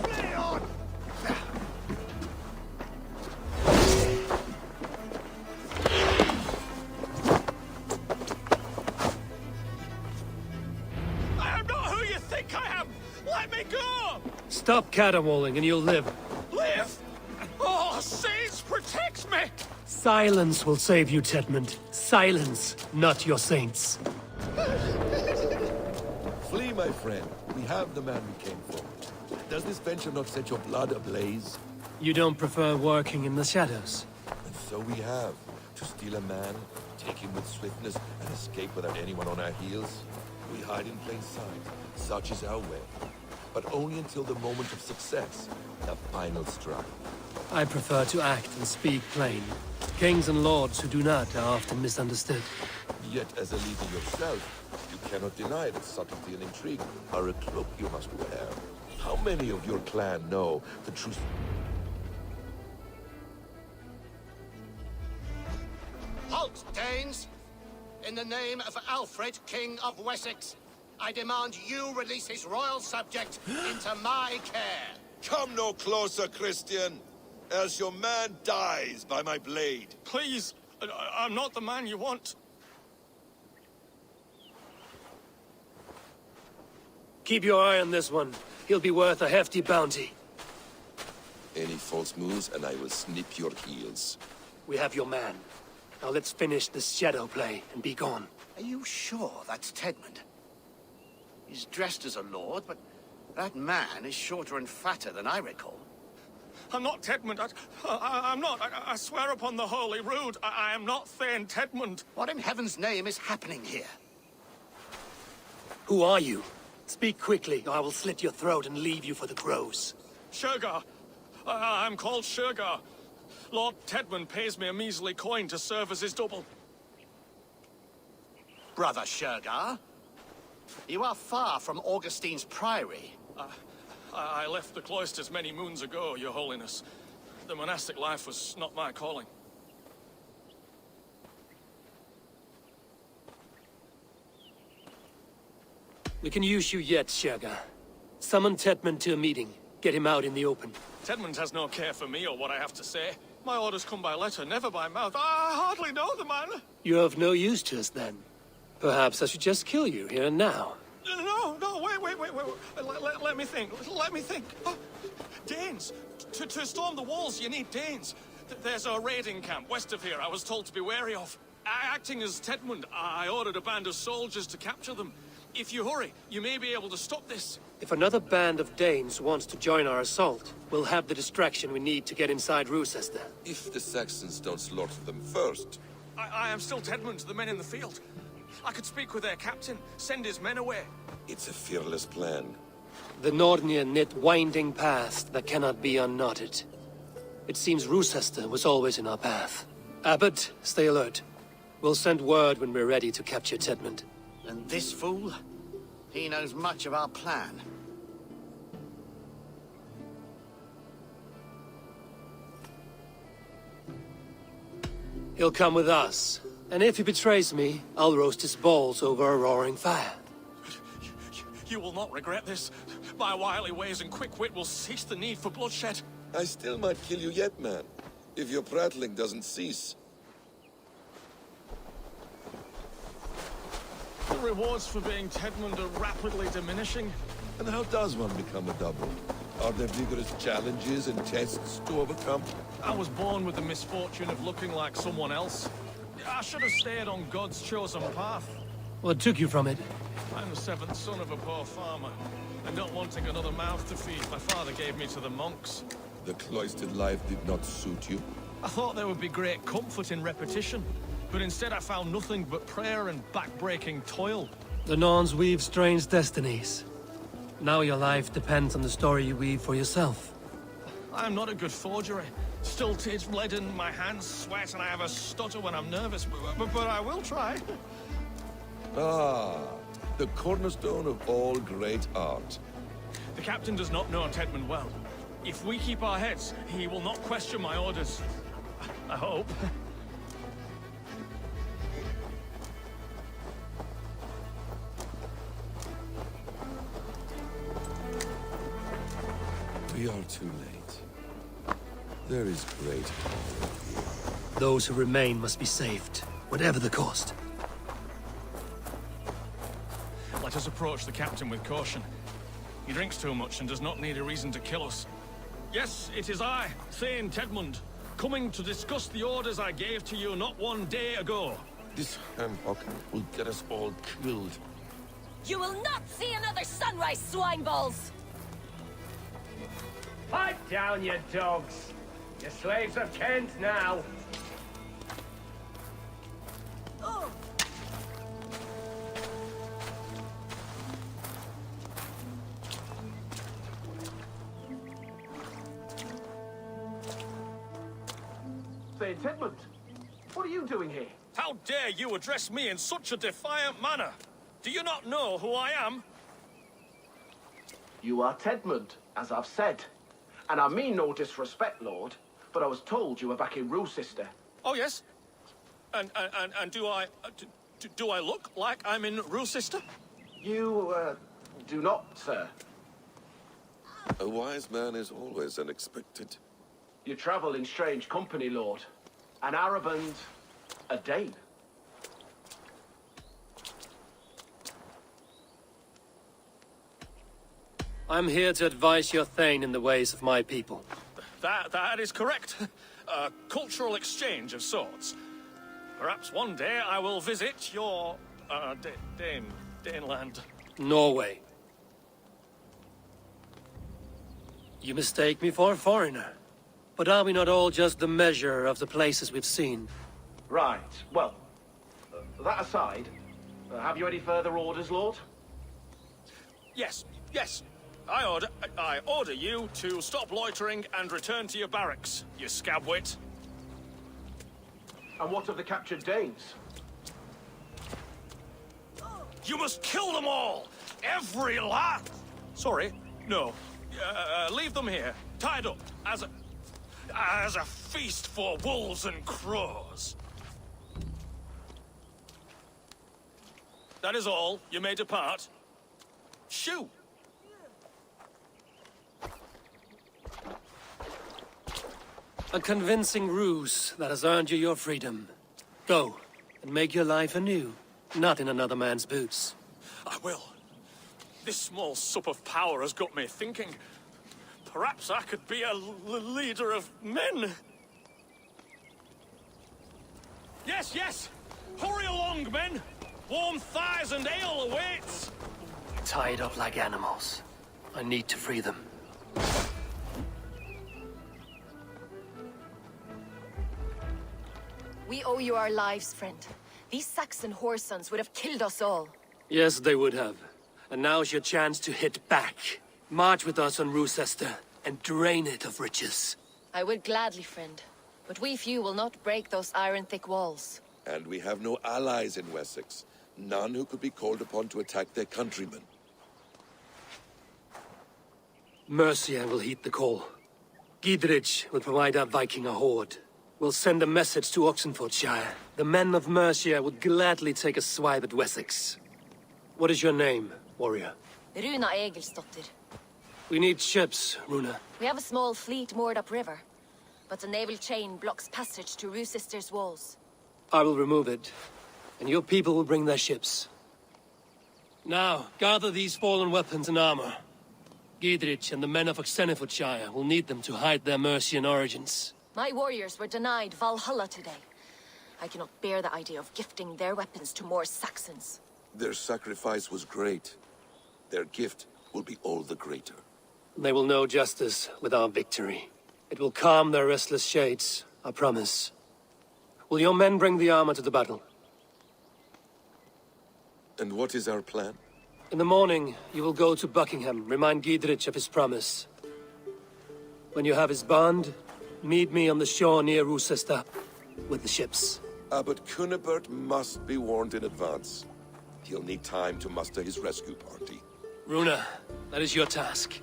Play on! I am not who you think I am! Let me go! Stop caterwauling and you'll live. Live! Oh, Saints, protect me! Silence will save you, Tedmund. Silence, not your saints. my friend. We have the man we came for. Does this venture not set your blood ablaze? You don't prefer working in the shadows? And so we have. To steal a man, take him with swiftness, and escape without anyone on our heels. We hide in plain sight. Such is our way. But only until the moment of success, the final strike. I prefer to act and speak plain. Kings and lords who do not are often misunderstood. Yet, as a leader yourself, you cannot deny that subtlety and intrigue are a cloak you must wear. How many of your clan know the truth? Halt, Danes! In the name of Alfred, King of Wessex, I demand you release his royal subject into my care. Come no closer, Christian, else your man dies by my blade. Please, I'm not the man you want. Keep your eye on this one. He'll be worth a hefty bounty. Any false moves, and I will snip your heels. We have your man. Now let's finish this shadow play and be gone. Are you sure that's Tedmund? He's dressed as a lord, but that man is shorter and fatter than I recall. I'm not Tedmund. I'm not. I swear upon the Holy Rood, I am not Thane Tedmund. What in heaven's name is happening here? Who are you? Speak quickly, or I will slit your throat and leave you for the crows. Shergar. I'm called Shergar. Lord Tedmund pays me a measly coin to serve as his double. Brother Shergar? You are far from Augustine's priory. I left the cloisters many moons ago, Your Holiness. The monastic life was not my calling. We can use you yet, Shergar. Summon Tedmund to a meeting. Get him out in the open. Tedmund has no care for me or what I have to say. My orders come by letter, never by mouth. I hardly know the man. You're of no use to us, then. Perhaps I should just kill you here and now. No, wait. Let me think. Oh, Danes. To storm the walls, you need Danes. There's a raiding camp west of here I was told to be wary of. Acting as Tedmund, I ordered a band of soldiers to capture them. If you hurry, you may be able to stop this. If another band of Danes wants to join our assault, we'll have the distraction we need to get inside Rochester. If the Saxons don't slaughter them first. I am still Tedmund to the men in the field. I could speak with their captain, send his men away. It's a fearless plan. The Nordnia knit winding paths that cannot be unknotted. It seems Rochester was always in our path. Abbot, stay alert. We'll send word when we're ready to capture Tedmund. And this fool? He knows much of our plan. He'll come with us. And if he betrays me, I'll roast his balls over a roaring fire. You will not regret this. My wily ways and quick wit will cease the need for bloodshed. I still might kill you yet, man. If your prattling doesn't cease. The rewards for being Tedmund are rapidly diminishing. And how does one become a double? Are there vigorous challenges and tests to overcome? I was born with the misfortune of looking like someone else. I should have stayed on God's chosen path. What took you from it? I'm the seventh son of a poor farmer, and not wanting another mouth to feed, my father gave me to the monks. The cloistered life did not suit you? I thought there would be great comfort in repetition, but instead I found nothing but prayer and back-breaking toil. The Norns weave strange destinies. Now your life depends on the story you weave for yourself. I am not a good forgery. Stilted, leaden, my hands sweat, and I have a stutter when I'm nervous, but I will try. Ah, the cornerstone of all great art. The captain does not know Tedmund well. If we keep our heads, he will not question my orders. I hope. We are too late. There is great power here. Those who remain must be saved, whatever the cost. Let us approach the captain with caution. He drinks too much and does not need a reason to kill us. Yes, it is I, Thane Tedmund, coming to discuss the orders I gave to you not one day ago. This hamhock will get us all killed. You will not see another sunrise, swine balls! Pipe down, you dogs! Your slaves of Kent now! Saint Edmund, what are you doing here? How dare you address me in such a defiant manner? Do you not know who I am? You are Tedmund, as I've said. And I mean no disrespect, Lord, but I was told you were back in Rochester. Oh, yes? And do I... do I look like I'm in Rochester? You, do not, sir. A wise man is always unexpected. You travel in strange company, Lord. An Arab and a Dane. I'm here to advise your Thane in the ways of my people. That is correct. A cultural exchange of sorts. Perhaps one day I will visit your... Daneland. Norway. You mistake me for a foreigner. But are we not all just the measure of the places we've seen? Right, well, that aside, have you any further orders, Lord? Yes. I order you to stop loitering and return to your barracks, you scabwit. And what of the captured Danes? You must kill them all! Every last... Sorry, no. Leave them here, tied up, as a feast for wolves and crows. That is all. You may depart. Shoo! A convincing ruse that has earned you your freedom. Go, and make your life anew, not in another man's boots. I will. This small sup of power has got me thinking. Perhaps I could be a leader of men. Yes! Hurry along, men! Warm thighs and ale awaits! Tied up like animals. I need to free them. We owe you our lives, friend. These Saxon whoresons would have killed us all. Yes, they would have. And now's your chance to hit back. March with us on Rochester, and drain it of riches. I would gladly, friend. But we few will not break those iron-thick walls. And we have no allies in Wessex. None who could be called upon to attack their countrymen. Mercia will heed the call. Gidrich will provide our Viking a horde. We'll send a message to Oxenfordshire. The men of Mercia would gladly take a swipe at Wessex. What is your name, warrior? Runa Egilsdotter. We need ships, Runa. We have a small fleet moored upriver, but the naval chain blocks passage to Rochester's walls. I will remove it, and your people will bring their ships. Now, gather these fallen weapons and armor. Gidrich and the men of Oxenfordshire will need them to hide their Mercian origins. My warriors were denied Valhalla today. I cannot bear the idea of gifting their weapons to more Saxons. Their sacrifice was great. Their gift will be all the greater. They will know justice with our victory. It will calm their restless shades, I promise. Will your men bring the armor to the battle? And what is our plan? In the morning, you will go to Buckingham, remind Gidrich of his promise. When you have his bond, meet me on the shore near Rochester, with the ships. Abbot Cunibert must be warned in advance. He'll need time to muster his rescue party. Runa, that is your task.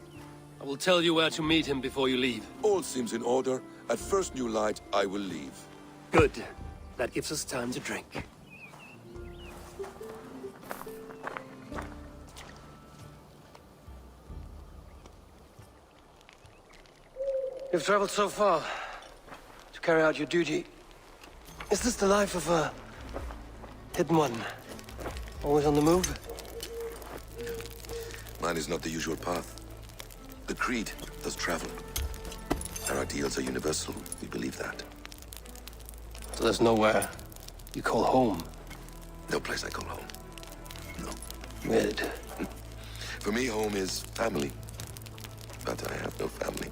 I will tell you where to meet him before you leave. All seems in order. At first new light, I will leave. Good. That gives us time to drink. You've traveled so far to carry out your duty. Is this the life of a hidden one? Always on the move? Mine is not the usual path. The Creed does travel. Our ideals are universal. We believe that. So there's nowhere you call home? No place I call home. No. Weird. For me, home is family. But I have no family.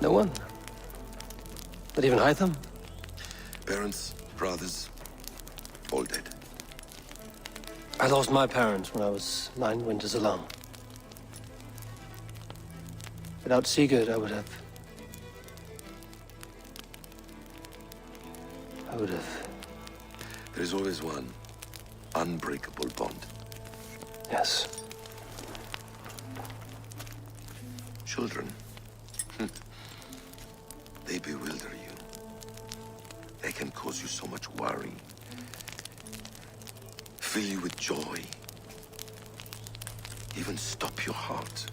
No one? Not even Hytham? Parents, brothers, all dead. I lost my parents when I was 9 winters alone. Without Sigurd, I would have... There is always one unbreakable bond. Yes. Children. They bewilder you. They can cause you so much worry. Fill you with joy. Even stop your heart.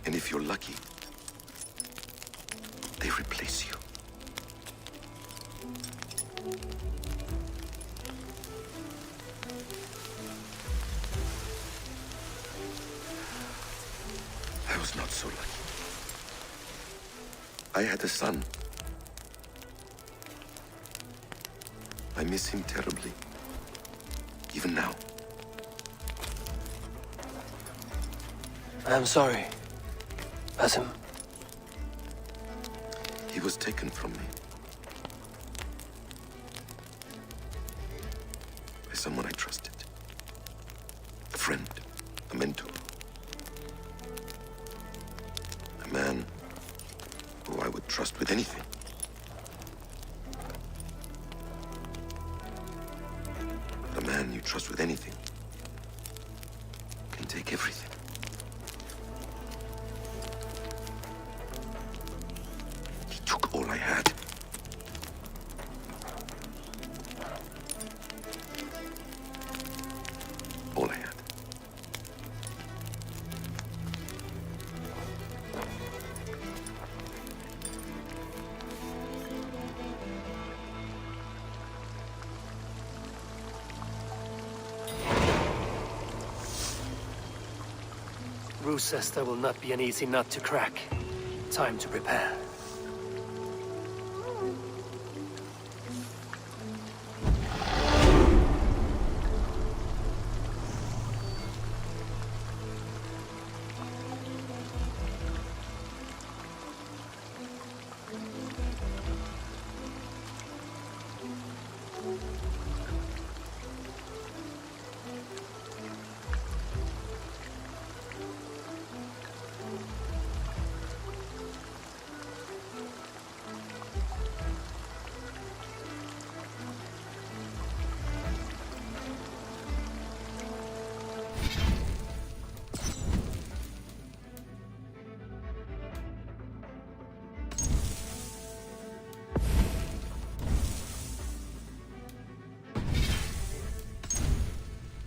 And if you're lucky, they replace you. I was not so lucky. I had a son. I miss him terribly. Even now. I am sorry. Basim. He was taken from me. By someone I trusted. A friend. A mentor. A man who I would trust with anything. But a man you trust with anything can take everything. He took all I had. All I had. Roose says there will not be an easy nut to crack. Time to prepare.